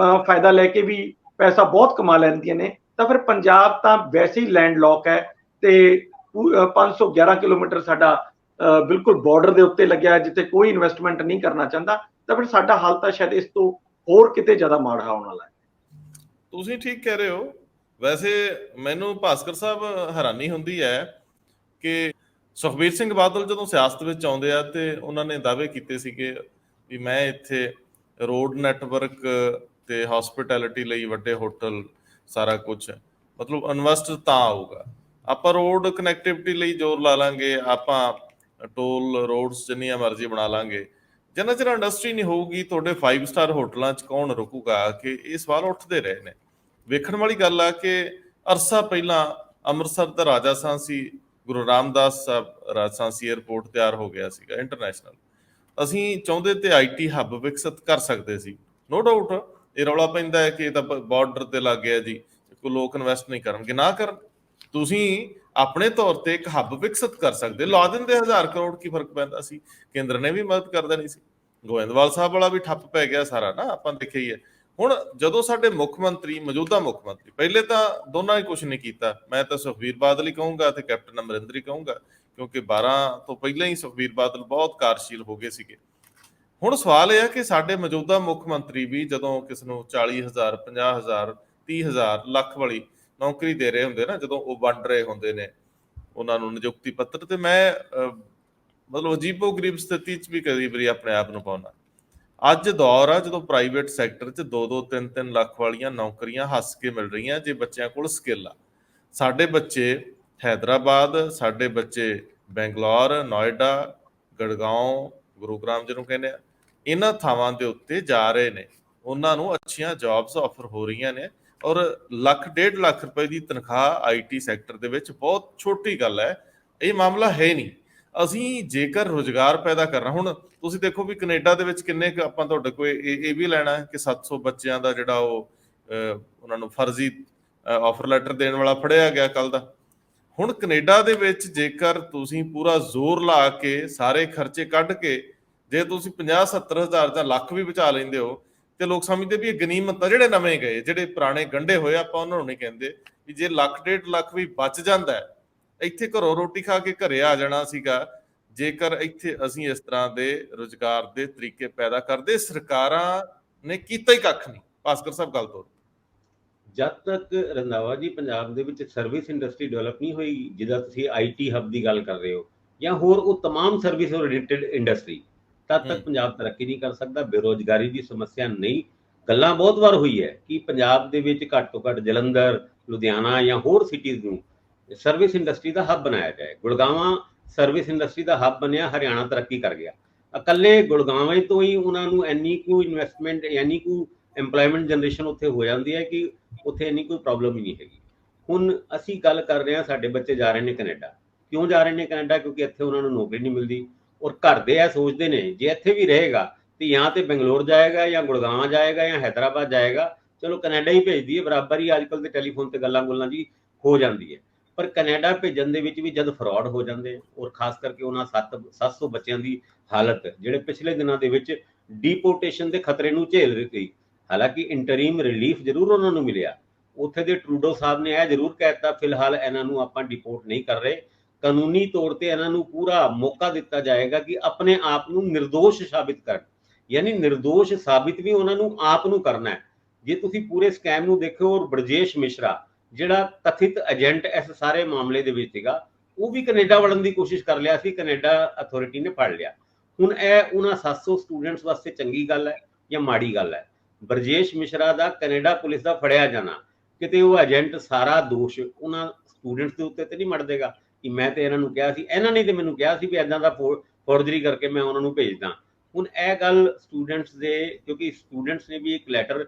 ਫਾਇਦਾ ਲੈ ਕੇ ਵੀ ਪੈਸਾ ਬਹੁਤ ਕਮਾ ਲੈਂਦੀਆਂ ਨੇ, ਤਾਂ ਫਿਰ ਪੰਜਾਬ ਤਾਂ ਵੈਸੇ ਹੀ ਲੈਂਡ ਲੋਕ ਹੈ ਤੇ 511 ਕਿਲੋਮੀਟਰ ਸਾਡਾ ਬਿਲਕੁਲ ਬਾਰਡਰ ਦੇ ਉੱਤੇ ਲੱਗਿਆ ਜਿੱਥੇ ਕੋਈ ਇਨਵੈਸਟਮੈਂਟ ਨਹੀਂ ਕਰਨਾ ਚਾਹੁੰਦਾ, ਤਾਂ ਫਿਰ ਸਾਡਾ ਹਾਲ ਤਾਂ ਸ਼ਾਇਦ ਇਸ ਤੋਂ ਹੋਰ ਕਿਤੇ ਜ਼ਿਆਦਾ ਮਾੜਾ ਆਉਣ ਵਾਲਾ ਹੈ। ਤੁਸੀਂ ਠੀਕ ਕਹਿ ਰਹੇ ਹੋ। ਵੈਸੇ ਮੈਨੂੰ ਭਾਸਕਰ ਸਾਹਿਬ ਹੈਰਾਨੀ ਹੁੰਦੀ ਹੈ ਕਿ ਸੁਖਬੀਰ ਸਿੰਘ ਬਾਦਲ ਜਦੋਂ ਸਿਆਸਤ ਵਿੱਚ ਆਉਂਦੇ ਆ ਤੇ ਉਹਨਾਂ ਨੇ ਦਾਅਵੇ ਕੀਤੇ ਸੀਗੇ ਵੀ ਮੈਂ ਇੱਥੇ ਰੋਡ ਨੈਟਵਰਕ ਤੇ ਹਸਪਿਟੈਲਿਟੀ ਲਈ ਵੱਡੇ ਹੋਟਲ ਸਾਰਾ ਕੁਝ ਮਤਲਬ ਇਨਵੈਸਟ ਤਾਂ ਆਊਗਾ, ਆਪਾਂ ਰੋਡ ਕਨੈਕਟੀਵਿਟੀ ਲਈ ਜ਼ੋਰ ਲਾ ਲਾਂਗੇ, ਆਪਾਂ ਟੋਲ ਰੋਡਸ ਜਿੰਨੀਆਂ ਮਰਜ਼ੀ ਬਣਾ ਲਾਂਗੇ, ਜਿੰਨਾ ਚਿਰ ਇੰਡਸਟਰੀ ਨਹੀਂ ਹੋਊਗੀ ਤੁਹਾਡੇ 5 ਸਟਾਰ ਹੋਟਲਾਂ 'ਚ ਕੌਣ ਰੁਕੂਗਾ? ਕਿ ਇਹ ਸਵਾਲ ਉੱਠਦੇ ਰਹੇ ਨੇ। ਵੇਖਣ ਵਾਲੀ ਗੱਲ ਆ ਕਿ ਅਰਸਾ ਪਹਿਲਾਂ ਅੰਮ੍ਰਿਤਸਰ ਦਾ ਰਾਜਾਸਾਂਸੀ ਗੁਰੂ ਰਾਮਦਾਸ ਸਾਹਿਬ ਰਾਜਸਾਂਸੀ ਏਅਰਪੋਰਟ ਤਿਆਰ ਹੋ ਗਿਆ ਸੀਗਾ ਇੰਟਰਨੈਸ਼ਨਲ। ਅਸੀਂ ਚਾਹੁੰਦੇ ਤੇ IT ਹੱਬ ਵਿਕਸਿਤ ਕਰ ਸਕਦੇ ਸੀ, ਨੋ ਡਾਊਟ। ਇਹ ਰੌਲਾ ਪੈਂਦਾ ਹੈ ਕਿ ਇਹ ਤਾਂ ਬਾਰਡਰ ਤੇ ਲੱਗ ਗਿਆ ਜੀ, ਕੋਈ ਲੋਕ ਇਨਵੈਸਟ ਨਹੀਂ ਕਰਨਗੇ, ਨਾ ਕਰਨ। ਤੁਸੀਂ ਆਪਣੇ ਤੌਰ ਤੇ ਇੱਕ ਹੱਬ ਵਿਕਸਿਤ ਕਰ ਸਕਦੇ, ਲਾ ਦਿੰਦੇ 1000 ਕਰੋੜ, ਕੀ ਫਰਕ ਪੈਂਦਾ ਸੀ? ਕੇਂਦਰ ਨੇ ਵੀ ਮਦਦ ਕਰ ਦੇਣੀ ਸੀ। ਗੋਇੰਦਵਾਲ ਸਾਹਿਬ ਵਾਲਾ ਵੀ ਠੱਪ ਪੈ ਗਿਆ ਸਾਰਾ ਨਾ, ਆਪਾਂ ਦੇਖਿਆ ਹੀ ਹੈ। ਹੁਣ ਜਦੋਂ ਸਾਡੇ ਮੁੱਖ ਮੰਤਰੀ, ਮੌਜੂਦਾ ਮੁੱਖ ਮੰਤਰੀ, ਪਹਿਲੇ ਤਾਂ ਦੋਨਾਂ ਹੀ ਕੁਝ ਨਹੀਂ ਕੀਤਾ, ਮੈਂ ਤਾਂ ਸੁਖਬੀਰ ਬਾਦਲ ਹੀ ਕਹੂੰਗਾ ਤੇ ਕੈਪਟਨ ਅਮਰਿੰਦਰ ਹੀ ਕਹੂੰਗਾ, ਕਿਉਂਕਿ 12 ਤੋਂ ਪਹਿਲਾਂ ਹੀ ਸੁਖਬੀਰ ਬਾਦਲ ਬਹੁਤ ਕਾਰਜਸ਼ੀਲ ਹੋ ਗਏ ਸੀਗੇ। ਹੁਣ ਸਵਾਲ ਇਹ ਹੈ ਕਿ ਸਾਡੇ ਮੌਜੂਦਾ ਮੁੱਖ ਮੰਤਰੀ ਵੀ ਜਦੋਂ ਕਿਸ ਨੂੰ 40,000 50,000 30,000 ਲੱਖ ਵਾਲੀ ਨੌਕਰੀ ਦੇ ਰਹੇ ਹੁੰਦੇ ਨਾ, ਜਦੋਂ ਉਹ ਵੰਡ ਰਹੇ ਹੁੰਦੇ ਨੇ ਉਹਨਾਂ ਨੂੰ ਨਿਯੁਕਤੀ ਪੱਤਰ, ਤੇ ਮੈਂ ਮਤਲਬ ਅਜੀਬੋ ਗਰੀਬ ਸਥਿਤੀ 'ਚ ਵੀ ਕਈ ਵਾਰੀ ਆਪਣੇ ਆਪ ਨੂੰ ਪਾਉਣਾ। ਅੱਜ ਦੌਰ ਆ ਜਦੋਂ ਪ੍ਰਾਈਵੇਟ ਸੈਕਟਰ 'ਚ 2-2 3-3 ਲੱਖ ਵਾਲੀਆਂ ਨੌਕਰੀਆਂ ਹੱਸ ਕੇ ਮਿਲ ਰਹੀਆਂ ਜੇ ਬੱਚਿਆਂ ਕੋਲ ਸਕਿੱਲ ਆ। ਸਾਡੇ ਬੱਚੇ ਹੈਦਰਾਬਾਦ, ਸਾਡੇ ਬੱਚੇ ਬੈਂਗਲੌਰ, ਨੋਇਡਾ, ਗੜਗਾਉਂ, ਗੁਰੂਗ੍ਰਾਮ ਜਿਹਨੂੰ ਕਹਿੰਦੇ ਆ, ਇਹਨਾਂ ਥਾਵਾਂ ਦੇ ਉੱਤੇ ਜਾ ਰਹੇ ਨੇ, ਉਹਨਾਂ ਨੂੰ ਅੱਛੀਆਂ ਜੌਬਸ ਆਫਰ ਹੋ ਰਹੀਆਂ ਨੇ, ਔਰ 1.5 ਲੱਖ ਰੁਪਏ ਦੀ ਤਨਖਾਹ IT ਸੈਕਟਰ ਦੇ ਵਿੱਚ ਬਹੁਤ ਛੋਟੀ ਗੱਲ ਹੈ। ਇਹ ਮਾਮਲਾ ਹੈ ਨਹੀਂ। ਅਸੀਂ ਜੇਕਰ ਰੁਜ਼ਗਾਰ ਪੈਦਾ ਕਰਨਾ, ਹੁਣ ਤੁਸੀਂ ਦੇਖੋ ਵੀ ਕੈਨੇਡਾ ਦੇ ਵਿੱਚ ਕਿੰਨੇ ਕੁ, ਆਪਾਂ ਤੁਹਾਡੇ ਕੋਲ ਇਹ ਵੀ ਲੈਣਾ ਹੈ ਕਿ 700 ਬੱਚਿਆਂ ਦਾ ਜਿਹੜਾ ਉਹ ਉਹਨਾਂ ਨੂੰ ਫਰਜ਼ੀ ਆਫਰ ਲੈਟਰ ਦੇਣ ਵਾਲਾ ਫੜਿਆ ਗਿਆ ਕੱਲ ਦਾ। ਹੁਣ ਕੈਨੇਡਾ ਦੇ ਵਿੱਚ ਜੇਕਰ ਤੁਸੀਂ ਪੂਰਾ ਜ਼ੋਰ ਲਾ ਕੇ ਸਾਰੇ ਖਰਚੇ ਕੱਢ ਕੇ ਜੇ ਤੁਸੀਂ 50-70 ਹਜ਼ਾਰ ਜਾਂ ਲੱਖ ਵੀ ਬਚਾ ਲੈਂਦੇ ਹੋ ਤੇ ਲੋਕ ਸਮਝਦੇ ਵੀ ਇਹ ਗਨੀਮਤ ਆ। ਜਿਹੜੇ ਨਵੇਂ ਗਏ, ਜਿਹੜੇ ਪੁਰਾਣੇ ਗੰਢੇ ਹੋਏ, ਆਪਾਂ ਉਹਨਾਂ ਨੂੰ ਨਹੀਂ ਕਹਿੰਦੇ ਵੀ ਜੇ 1.5 ਲੱਖ ਵੀ ਬਚ ਜਾਂਦਾ ਹੈ, ਇੱਥੇ ਘਰੋਂ ਰੋਟੀ ਖਾ ਕੇ ਘਰੇ ਆ ਜਾਣਾ ਸੀਗਾ ਜੇਕਰ ਇੱਥੇ ਅਸੀਂ ਇਸ ਤਰ੍ਹਾਂ ਦੇ ਰੁਜ਼ਗਾਰ ਦੇ ਤਰੀਕੇ ਪੈਦਾ ਕਰਦੇ। ਸਰਕਾਰਾਂ ਨੇ ਕੀਤਾ ਹੀ ਕੱਖ ਨਹੀਂ। ਭਾਸਕਰ ਸਾਹਿਬ ਗੱਲ ਤੋਂ ਜਦ ਤੱਕ ਰੰਧਾਵਾ ਜੀ ਪੰਜਾਬ ਦੇ ਵਿੱਚ ਸਰਵਿਸ ਇੰਡਸਟਰੀ ਡਿਵੈਲਪ ਨਹੀਂ ਹੋਈ, ਜਿਹਦਾ ਤੁਸੀਂ IT ਹੱਬ ਦੀ ਗੱਲ ਕਰ ਰਹੇ ਹੋ ਜਾਂ ਹੋਰ ਉਹ तमाम ਸਰਵਿਸ ਓਰੀਐਂਟਡ ਇੰਡਸਟਰੀ, ਤਦ ਤੱਕ ਪੰਜਾਬ ਤਰੱਕੀ ਨਹੀਂ ਕਰ ਸਕਦਾ। ਬੇਰੋਜ਼ਗਾਰੀ ਦੀ ਸਮੱਸਿਆ ਨਹੀਂ ਗੱਲਾਂ ਬਹੁਤ ਵਾਰ ਹੋਈ ਹੈ ਕਿ ਪੰਜਾਬ ਦੇ ਵਿੱਚ ਘੱਟ ਤੋਂ ਘੱਟ ਜਲੰਧਰ, ਲੁਧਿਆਣਾ ਜਾਂ ਹੋਰ ਸਿਟੀਜ਼ ਨੂੰ ਸਰਵਿਸ ਇੰਡਸਟਰੀ ਦਾ ਹੱਬ ਬਣਾਇਆ ਜਾਏ। ਗੁੜਗਾਵਾਂ ਸਰਵਿਸ ਇੰਡਸਟਰੀ ਦਾ ਹੱਬ ਬਣਿਆ, ਹਰਿਆਣਾ ਤਰੱਕੀ ਕਰ ਗਿਆ। ਇਕੱਲੇ ਗੁੜਗਾਵਾਂ ਤੋਂ ਹੀ ਉਹਨਾਂ ਨੂੰ ਇੰਨੀ ਕੁ ਇਨਵੈਸਟਮੈਂਟ, ਇੰਨੀ ਕੁ ਐਮਪਲੋਇਮੈਂਟ ਜਨਰੇਸ਼ਨ ਉੱਥੇ ਹੋ ਜਾਂਦੀ ਹੈ ਕਿ ਉੱਥੇ ਇੰਨੀ ਕੋਈ ਪ੍ਰੋਬਲਮ ਹੀ ਨਹੀਂ ਹੈਗੀ। ਹੁਣ ਅਸੀਂ ਗੱਲ ਕਰ ਰਹੇ ਹਾਂ, ਸਾਡੇ ਬੱਚੇ ਜਾ ਰਹੇ ਨੇ ਕੈਨੇਡਾ। ਕਿਉਂ ਜਾ ਰਹੇ ਨੇ ਕੈਨੇਡਾ? ਕਿਉਂਕਿ ਇੱਥੇ ਉਹਨਾਂ ਨੂੰ ਨੌਕਰੀ ਨਹੀਂ ਮਿਲਦੀ, ਔਰ ਘਰ ਦੇ ਇਹ ਸੋਚਦੇ ਨੇ ਜੇ ਇੱਥੇ ਵੀ ਰਹੇਗਾ ਤੇ ਜਾਂ ਤੇ ਬੰਗਲੌਰ ਜਾਏਗਾ ਜਾਂ ਗੁੜਗਾਵਾਂ ਜਾਏਗਾ ਜਾਂ ਹੈਦਰਾਬਾਦ ਜਾਏਗਾ, ਚਲੋ ਕੈਨੇਡਾ ਹੀ ਭੇਜ ਦਈਏ, ਬਰਾਬਰ ਹੀ ਅੱਜ ਕੱਲ੍ਹ ਦੇ ਟੈਲੀਫੋਨ ਤੇ ਗੱਲਾਂ ਗੁੱਲਾਂ ਜੀ ਹੋ ਜਾਂਦੀ ਹੈ। ਪਰ ਕੈਨੇਡਾ ਭੇਜਣ ਦੇ ਵਿੱਚ ਵੀ ਜਦ ਫਰਾਡ ਹੋ ਜਾਂਦੇ, ਔਰ ਖਾਸ ਕਰਕੇ ਉਹਨਾਂ 700 ਬੱਚਿਆਂ ਦੀ ਹਾਲਤ ਜਿਹੜੇ ਪਿਛਲੇ ਦਿਨਾਂ ਦੇ ਵਿੱਚ ਡੀਪੋਰਟੇਸ਼ਨ ਦੇ ਖਤਰੇ ਨੂੰ ਝੇਲ ਰਹੀ ਗਈ। ਹਾਲਾਂਕਿ ਇੰਟਰੀਮ ਰਿਲੀਫ ਜ਼ਰੂਰ ਉਹਨਾਂ ਨੂੰ ਮਿਲਿਆ। ਉੱਥੇ ਦੇ ਟਰੂਡੋ ਸਾਹਿਬ ਨੇ ਇਹ ਜ਼ਰੂਰ ਕਹਿ ਦਿੱਤਾ ਫਿਲਹਾਲ ਇਹਨਾਂ ਨੂੰ ਆਪਾਂ ਡਿਪੋਰਟ ਨਹੀਂ ਕਰ ਰਹੇ, ਕਾਨੂੰਨੀ ਤੌਰ ਤੇ ਇਹਨਾਂ ਨੂੰ ਪੂਰਾ ਮੌਕਾ ਦਿੱਤਾ ਜਾਏਗਾ ਕਿ ਆਪਣੇ ਆਪ ਨੂੰ ਨਿਰਦੋਸ਼ ਸਾਬਿਤ ਕਰਨ। ਯਾਨੀ ਨਿਰਦੋਸ਼ ਸਾਬਿਤ ਵੀ ਉਹਨਾਂ ਨੂੰ ਆਪ ਨੂੰ ਕਰਨਾ ਹੈ। ਜੇ ਤੁਸੀਂ ਪੂਰੇ ਸਕੈਮ ਨੂੰ ਦੇਖੋ, ਔਰ ਬਰਜੇਸ਼ ਮਿਸ਼ਰਾ ਜਿਹੜਾ ਕਥਿਤ ਏਜੰਟ ਇਸ ਸਾਰੇ ਮਾਮਲੇ ਦੇ ਵਿੱਚ ਸੀਗਾ, ਉਹ ਵੀ ਕੈਨੇਡਾ ਵੜਨ ਦੀ ਕੋਸ਼ਿਸ਼ ਕਰ ਲਿਆ ਸੀ, ਕੈਨੇਡਾ ਅਥਾਰਟੀ ਨੇ ਫੜ ਲਿਆ। ਹੁਣ ਇਹ ਉਹਨਾਂ 700 ਸਟੂਡੈਂਟਸ ਵਾਸਤੇ ਚੰਗੀ ਗੱਲ ਹੈ ਜਾਂ ਮਾੜੀ ਗੱਲ ਹੈ? ਬਰਜੇਸ਼ ਮਿਸ਼ਰਾ ਦਾ ਕੈਨੇਡਾ ਪੁਲਿਸ ਦਾ ਫੜਿਆ ਜਾਣਾ, ਕਿਤੇ ਉਹ ਏਜੰਟ ਸਾਰਾ ਦੋਸ਼ ਉਹਨਾਂ ਸਟੂਡੈਂਟਸ ਦੇ ਉੱਤੇ ਤੇ ਨਹੀਂ ਮੜ ਦੇਗਾ ਕਿ ਮੈਂ ਤੇ ਇਹਨਾਂ ਨੂੰ ਕਿਹਾ ਸੀ, ਇਹਨਾਂ ਨੇ ਤੇ ਮੈਨੂੰ ਕਿਹਾ ਸੀ ਵੀ ਇਦਾਂ ਦਾ ਫੋਰਜਰੀ ਕਰਕੇ ਮੈਂ ਉਹਨਾਂ ਨੂੰ ਭੇਜਦਾ। ਹੁਣ ਇਹ ਗੱਲ ਸਟੂਡੈਂਟਸ ਦੇ, ਕਿਉਂਕਿ ਸਟੂਡੈਂਟਸ ਨੇ ਵੀ ਇੱਕ ਲੈਟਰ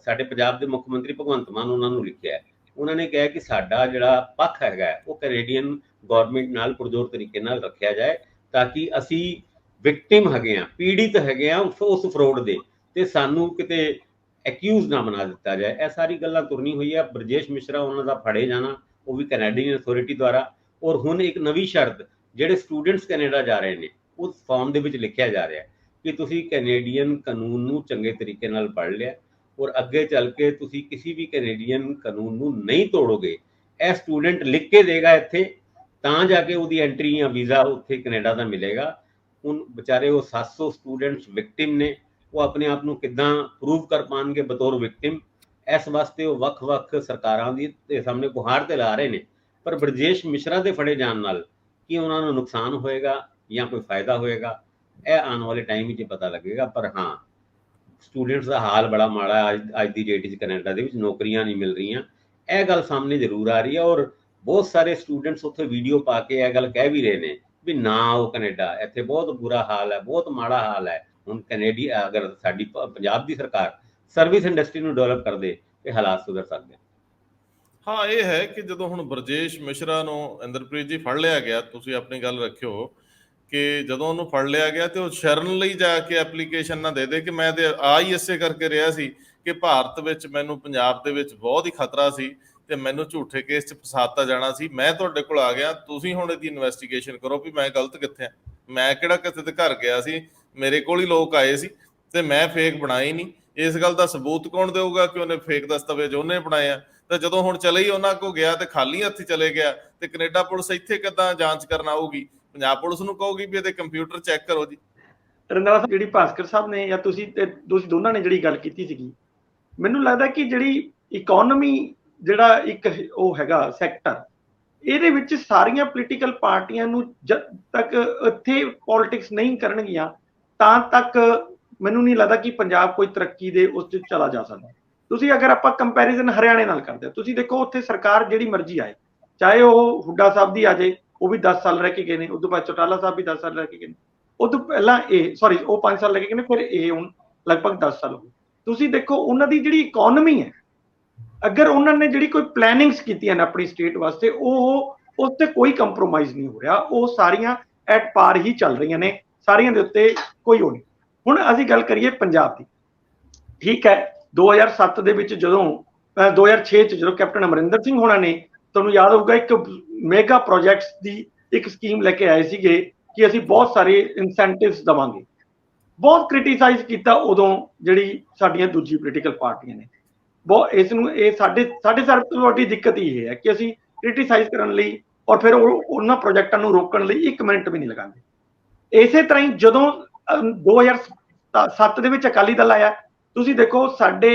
ਸਾਡੇ ਪੰਜਾਬ ਦੇ ਮੁੱਖ ਮੰਤਰੀ ਭਗਵੰਤ ਮਾਨ ਉਹਨਾਂ ਨੂੰ ਲਿਖਿਆ ਹੈ। ਉਹਨਾਂ ਨੇ ਕਿਹਾ ਕਿ ਸਾਡਾ ਜਿਹੜਾ ਪੱਖ ਹੈਗਾ ਉਹ ਕੈਨੇਡੀਅਨ ਗਵਰਨਮੈਂਟ ਨਾਲ ਪੁਰਜ਼ੋਰ ਤਰੀਕੇ ਨਾਲ ਰੱਖਿਆ ਜਾਏ, ਤਾਂ ਕਿ ਅਸੀਂ ਵਿਕਟਿਮ ਹੈਗੇ ਆ, ਪੀੜਿਤ ਹੈਗੇ ਆ ਉਸ ਫਰੋਡ ਦੇ, ਤੇ ਸਾਨੂੰ ਕਿਤੇ ਐਕਿਊਜ਼ ਨਾ ਬਣਾ ਦਿੱਤਾ ਜਾਏ। ਇਹ ਸਾਰੀ ਗੱਲਾਂ ਤੁਰਨੀ ਹੋਈ ਹੈ। ਬਰਜੇਸ਼ ਮਿਸ਼ਰਾ ਉਹਨਾਂ ਦਾ ਫੜੇ ਜਾਣਾ, ਉਹ ਵੀ ਕੈਨੇਡੀਅਨ ਅਥਾਰਟੀ ਦੁਆਰਾ। ਔਰ ਹੁਣ ਇੱਕ ਨਵੀਂ ਸ਼ਰਤ, ਜਿਹੜੇ ਸਟੂਡੈਂਟਸ ਕੈਨੇਡਾ ਜਾ ਰਹੇ ਨੇ ਉਸ ਫਾਰਮ ਦੇ ਵਿੱਚ ਲਿਖਿਆ ਜਾ ਰਿਹਾ ਕਿ ਤੁਸੀਂ ਕੈਨੇਡੀਅਨ ਕਾਨੂੰਨ ਨੂੰ ਚੰਗੇ ਤਰੀਕੇ ਨਾਲ ਪੜ੍ਹ ਲਿਆ, ਔਰ ਅੱਗੇ ਚੱਲ ਕੇ ਤੁਸੀਂ ਕਿਸੇ ਵੀ ਕੈਨੇਡੀਅਨ ਕਾਨੂੰਨ ਨੂੰ ਨਹੀਂ ਤੋੜੋਗੇ। ਇਹ ਸਟੂਡੈਂਟ ਲਿਖ ਕੇ ਦੇਗਾ ਇੱਥੇ, ਤਾਂ ਜਾ ਕੇ ਉਹਦੀ ਐਂਟਰੀ ਜਾਂ ਵੀਜ਼ਾ ਉੱਥੇ ਕੈਨੇਡਾ ਦਾ ਮਿਲੇਗਾ। ਹੁਣ ਵਿਚਾਰੇ ਉਹ 700 ਸਟੂਡੈਂਟਸ ਵਿਕਟਿਮ ਨੇ, ਉਹ ਆਪਣੇ ਆਪ ਨੂੰ ਕਿੱਦਾਂ ਪ੍ਰੂਵ ਕਰ ਪਾਉਣਗੇ ਬਤੌਰ ਵਿਕਟਿਮ? ਇਸ ਵਾਸਤੇ ਉਹ ਵੱਖ-ਵੱਖ ਸਰਕਾਰਾਂ ਦੇ ਸਾਹਮਣੇ ਗੁਹਾਰ ਤੇ ਲਾ ਰਹੇ ਨੇ। ਪਰ ਬਰਜੇਸ਼ ਮਿਸ਼ਰਾ ਦੇ ਫੜੇ ਜਾਣ ਨਾਲ ਕੀ ਉਹਨਾਂ ਨੂੰ ਨੁਕਸਾਨ ਹੋਏਗਾ ਜਾਂ ਕੋਈ ਫਾਇਦਾ ਹੋਏਗਾ, ਇਹ ਆਉਣ ਵਾਲੇ ਟਾਈਮ ਵਿੱਚ ਪਤਾ ਲੱਗੇਗਾ। ਪਰ ਹਾਂ, ਸਟੂਡੈਂਟਸ ਦਾ ਹਾਲ ਬੜਾ ਮਾੜਾ ਅੱਜ ਦੀ ਡੇਟ ਵਿੱਚ ਕੈਨੇਡਾ ਦੇ ਵਿੱਚ, ਨੌਕਰੀਆਂ ਨਹੀਂ ਮਿਲ ਰਹੀਆਂ, ਇਹ ਗੱਲ ਸਾਹਮਣੇ ਜ਼ਰੂਰ ਆ ਰਹੀ ਹੈ। ਔਰ ਬਹੁਤ ਸਾਰੇ ਸਟੂਡੈਂਟਸ ਉੱਥੇ ਵੀਡੀਓ ਪਾ ਕੇ ਇਹ ਗੱਲ ਕਹਿ ਵੀ ਰਹੇ ਨੇ ਵੀ ਨਾ ਉਹ ਕੈਨੇਡਾ, ਇੱਥੇ ਬਹੁਤ ਬੁਰਾ ਹਾਲ ਹੈ, ਬਹੁਤ ਮਾੜਾ ਹਾਲ ਹੈ। ਹੁਣ ਕੈਨੇਡੀ ਅਗਰ ਸਾਡੀ ਪੰਜਾਬ ਦੀ ਸਰਕਾਰ ਸਰਵਿਸ ਇੰਡਸਟਰੀ ਨੂੰ ਡਿਵੈਲਪ ਕਰ ਦੇ ਤੇ ਹਾਲਾਤ ਸੁਧਰ ਸਕਦੇ। ਹਾਂ, ਇਹ ਹੈ ਕਿ ਜਦੋਂ ਹੁਣ ਬਰਜੇਸ਼ ਮਿਸ਼ਰਾ ਨੂੰ ਇੰਦਰਪ੍ਰੀਤ ਜੀ ਫੜ ਲਿਆ ਗਿਆ, ਤੁਸੀਂ ਆਪਣੀ ਗੱਲ ਰੱਖਿਓ ਕਿ ਜਦੋਂ ਉਹਨੂੰ ਫੜ ਲਿਆ ਗਿਆ ਤੇ ਉਹ ਸ਼ਰਨ ਲਈ ਜਾ ਕੇ ਐਪਲੀਕੇਸ਼ਨ ਨਾ ਦੇ ਦੇ ਕਿ ਮੈਂ ਤੇ ਆ ਹੀ ਇਸੇ ਕਰਕੇ ਰਿਹਾ ਸੀ ਕਿ ਭਾਰਤ ਵਿੱਚ ਮੈਨੂੰ ਪੰਜਾਬ ਦੇ ਵਿੱਚ ਬਹੁਤ ਹੀ ਖਤਰਾ ਸੀ ਤੇ ਮੈਨੂੰ ਝੂਠੇ ਕੇਸ 'ਚ ਫਸਾਤਾ ਜਾਣਾ ਸੀ। ਮੈਂ ਤੁਹਾਡੇ ਕੋਲ ਆ ਗਿਆ, ਤੁਸੀਂ ਹੁਣ ਇਹਦੀ ਇਨਵੈਸਟੀਗੇਸ਼ਨ ਕਰੋ ਵੀ ਮੈਂ ਗਲਤ ਕਿੱਥੇ ਆ। ਮੈਂ ਕਿਹੜਾ ਕਿਸੇ ਦੇ ਘਰ ਗਿਆ ਸੀ, ਮੇਰੇ ਕੋਲ ਹੀ ਲੋਕ ਆਏ ਸੀ ਤੇ ਮੈਂ ਫੇਕ ਬਣਾਈ ਨਹੀਂ। ਇਸ ਗੱਲ ਦਾ ਸਬੂਤ ਕੌਣ ਦੇਊਗਾ ਕਿ ਉਹਨੇ ਫੇਕ ਦਸਤਾਵੇਜ਼ ਉਹਨੇ ਬਣਾਏ ਆ? ਤਾਂ ਜਦੋਂ ਹੁਣ ਚਲੇ ਹੀ ਉਹਨਾਂ ਕੋਲ ਗਿਆ ਤੇ ਖਾਲੀ ਹੱਥੀ ਚਲੇ ਗਿਆ, ਤੇ ਕੈਨੇਡਾ ਪੁਲਿਸ ਇੱਥੇ ਕਿੱਦਾਂ ਜਾਂਚ ਕਰਨ ਆਊਗੀ? ਪੰਜਾਬ ਪੁਲਿਸ ਨੂੰ ਕਹੂਗੀ ਵੀ ਇਹਦੇ ਕੰਪਿਊਟਰ ਚੈੱਕ ਕਰੋ ਜੀ। ਰੰਧਾਵਾ ਸਾਹਿਬ, ਜਿਹੜੀ ਭਾਸਕਰ ਸਾਹਿਬ ਨੇ ਜਾਂ ਤੁਸੀਂ ਦੋਨਾਂ ਨੇ ਜਿਹੜੀ ਗੱਲ ਕੀਤੀ ਸੀਗੀ, ਮੈਨੂੰ ਲੱਗਦਾ ਕਿ ਜਿਹੜੀ ਇਕਨੋਮੀ ਜਿਹੜਾ ਇੱਕ ਉਹ ਹੈਗਾ ਸੈਕਟਰ, ਇਹਦੇ ਵਿੱਚ ਸਾਰੀਆਂ ਪੋਲੀਟੀਕਲ ਪਾਰਟੀਆਂ ਨੂੰ ਜਦ ਤੱਕ ਇੱਥੇ ਪੋਲਿਟਿਕਸ ਨਹੀਂ ਕਰਨਗੀਆਂ ਤਾਂ ਤੱਕ ਮੈਨੂੰ ਨਹੀਂ ਲੱਗਦਾ ਕਿ ਪੰਜਾਬ ਕੋਈ ਤਰੱਕੀ ਦੇ ਉਸ 'ਚ ਚਲਾ ਜਾ ਸਕਦਾ। ਤੁਸੀਂ ਅਗਰ ਆਪਾਂ ਕੰਪੈਰੀਜ਼ਨ ਹਰਿਆਣੇ ਨਾਲ ਕਰਦੇ ਹਾਂ, ਤੁਸੀਂ ਦੇਖੋ ਉੱਥੇ ਸਰਕਾਰ ਜਿਹੜੀ ਮਰਜ਼ੀ ਆਏ, ਚਾਹੇ ਉਹ ਹੁੱਡਾ ਸਾਹਿਬ ਦੀ ਆ ਜਾਏ, ਉਹ ਵੀ 10 ਸਾਲ ਰਹਿ ਕੇ ਗਏ ਨੇ, ਉਦੋਂ ਬਾਅਦ ਚੌਟਾਲਾ ਸਾਹਿਬ ਵੀ 10 ਸਾਲ ਰਹਿ ਕੇ ਗਏ ਨੇ, ਉਦੋਂ ਪਹਿਲਾਂ ਉਹ 5 ਸਾਲ ਰਹਿ ਕੇ ਗਏ ਨੇ, ਫਿਰ ਇਹ ਹੁਣ ਲਗਭਗ 10 ਸਾਲ ਹੋ ਗਏ। ਤੁਸੀਂ ਦੇਖੋ ਉਹਨਾਂ ਦੀ ਜਿਹੜੀ ਇਕਨੋਮੀ ਹੈ, ਅਗਰ ਉਹਨਾਂ ਨੇ ਜਿਹੜੀ ਕੋਈ ਪਲੈਨਿੰਗਸ ਕੀਤੀਆਂ ਨੇ ਆਪਣੀ ਸਟੇਟ ਵਾਸਤੇ, ਉਹ ਉਸ ਤੇ ਕੋਈ ਕੰਪਰੋਮਾਈਜ਼ ਨਹੀਂ ਹੋ ਰਿਹਾ, ਉਹ ਸਾਰੀਆਂ ਐਟ ਪਾਰ ਹੀ ਚੱਲ ਰਹੀਆਂ ਨੇ, ਸਾਰੀਆਂ ਦੇ ਉੱਤੇ ਕੋਈ ਉਹ ਨਹੀਂ। ਹੁਣ ਅਸੀਂ ਗੱਲ ਕਰੀਏ ਪੰਜਾਬ ਦੀ, ਠੀਕ ਹੈ, 2007 ਦੇ ਵਿੱਚ ਜਦੋਂ 2006 ਚ ਜਦੋਂ ਕੈਪਟਨ ਅਮਰਿੰਦਰ ਸਿੰਘ ਹੋਣਾ ਨੇ, ਤੁਹਾਨੂੰ ਯਾਦ ਹੋਊਗਾ, ਇੱਕ ਮੈਗਾ ਪ੍ਰੋਜੈਕਟਸ ਦੀ ਇੱਕ ਸਕੀਮ ਲੈ ਕੇ ਆਏ ਸੀਗੇ ਕਿ ਅਸੀਂ ਬਹੁਤ ਸਾਰੇ ਇਨਸੈਂਟਿਵਸ ਦੇਵਾਂਗੇ। ਬਹੁਤ ਕ੍ਰਿਟੀਸਾਈਜ਼ ਕੀਤਾ ਉਦੋਂ ਜਿਹੜੀ ਸਾਡੀਆਂ ਦੂਜੀ ਪੋਲੀਟੀਕਲ ਪਾਰਟੀਆਂ ਨੇ। ਬਹੁਤ ਇਸ ਨੂੰ ਇਹ ਸਾਡੇ ਸਭ ਤੋਂ ਵੱਡੀ ਦਿੱਕਤ ਇਹ ਹੈ ਕਿ ਅਸੀਂ ਕ੍ਰਿਟੀਸਾਈਜ਼ ਕਰਨ ਲਈ ਔਰ ਫਿਰ ਉਹਨਾਂ ਪ੍ਰੋਜੈਕਟਾਂ ਨੂੰ ਰੋਕਣ ਲਈ 1 ਮਿੰਟ ਵੀ ਨਹੀਂ ਲਗਾਉਂਦੇ। ਇਸੇ ਤਰ੍ਹਾਂ ਹੀ ਜਦੋਂ 2007 ਦੇ ਵਿੱਚ ਅਕਾਲੀ ਦਲ ਆਇਆ, ਤੁਸੀਂ ਦੇਖੋ ਸਾਡੇ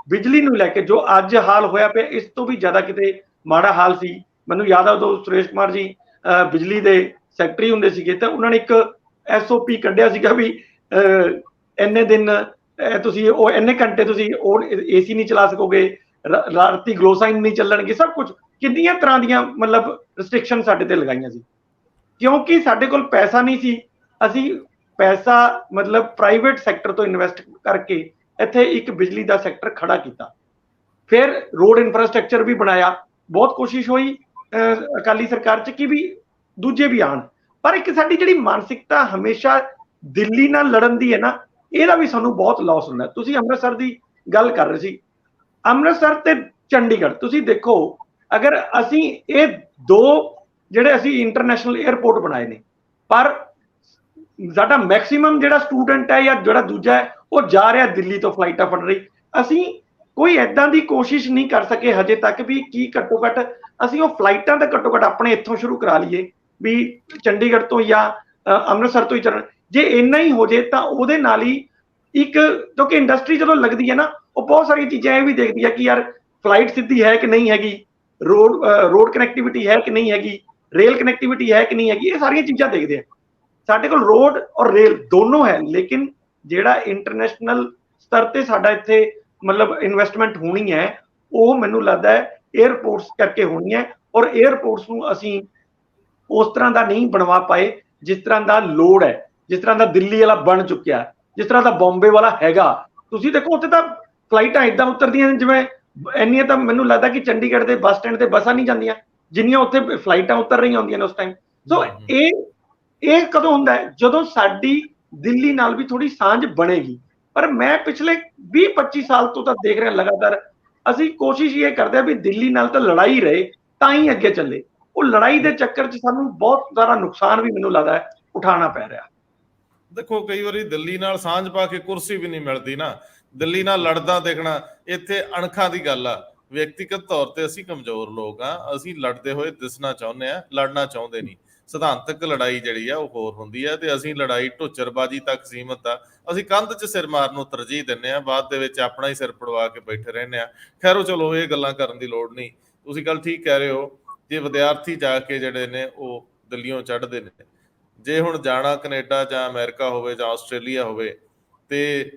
ਬਿਜਲੀ ਨੂੰ ਲੈ ਕੇ ਜੋ ਅੱਜ ਹਾਲ ਹੋਇਆ ਪਿਆ, ਇਸ ਤੋਂ ਵੀ ਜ਼ਿਆਦਾ ਕਿਤੇ ਮਾੜਾ ਹਾਲ ਸੀ। ਮੈਨੂੰ ਯਾਦ ਆ ਉਦੋਂ ਸੁਰੇਸ਼ ਕੁਮਾਰ ਜੀ ਬਿਜਲੀ ਦੇ ਸੈਕਟਰੀ ਹੁੰਦੇ ਸੀਗੇ, ਤਾਂ ਉਹਨਾਂ ਨੇ ਇੱਕ SOP ਕੱਢਿਆ ਸੀਗਾ ਵੀ ਇੰਨੇ ਦਿਨ ਤੁਸੀਂ ਉਹ ਇੰਨੇ ਘੰਟੇ ਤੁਸੀਂ ਉਹ ਏਸੀ ਨਹੀਂ ਚਲਾ ਸਕੋਗੇ, ਰਾਤੀ ਗਲੋ ਸਾਈਨ ਨਹੀਂ ਚੱਲਣਗੇ, ਸਭ ਕੁਝ ਕਿੰਨੀਆਂ ਤਰ੍ਹਾਂ ਦੀਆਂ ਮਤਲਬ ਰਿਸਟ੍ਰਿਕਸ਼ਨ ਸਾਡੇ ਤੇ ਲਗਾਈਆਂ ਸੀ, ਕਿਉਂਕਿ ਸਾਡੇ ਕੋਲ ਪੈਸਾ ਨਹੀਂ ਸੀ। ਅਸੀਂ ਪੈਸਾ ਮਤਲਬ ਪ੍ਰਾਈਵੇਟ ਸੈਕਟਰ ਤੋਂ ਇਨਵੈਸਟ ਕਰਕੇ ਇੱਥੇ ਇੱਕ ਬਿਜਲੀ ਦਾ ਸੈਕਟਰ ਖੜਾ ਕੀਤਾ। ਫਿਰ ਰੋਡ ਇਨਫਰਾਸਟ੍ਰਕਚਰ ਵੀ ਬਣਾਇਆ, ਬਹੁਤ ਕੋਸ਼ਿਸ਼ ਹੋਈ ਅਕਾਲੀ ਸਰਕਾਰ 'ਚ ਕਿ ਵੀ ਦੂਜੇ ਵੀ ਆਣ, ਪਰ ਇੱਕ ਸਾਡੀ ਜਿਹੜੀ ਮਾਨਸਿਕਤਾ ਹਮੇਸ਼ਾ ਦਿੱਲੀ ਨਾਲ ਲੜਨ ਦੀ ਹੈ ਨਾ, ਇਹਦਾ ਵੀ ਸਾਨੂੰ ਬਹੁਤ ਲਾਸ ਹੁੰਦਾ। ਤੁਸੀਂ ਅੰਮ੍ਰਿਤਸਰ ਦੀ ਗੱਲ ਕਰ ਰਹੇ ਸੀ, ਅੰਮ੍ਰਿਤਸਰ ਤੇ ਚੰਡੀਗੜ੍ਹ ਤੁਸੀਂ ਦੇਖੋ, ਅਗਰ ਅਸੀਂ ਇਹ ਦੋ ਜਿਹੜੇ ਅਸੀਂ ਇੰਟਰਨੈਸ਼ਨਲ 에ਅਰਪੋਰਟ ਬਣਾਏ ਨੇ, ਪਰ ਸਾਡਾ ਮੈਕਸਿਮਮ ਜਿਹੜਾ ਸਟੂਡੈਂਟ ਹੈ ਜਾਂ ਜਿਹੜਾ ਦੂਜਾ ਹੈ ਉਹ ਜਾ ਰਿਹਾ ਦਿੱਲੀ ਤੋਂ ਫਲਾਈਟਾਂ ਫੜ ਰਹੀ। ਅਸੀਂ ਕੋਈ ਐਦਾਂ ਦੀ ਕੋਸ਼ਿਸ਼ ਨਹੀਂ ਕਰ ਸਕੇ ਹਜੇ ਤੱਕ ਵੀ ਕੀ ਘੱਟੋ ਘੱਟ ਅਸੀਂ ਉਹ ਫਲਾਈਟਾਂ ਤਾਂ ਘੱਟੋ ਘੱਟ ਆਪਣੇ ਇੱਥੋਂ ਸ਼ੁਰੂ ਕਰਾ ਲਈਏ ਵੀ ਚੰਡੀਗੜ੍ਹ ਤੋਂ ਜਾਂ ਅੰਮ੍ਰਿਤਸਰ ਤੋਂ ਹੀ ਚੱਲਣ। ਜੇ ਇੰਨਾ ਹੀ ਹੋ ਜੇ ਤਾਂ ਉਹਦੇ ਨਾਲ ਹੀ ਇੱਕ, ਕਿਉਂਕਿ ਇੰਡਸਟਰੀ ਜਦੋਂ ਲੱਗਦੀ ਹੈ ਨਾ, ਉਹ ਬਹੁਤ ਸਾਰੀਆਂ ਚੀਜ਼ਾਂ ਇਹ ਵੀ ਦੇਖਦੀ ਹੈ ਕਿ ਯਾਰ ਫਲਾਈਟ ਸਿੱਧੀ ਹੈ ਕਿ ਨਹੀਂ ਹੈਗੀ, ਰੋਡ ਕਨੈਕਟੀਵਿਟੀ ਹੈ ਕਿ ਨਹੀਂ ਹੈਗੀ, ਰੇਲ ਕਨੈਕਟੀਵਿਟੀ ਹੈ ਕਿ ਨਹੀਂ ਹੈਗੀ, ਇਹ ਸਾਰੀਆਂ ਚੀਜ਼ਾਂ ਦੇਖਦੇ ਆ। ਸਾਡੇ ਕੋਲ ਰੋਡ ਔਰ ਰੇਲ ਦੋਨੋਂ ਹੈ, ਲੇਕਿਨ ਜਿਹੜਾ ਇੰਟਰਨੈਸ਼ਨਲ ਸਤਰ ਤੇ ਸਾਡਾ ਇੱਥੇ ਮਤਲਬ ਇਨਵੈਸਟਮੈਂਟ ਹੋਣੀ ਹੈ, ਉਹ ਮੈਨੂੰ ਲੱਗਦਾ ਹੈ 에ਅਰਪੋਰਟਸ ਕਰਕੇ ਹੋਣੀ ਹੈ। ਔਰ 에ਅਰਪੋਰਟਸ ਨੂੰ ਅਸੀਂ ਉਸ ਤਰ੍ਹਾਂ ਦਾ ਨਹੀਂ ਬਣਵਾ ਪਾਏ ਜਿਸ ਤਰ੍ਹਾਂ ਦਾ ਲੋੜ ਹੈ, ਜਿਸ ਤਰ੍ਹਾਂ ਦਾ ਦਿੱਲੀ ਵਾਲਾ ਬਣ ਚੁੱਕਿਆ, ਜਿਸ ਤਰ੍ਹਾਂ ਦਾ ਬੰਬੇ ਵਾਲਾ ਹੈਗਾ। ਤੁਸੀਂ ਦੇਖੋ ਉੱਥੇ ਤਾਂ ਫਲਾਈਟਾਂ ਇਦਾਂ ਉਤਰਦੀਆਂ ਜਿਵੇਂ ਇੰਨੀਆਂ ਤਾਂ ਮੈਨੂੰ ਲੱਗਦਾ ਕਿ ਚੰਡੀਗੜ੍ਹ ਦੇ ਬੱਸ ਸਟੈਂਡ ਤੇ ਬੱਸਾਂ ਨਹੀਂ ਜਾਂਦੀਆਂ ਜਿੰਨੀਆਂ ਉੱਥੇ ਫਲਾਈਟਾਂ ਉਤਰ ਰਹੀਆਂ ਹੁੰਦੀਆਂ ਨੇ ਉਸ ਟਾਈਮ। ਸੋ ਇਹ ਕਦੋਂ ਹੁੰਦਾ ਹੈ? ਜਦੋਂ ਸਾਡੀ ਦਿੱਲੀ ਨਾਲ ਵੀ ਥੋੜੀ ਸਾਂਝ ਬਣੇਗੀ। ਪਰ ਮੈਂ ਪਿਛਲੇ 20-25 ਸਾਲ ਤੋਂ ਤਾਂ ਦੇਖ ਰਿਹਾ ਲਗਾਤਾਰ ਅਸੀਂ ਕੋਸ਼ਿਸ਼ ਇਹ ਕਰਦੇ ਆ ਵੀ ਦਿੱਲੀ ਨਾਲ ਤਾਂ ਲੜਾਈ ਰਹੇ ਤਾਂ ਹੀ ਅੱਗੇ ਚੱਲੇ। ਉਹ ਲੜਾਈ ਦੇ ਚੱਕਰ 'ਚ ਸਾਨੂੰ ਬਹੁਤ ਜ਼ਿਆਦਾ ਨੁਕਸਾਨ ਵੀ ਮੈਨੂੰ ਲੱਗਦਾ ਹੈ ਉਠਾਉਣਾ ਪੈ ਰਿਹਾ। ਦੇਖੋ ਕਈ ਵਾਰੀ ਦਿੱਲੀ ਨਾਲ ਸਾਂਝ ਪਾ ਕੇ ਕੁਰਸੀ ਵੀ ਨਹੀਂ ਮਿਲਦੀ ਨਾ, ਦਿੱਲੀ ਨਾਲ ਲੜਦਾ ਦੇਖਣਾ। ਇੱਥੇ ਅਣਖਾਂ ਦੀ ਗੱਲ ਆ, ਵਿਅਕਤੀਗਤ ਤੌਰ ਤੇ ਅਸੀਂ ਕਮਜ਼ੋਰ ਲੋਕ ਆ, ਅਸੀਂ ਲੜਦੇ ਹੋਏ ਦਿਸਣਾ ਚਾਹੁੰਦੇ ਆ, ਲੜਨਾ ਚਾਹੁੰਦੇ ਨਹੀਂ। ਸਿਧਾਂਤਕ ਲੜਾਈ ਜਿਹੜੀ ਆ ਉਹ ਹੋਰ ਹੁੰਦੀ ਆ, ਤੇ ਅਸੀਂ ਲੜਾਈ ਢੁੱਚਰਬਾਜੀ ਤੱਕ ਸੀਮਤ ਆ। ਅਸੀਂ ਕੰਧ 'ਚ ਸਿਰ ਮਾਰਨ ਨੂੰ ਤਰਜੀਹ ਦਿੰਦੇ ਆ, ਬਾਅਦ ਦੇ ਵਿੱਚ ਆਪਣਾ ਹੀ ਸਿਰ ਪੜਵਾ ਕੇ ਬੈਠੇ ਰਹਿੰਦੇ ਆ। ਖੈਰੋ ਚਲੋ ਇਹ ਗੱਲਾਂ ਕਰਨ ਦੀ ਲੋੜ ਨਹੀਂ। ਤੁਸੀਂ ਗੱਲ ਠੀਕ ਕਹਿ ਰਹੇ ਹੋ, ਜੇ ਵਿਦਿਆਰਥੀ ਜਾ ਕੇ ਜਿਹੜੇ ਨੇ ਉਹ ਦਿੱਲੀੋਂ ਚੜ੍ਹਦੇ ਨੇ, ਜੇ ਹੁਣ ਜਾਣਾ ਕੈਨੇਡਾ ਜਾਂ ਅਮਰੀਕਾ ਹੋਵੇ ਜਾਂ ਆਸਟ੍ਰੇਲੀਆ ਹੋਵੇ, ਤੇ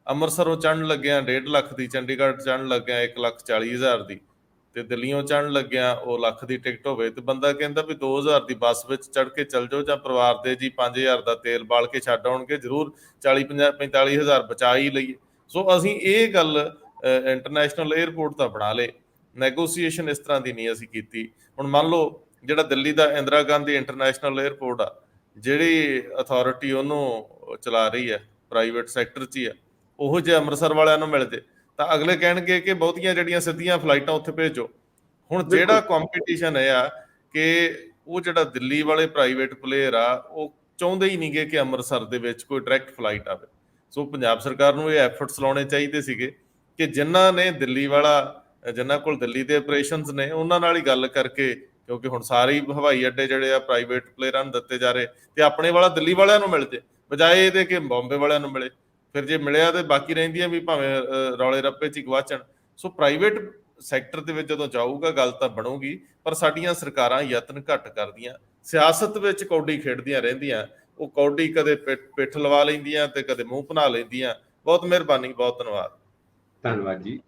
ਅੰਮ੍ਰਿਤਸਰੋਂ ਚੜ੍ਹਨ ਲੱਗਿਆ 1.5 ਲੱਖ ਦੀ, ਚੰਡੀਗੜ੍ਹ ਚੜ੍ਹਨ ਲੱਗਿਆ 1,40,000 ਦੀ, ਤੇ ਦਿੱਲੀੋਂ ਚੜ੍ਹਨ ਲੱਗਿਆ ਉਹ ਲੱਖ ਦੀ ਟਿਕਟ ਹੋਵੇ, ਤੇ ਬੰਦਾ ਕਹਿੰਦਾ ਵੀ 2,000 ਦੀ ਬੱਸ ਵਿੱਚ ਚੜ੍ਹ ਕੇ ਚੱਲ ਜਾਓ, ਜਾਂ ਪਰਿਵਾਰ ਦੇ ਜੀ 5,000 ਦਾ ਤੇਲ ਬਾਲ ਕੇ ਛੱਡ ਆਉਣਗੇ, ਜ਼ਰੂਰ 40-45,000 ਬਚਾ ਹੀ ਲਈਏ। ਸੋ ਅਸੀਂ ਇਹ ਗੱਲ ਇੰਟਰਨੈਸ਼ਨਲ 에ਅਰਪੋਰਟ ਤਾਂ ਬਣਾ ਲਏ, ਨੈਗੋਸੀਏਸ਼ਨ ਇਸ ਤਰ੍ਹਾਂ ਦੀ ਨਹੀਂ ਅਸੀਂ ਕੀਤੀ। ਹੁਣ ਮੰਨ ਲਓ ਜਿਹੜਾ ਦਿੱਲੀ ਦਾ ਇੰਦਰਾ ਗਾਂਧੀ ਇੰਟਰਨੈਸ਼ਨਲ 에ਅਰਪੋਰਟ ਆ, ਜਿਹੜੀ ਅਥਾਰਟੀ ਉਹਨੂੰ ਚਲਾ ਰਹੀ ਹੈ ਪ੍ਰਾਈਵੇਟ ਸੈਕਟਰ 'ਚ ਹੀ ਆ, ਉਹੋ ਜਿਹੇ ਅੰਮ੍ਰਿਤਸਰ ਵਾਲਿਆਂ ਨੂੰ ਮਿਲ ਜੇ ਤਾਂ ਅਗਲੇ ਕਹਿਣਗੇ ਕਿ ਬਹੁਤੀਆਂ ਜਿਹੜੀਆਂ ਸਿੱਧੀਆਂ ਫਲਾਈਟਾਂ ਉੱਥੇ ਭੇਜੋ। ਹੁਣ ਜਿਹੜਾ ਕੰਪੀਟੀਸ਼ਨ ਇਹ ਆ ਕਿ ਉਹ ਜਿਹੜਾ ਦਿੱਲੀ ਵਾਲੇ ਪ੍ਰਾਈਵੇਟ ਪਲੇਅਰ ਆ ਉਹ ਚਾਹੁੰਦੇ ਹੀ ਨਹੀਂਗੇ ਕਿ ਅੰਮ੍ਰਿਤਸਰ ਦੇ ਵਿੱਚ ਕੋਈ ਡਾਇਰੈਕਟ ਫਲਾਈਟ ਆਵੇ। ਸੋ ਪੰਜਾਬ ਸਰਕਾਰ ਨੂੰ ਇਹ ਐਫਰਟਸ ਲਾਉਣੇ ਚਾਹੀਦੇ ਸੀਗੇ ਕਿ ਜਿਨ੍ਹਾਂ ਨੇ ਦਿੱਲੀ ਵਾਲਾ, ਜਿਨ੍ਹਾਂ ਕੋਲ ਦਿੱਲੀ ਦੇ ਆਪਰੇਸ਼ਨਸ ਨੇ, ਉਹਨਾਂ ਨਾਲ ਹੀ ਗੱਲ ਕਰਕੇ, ਕਿਉਂਕਿ ਹੁਣ ਸਾਰੇ ਹਵਾਈ ਅੱਡੇ ਜਿਹੜੇ ਆ ਪ੍ਰਾਈਵੇਟ ਪਲੇਅਰਾਂ ਨੂੰ ਦਿੱਤੇ ਜਾ ਰਹੇ, ਤੇ ਆਪਣੇ ਵਾਲਾ ਦਿੱਲੀ ਵਾਲਿਆਂ ਨੂੰ ਮਿਲ ਜੇ, ਬਜਾਏ ਇਹਦੇ ਕਿ ਬੰਬੇ ਵਾਲਿਆਂ ਨੂੰ ਮਿਲੇ। ਫਿਰ ਜੇ ਮਿਲਿਆ ਤੇ ਬਾਕੀ ਰਹਿੰਦੀਆਂ ਵੀ ਭਾਵੇਂ ਰੌਲੇ ਰੱਪੇ 'ਚ ਹੀ ਗਵਾਚਣ। ਸੋ ਪ੍ਰਾਈਵੇਟ ਸੈਕਟਰ ਦੇ ਵਿੱਚ ਜਦੋਂ ਜਾਊਗਾ ਗੱਲ ਤਾਂ ਬਣੂਗੀ, ਪਰ ਸਾਡੀਆਂ ਸਰਕਾਰਾਂ ਯਤਨ ਘੱਟ ਕਰਦੀਆਂ, ਸਿਆਸਤ ਵਿੱਚ ਕੌਡੀ ਖੇਡਦੀਆਂ ਰਹਿੰਦੀਆਂ। ਉਹ ਕੌਡੀ ਕਦੇ ਪਿੱਠ ਲਵਾ ਲੈਂਦੀਆਂ ਤੇ ਕਦੇ ਮੂੰਹ ਬਣਾ ਲੈਂਦੀਆਂ। ਬਹੁਤ ਮਿਹਰਬਾਨੀ, ਬਹੁਤ ਧੰਨਵਾਦ। ਧੰਨਵਾਦ ਜੀ।